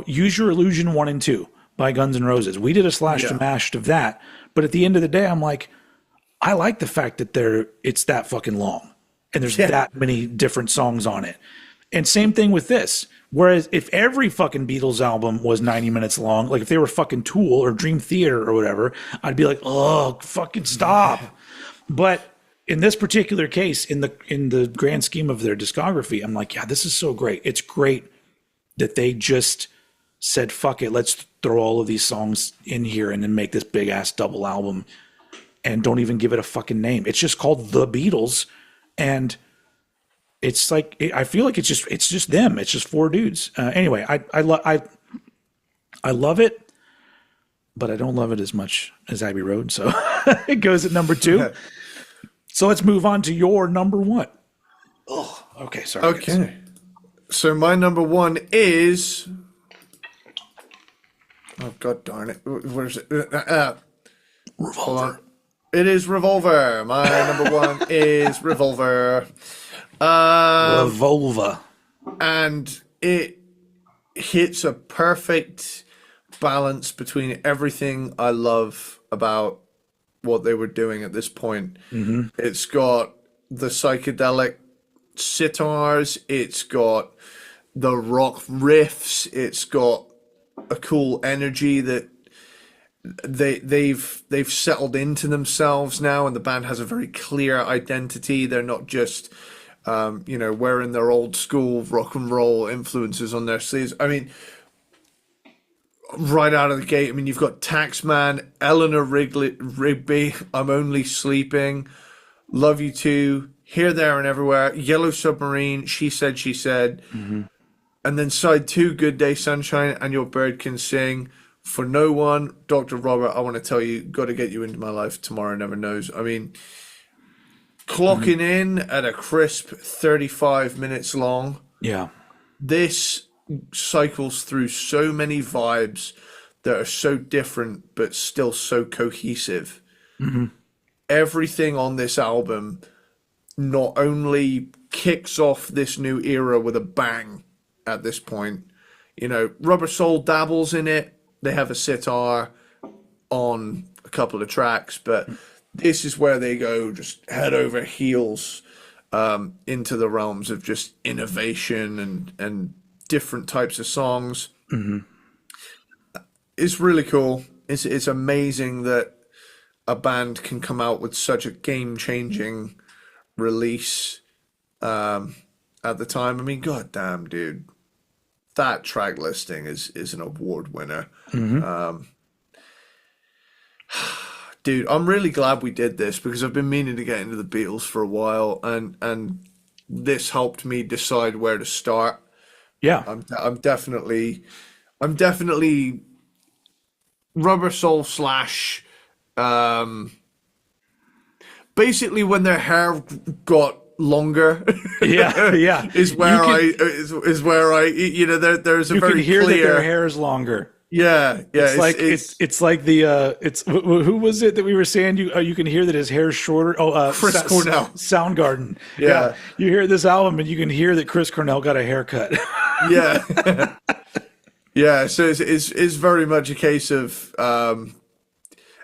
Use Your Illusion 1 and 2 by Guns N' Roses. We did a slashed and mashed of that. But at the end of the day, I'm like, I like the fact that it's that fucking long. And there's that many different songs on it. And same thing with this. Whereas if every fucking Beatles album was 90 minutes long, like if they were fucking Tool or Dream Theater or whatever, I'd be like, oh, fucking stop. But in this particular case, in the grand scheme of their discography, I'm like, yeah, this is so great. It's great that they just said, fuck it, let's throw all of these songs in here and then make this big ass double album and don't even give it a fucking name. It's just called The Beatles. And it's like, I feel like it's just them. It's just four dudes. Anyway, I love it, but I don't love it as much as Abbey Road. So it goes at number 2. So let's move on to your number 1. Oh, okay. Sorry. Okay. So my number 1 is, oh God darn it. Where is it? Revolver. It is Revolver. My number 1 is Revolver. Revolver. And it hits a perfect balance between everything I love about what they were doing at this point. Mm-hmm. It's got the psychedelic sitars, it's got the rock riffs, it's got a cool energy that they've settled into themselves now, and the band has a very clear identity. They're not just wearing their old school rock and roll influences on their sleeves. I mean, right out of the gate, you've got Taxman, Eleanor Rigby, I'm Only Sleeping, Love You Too, Here, There, and Everywhere, Yellow Submarine, She Said, mm-hmm. And then side 2, Good Day Sunshine, and Your Bird Can Sing. For No One, Dr. Robert, I want to tell you, got to get you into my life. Tomorrow never knows. I mean, clocking in at a crisp 35 minutes long. Yeah. This cycles through so many vibes that are so different but still so cohesive. Everything on this album not only kicks off this new era with a bang at this point. You know, Rubber Soul dabbles in it. They have a sitar on a couple of tracks, but this is where they go just head over heels into the realms of just innovation and different types of songs. It's really cool. It's amazing that a band can come out with such a game-changing release at the time. I mean, goddamn, dude, that track listing is an award winner. Dude, I'm really glad we did this because I've been meaning to get into the Beatles for a while, and this helped me decide where to start. Yeah. I'm definitely Rubber Soul slash basically when their hair got longer. Yeah. is where I you know there's a You very can hear clear that their hair is longer. Yeah. It's like the it's who was it that we were saying you can hear that his hair's shorter. Chris Cornell. Soundgarden. Yeah. You hear this album and you can hear that Chris Cornell got a haircut. Yeah. Yeah, so it's very much a case of and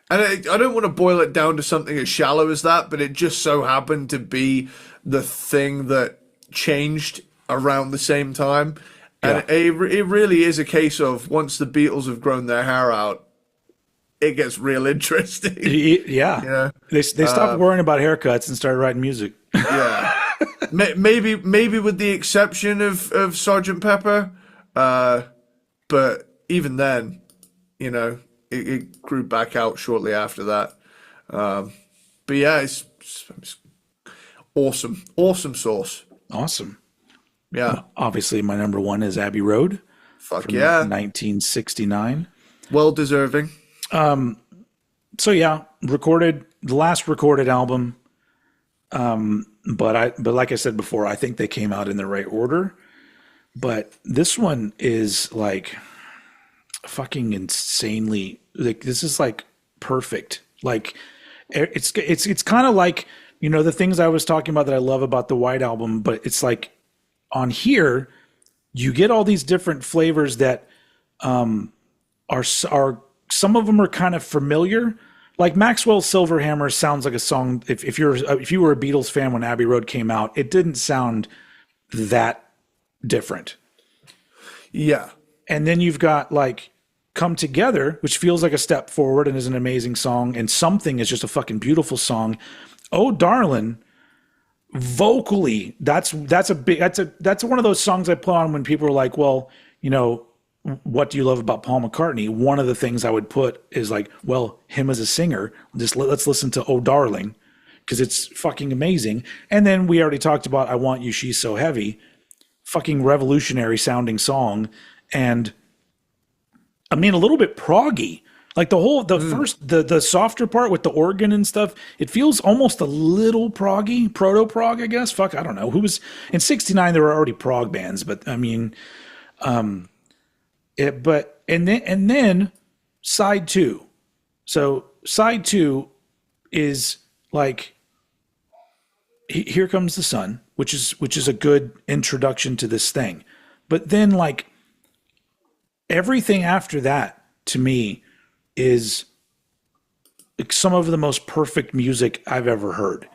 I don't want to boil it down to something as shallow as that, but it just so happened to be the thing that changed around the same time. And it really is a case of once the Beatles have grown their hair out, it gets real interesting. Yeah. You know? They stopped worrying about haircuts and started writing music. Yeah. maybe with the exception of Sgt. Pepper. But even then, you know, it grew back out shortly after that. But yeah, it's awesome. Awesome sauce. Awesome. Yeah. Obviously, my number one is Abbey Road. Fuck from yeah. 1969. Well deserving. So yeah, the last recorded album. But like I said before, I think they came out in the right order. But this one is like fucking insanely, like, this is like perfect. Like it's kind of like, you know, the things I was talking about that I love about the White Album, but it's like on here you get all these different flavors that are some of them are kind of familiar. Like Maxwell's Silverhammer sounds like a song. If you were a Beatles fan when Abbey Road came out, it didn't sound that different. Yeah. And then you've got like Come Together, which feels like a step forward and is an amazing song, and Something is just a fucking beautiful song. Oh Darlin', vocally, that's one of those songs I put on when people are like, well, you know, what do you love about Paul McCartney? One of the things I would put is like, well, him as a singer, let's listen to Oh Darling, because it's fucking amazing. And then we already talked about I Want You, She's So Heavy, fucking revolutionary sounding song. And I mean, a little bit proggy, like the softer part with the organ and stuff. It feels almost a little proggy, proto prog, I guess. Fuck, I don't know. Who was in '69? There were already prog bands, but I mean, and then side two. So side two is like Here Comes the Sun, which is a good introduction to this thing. But then like everything after that to me is some of the most perfect music I've ever heard.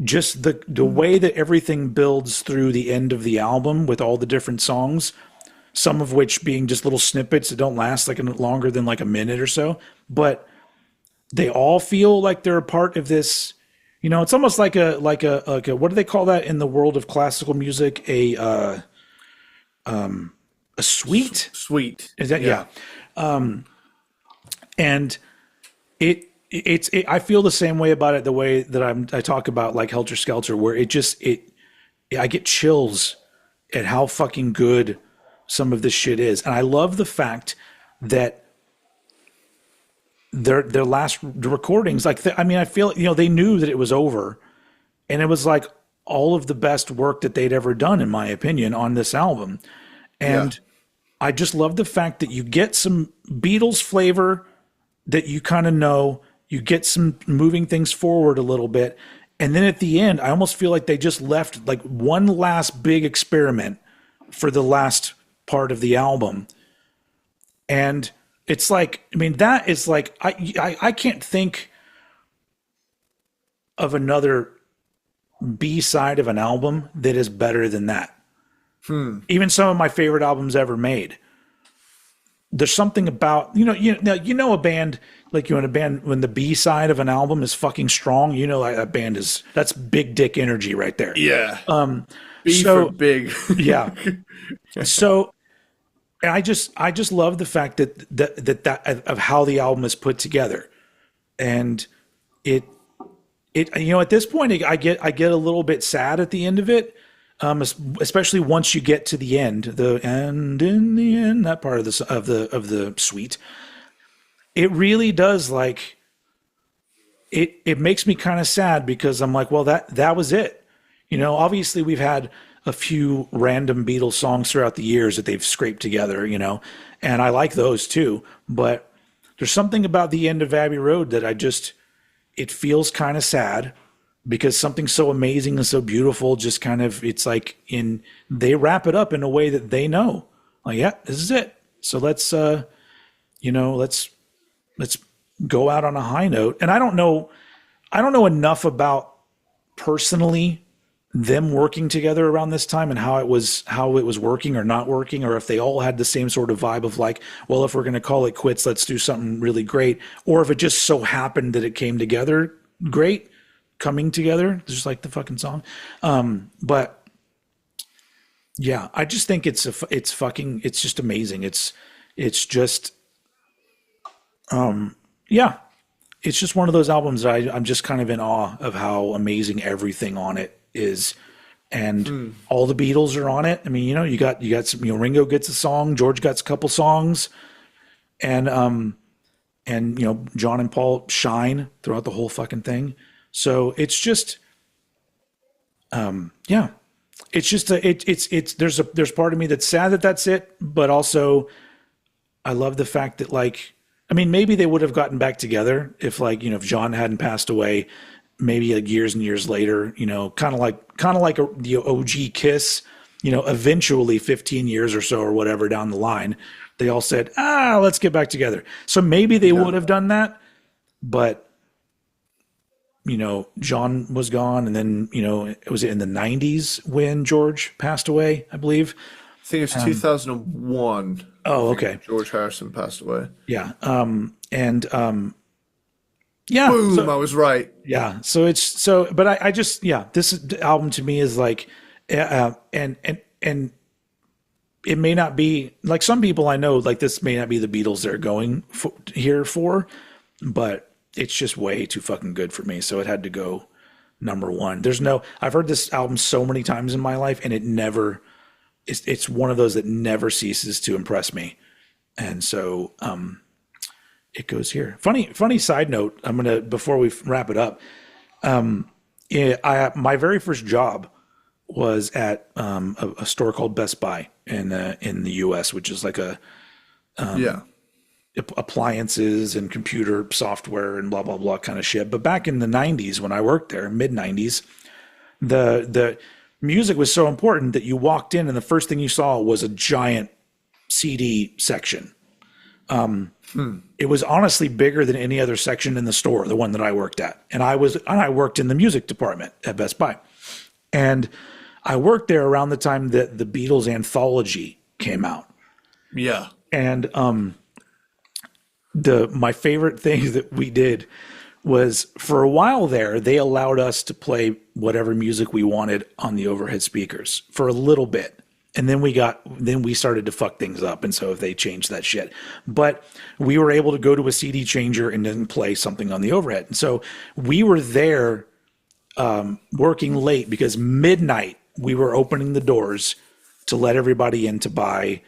Just the way that everything builds through the end of the album with all the different songs, some of which being just little snippets that don't last like longer than like a minute or so, but they all feel like they're a part of this. You know, it's almost like a what do they call that in the world of classical music? A suite? Suite. Is that yeah? And it's I feel the same way about it. The way that I talk about like Helter Skelter, where I get chills at how fucking good some of this shit is. And I love the fact that their last recordings, like, I feel, they knew that it was over, and it was like all of the best work that they'd ever done, in my opinion, on this album. And I just love the fact that you get some Beatles flavor that you kind of know, you get some moving things forward a little bit. And then at the end, I almost feel like they just left like one last big experiment for the last part of the album. And it's like, that is like, I can't think of another B-side of an album that is better than that. Even some of my favorite albums ever made. There's something about, a band, like in a band, when the B-side of an album is fucking strong, like that band that's big dick energy right there. Yeah. B for big. Yeah. So, and I just love the fact that of how the album is put together. And it, at this point, I get a little bit sad at the end of it. Especially once you get to the end, and in the end, that part of the suite, it really does, like, it makes me kind of sad, because I'm like, well, that was it. Obviously we've had a few random Beatles songs throughout the years that they've scraped together, and I like those too. But there's something about the end of Abbey Road that it feels kind of sad. Because something so amazing and so beautiful just kind of, it's like they wrap it up in a way that they know. Like, yeah, this is it. So let's go out on a high note. And I don't know enough about personally them working together around this time and how it was working or not working, or if they all had the same sort of vibe of like, well, if we're going to call it quits, let's do something really great. Or if it just so happened that it came together great. Coming together, just like the fucking song. But yeah, I just think it's just amazing. It's just, it's just one of those albums that I'm just kind of in awe of how amazing everything on it is. And all the Beatles are on it. You got some, Ringo gets a song, George gets a couple songs, and John and Paul shine throughout the whole fucking thing. So it's just, it's just there's part of me that's sad that that's it, but also I love the fact that, like, maybe they would have gotten back together if, like, if John hadn't passed away, maybe like years and years later, kind of like the OG Kiss, eventually 15 years or so or whatever down the line, they all said, let's get back together. So maybe they would have done that, but John was gone, and then, it was in the 90s when George passed away, I believe. I think it's 2001. Oh, okay. George Harrison passed away. Yeah. Boom, So, I was right. Yeah. So but I just, this album to me is like, and it may not be, like, some people I know, like, this may not be the Beatles they're going here for, but it's just way too fucking good for me. So it had to go number one. I've heard this album so many times in my life, and it's one of those that never ceases to impress me. And so, it goes here. Funny side note. Before we wrap it up, my very first job was at, a store called Best Buy in the US, which is like a, appliances and computer software and blah, blah, blah kind of shit. But back in the 90s, when I worked there, mid 90s, the music was so important that you walked in and the first thing you saw was a giant CD section. It was honestly bigger than any other section in the store, the one that I worked at. And I worked in the music department at Best Buy. And I worked there around the time that the Beatles anthology came out. Yeah. And, my favorite thing that we did was, for a while there, they allowed us to play whatever music we wanted on the overhead speakers for a little bit. And then we started to fuck things up. And so they changed that shit, but we were able to go to a CD changer and then play something on the overhead. And so we were there, working late, because midnight we were opening the doors to let everybody in to buy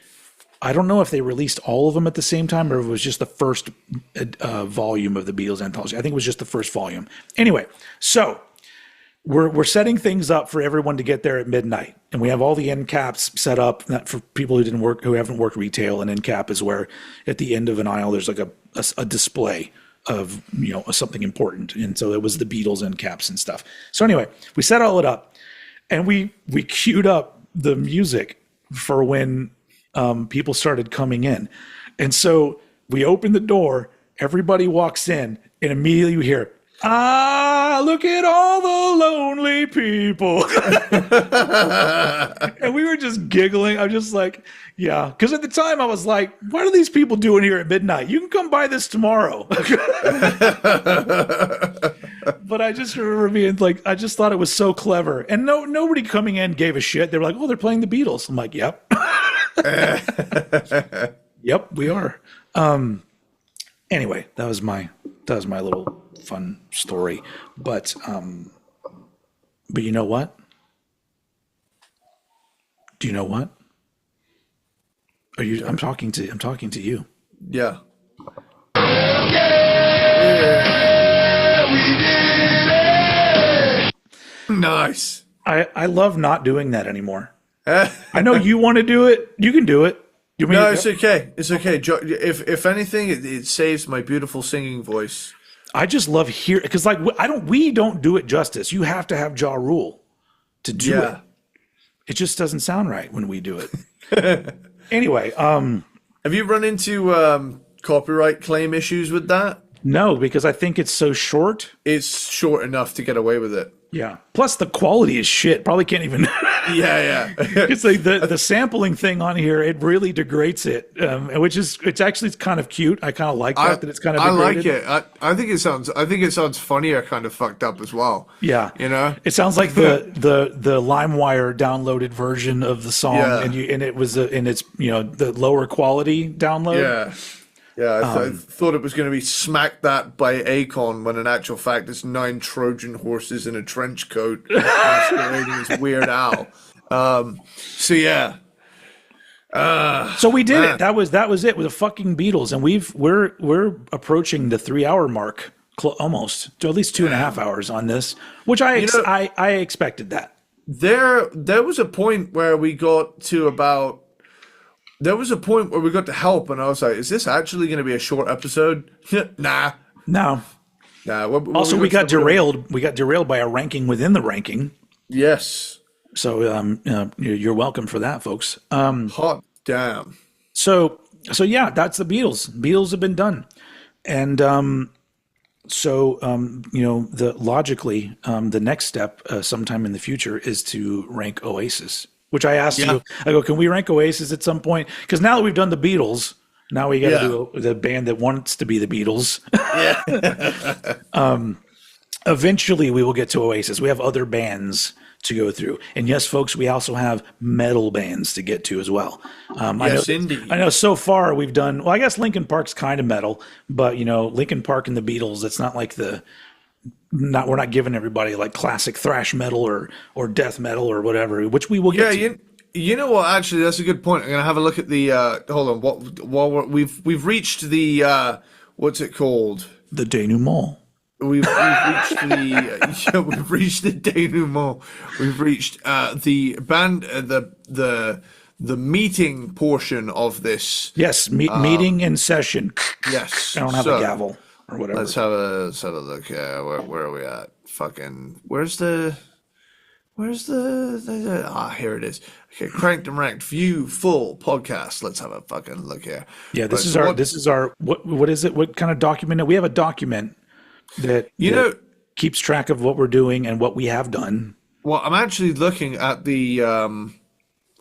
I don't know if they released all of them at the same time or if it was just the first volume of the Beatles anthology. I think it was just the first volume. Anyway, so we're setting things up for everyone to get there at midnight, and we have all the end caps set up for people who haven't worked retail. An end cap is where at the end of an aisle there's like a display of something important, and so it was the Beatles end caps and stuff. So anyway, we set all it up, and we queued up the music for when people started coming in, and so we open the door, everybody walks in, and immediately you hear, look at all the lonely people. And we were just giggling. I'm just like, yeah. Because at the time I was like, what are these people doing here at midnight? You can come buy this tomorrow. But I just remember being like, I just thought it was so clever. And nobody coming in gave a shit. They were like, oh, they're playing the Beatles. I'm like, yep. Yep, we are. Anyway, that was my little fun story. But you know what? Do you know what? I'm talking to you. Yeah. Nice. I love not doing that anymore. I know you want to do it. You can do it. No, it's okay. It's okay. If anything, it saves my beautiful singing voice. I just love hearing, because we don't do it justice. You have to have Ja Rule to do it. It just doesn't sound right when we do it. Anyway, have you run into copyright claim issues with that? No, because I think it's so short. It's short enough to get away with it. Yeah. Plus the quality is shit. Probably can't even. Yeah. It's like the sampling thing on here. It really degrades it, it's kind of cute. I kind of like that it's kind of degraded. I like it. I think it sounds funnier, kind of fucked up as well. Yeah. It sounds like the LimeWire downloaded version of the song, and it was it's the lower quality download. Yeah. Yeah, I thought it was going to be Smack That by Akon, when in actual fact it's 9 Trojan horses in a trench coat masquerading as Weird Al. So yeah. So we did it. That was it with the fucking Beatles, and we're approaching the 3-hour mark, almost, to at least 2.5 hours on this, which I expected that. There was a point where we got to about. There was a point where we got to help, and I was like, "Is this actually going to be a short episode?" Nah. No. Nah. Also, we got derailed. We got derailed by a ranking within the ranking. Yes. So you're welcome for that, folks. Hot damn. So yeah, that's the Beatles. Beatles have been done, and logically, the next step sometime in the future is to rank Oasis. Which I asked you, I go, can we rank Oasis at some point? Because now that we've done the Beatles, now we got to do the band that wants to be the Beatles. Yeah. Eventually, we will get to Oasis. We have other bands to go through, and yes, folks, we also have metal bands to get to as well. Yes, indeed. I know. So far, we've done. Well, I guess Linkin Park's kind of metal, but Linkin Park and the Beatles. It's not like we're not giving everybody like classic thrash metal or death metal or whatever, which we will get to. You know what? Actually, that's a good point. I'm gonna have a look at the. Hold on. We've reached the what's it called? The denouement. We've reached the we've reached the denouement. We've reached the band the meeting portion of this. Yes, meeting in session. Yes, I don't have a gavel. Or whatever. Let's have a look. Where are we at? Fucking where's the here it is. Okay, Cranked and Ranked view full podcast. Let's have a fucking look here. Yeah, this is our what is it? What kind of document? We have a document that keeps track of what we're doing and what we have done. Well, I'm actually looking at the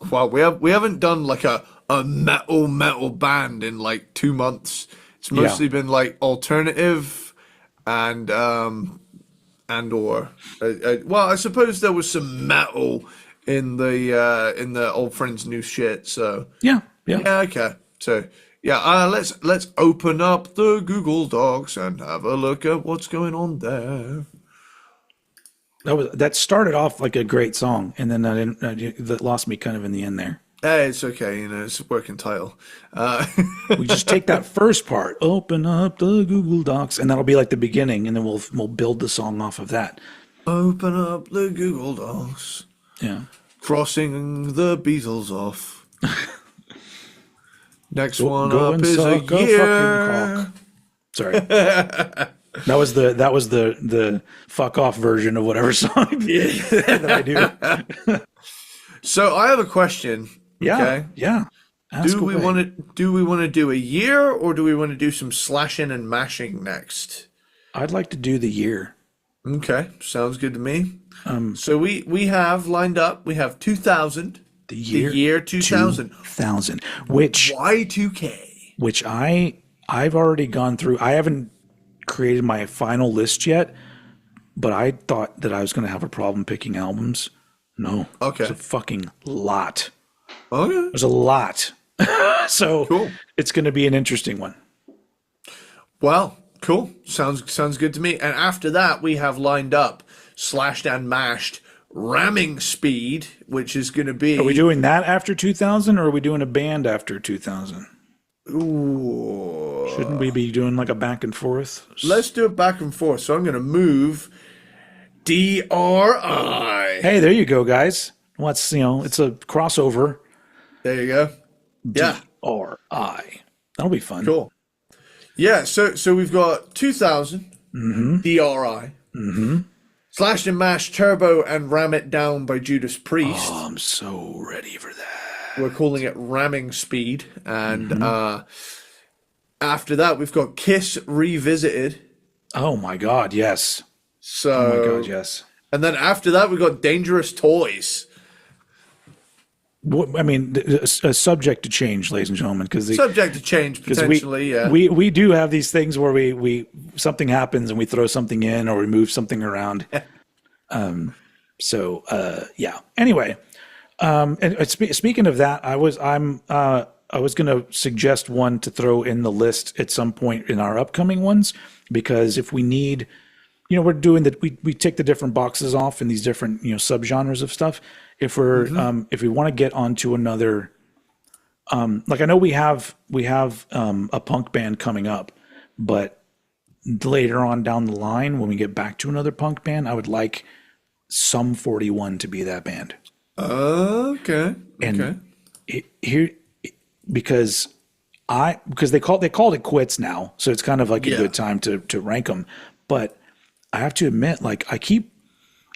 we haven't done like a metal band in like 2 months. It's mostly been like alternative and or I suppose there was some metal in the Old Friends New Shit. So yeah, okay. So let's open up the Google Docs and have a look at what's going on there. That started off like a great song, and then that lost me kind of in the end there. It's okay, it's a working title. We just take that first part, open up the Google Docs, and that'll be like the beginning, and then we'll build the song off of that. Open up the Google Docs. Yeah. Crossing the Beatles off. Next one Go up and is a suck a year. fucking cock. Sorry. That was the fuck off version of whatever song that I do. So I have a question. Yeah. Okay. Yeah. Ask Do we away. want to do a year, or do we want to do some slashing and mashing next? I'd like to do the year. Okay, sounds good to me. So we have lined up. We have 2000, The year 2000, 2000, which Y2K. I've already gone through. I haven't created my final list yet, but I thought that I was going to have a problem picking albums. No. Okay. There's a fucking lot. Okay. There's a lot. So Cool. It's going to be an interesting one. Well, cool. Sounds good to me. And after that, we have lined up Slashed and Mashed Ramming Speed, which is going to be. Are we doing that after 2000 or are we doing a band after 2000? Ooh. Shouldn't we be doing like a back and forth? Let's do it back and forth. So I'm going to move DRI. Hey, there you go, guys. It's a crossover. There you go. Yeah. DRI. That'll be fun. Cool. Yeah, so we've got 2000, DRI, Slashed and Mashed Turbo and Ram It Down by Judas Priest. Oh, I'm so ready for that. We're calling it Ramming Speed. And after that, we've got Kiss Revisited. Oh my God, yes. So, Oh my God, yes. And then after that, we've got Dangerous Toys. I mean, a subject to change, ladies and gentlemen, because Subject to change, potentially, yeah. we do have these things where we something happens and we throw something in or we move something around. Yeah. Anyway, and speaking of that, I was going to suggest one to throw in the list at some point in our upcoming ones, because if we need, we're doing that. We take the different boxes off in these different subgenres of stuff. If we're if we want to get onto another, like I know we have a punk band coming up, but later on down the line when we get back to another punk band, I would like Sum 41 to be that band. Okay. And because they called it quits now, so it's kind of like a good time to rank them. But I have to admit, like I keep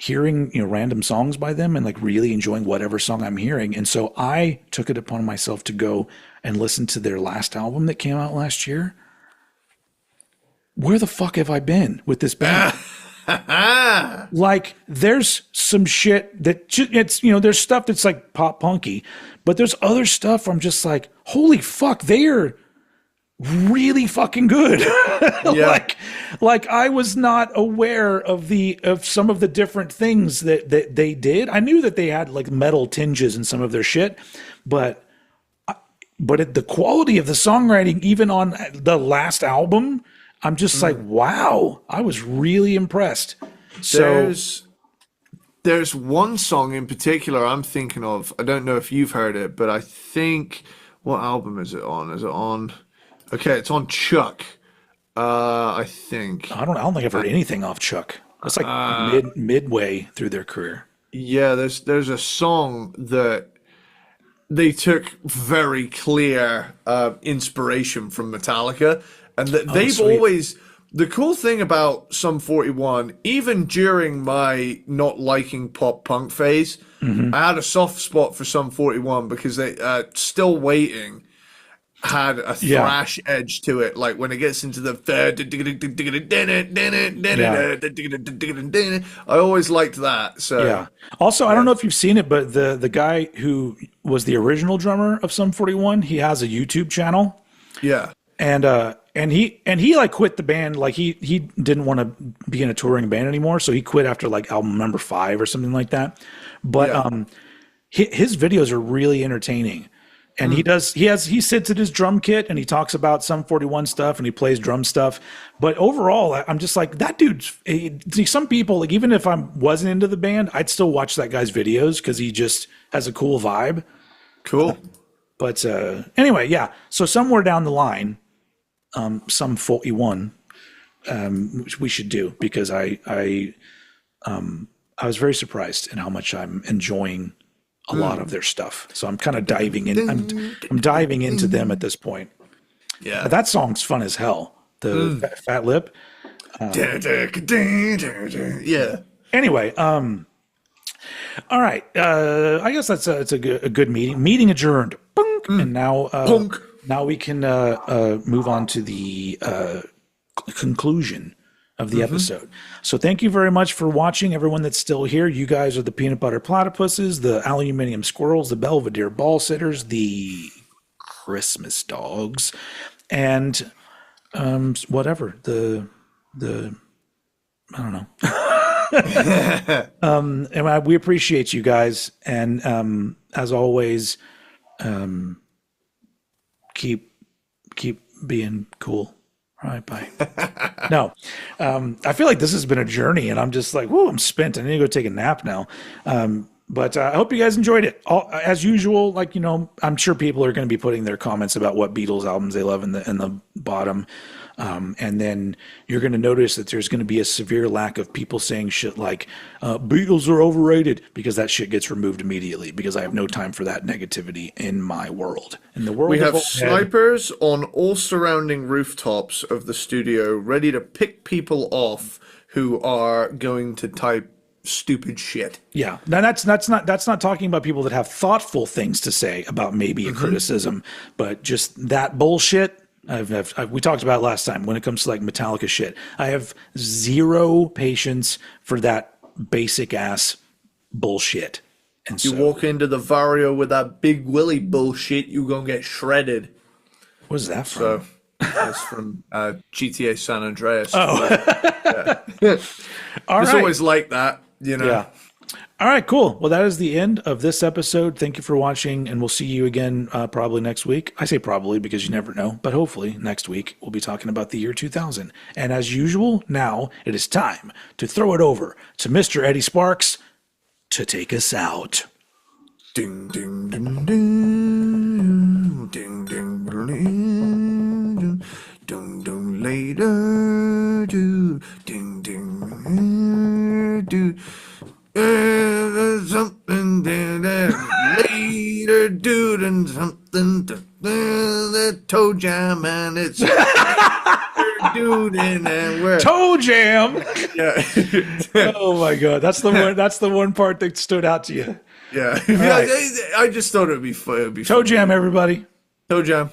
hearing random songs by them and like really enjoying whatever song I'm hearing, and so I took it upon myself to go and listen to their last album that came out last year. Where the fuck have I been with this band? Like there's some shit that it's there's stuff that's like pop punky, but there's other stuff I'm just like, holy fuck, they're really fucking good. like I was not aware of some of the different things that they did. I knew that they had like metal tinges in some of their shit, but the quality of the songwriting, even on the last album, I'm just like, wow, I was really impressed. So there's one song in particular I'm thinking of. I don't know if you've heard it, but I think, what album is it on? Is it on? Okay, it's on Chuck. I think. I don't think I've heard anything off Chuck. That's like midway through their career. Yeah, there's a song that they took very clear inspiration from Metallica, and that they've always. The cool thing about Sum 41, even during my not liking pop punk phase, I had a soft spot for Sum 41 because they Still Waiting had a thrash edge to it. Like when it gets into the I always liked that. So yeah. Also, I don't know if you've seen it, but the guy who was the original drummer of Sum 41, he has a YouTube channel. Yeah. And he like quit the band. Like he didn't want to be in a touring band anymore, so he quit after like album number 5 or something like that. But his videos are really entertaining. And he sits at his drum kit and he talks about Sum 41 stuff and he plays drum stuff. But overall, I'm just like, that dude's. Some people, like, even if I wasn't into the band, I'd still watch that guy's videos because he just has a cool vibe. Cool. But anyway, yeah. So somewhere down the line, some 41, which we should do, because I was very surprised in how much I'm enjoying a lot of their stuff. So I'm kind of diving in. I'm diving into them at this point. Yeah. That song's fun as hell. The Fat Lip. Yeah. Anyway, all right. I guess it's a good meeting. Meeting adjourned. Punk. And now, now we can move on to the conclusion of the episode. So thank you very much for watching, everyone that's still here. You guys are the peanut butter platypuses, the aluminium squirrels, the Belvedere ball sitters, the Christmas dogs, and whatever the I don't know. And we appreciate you guys, and as always, keep being cool. All right, bye. No, I feel like this has been a journey, and I'm just like, whoo, I'm spent. I need to go take a nap now. But I hope you guys enjoyed it. As usual, like, I'm sure people are going to be putting their comments about what Beatles albums they love in the bottom. And then you're going to notice that there's going to be a severe lack of people saying shit like Beatles are overrated, because that shit gets removed immediately, because I have no time for that negativity in my world. In the world We have of snipers on all surrounding rooftops of the studio ready to pick people off who are going to type stupid shit. Yeah. Now that's not talking about people that have thoughtful things to say about maybe a criticism, but just that bullshit. We talked about it last time when it comes to like Metallica shit. I have zero patience for that basic ass bullshit. And You walk into the Vario with that big willy bullshit, you gonna get shredded. What's that from? So that's from GTA San Andreas. Oh. All It's right. always like that, Yeah. All right, cool. Well, that is the end of this episode. Thank you for watching, and we'll see you again probably next week. I say probably because you never know, but hopefully next week we'll be talking about the year 2000. And as usual, now it is time to throw it over to Mr. Eddie Sparxx to take us out. Ding ding ding ding ding ding ding ding ding later do ding ding do something later dude and something the toe jam and it's dude and we're Toe Jam. yeah Oh my god, that's the one. That's the one part that stood out to you. yeah. right. I just thought it'd be fun. It'd be Toe fun. Jam, everybody. Toe jam.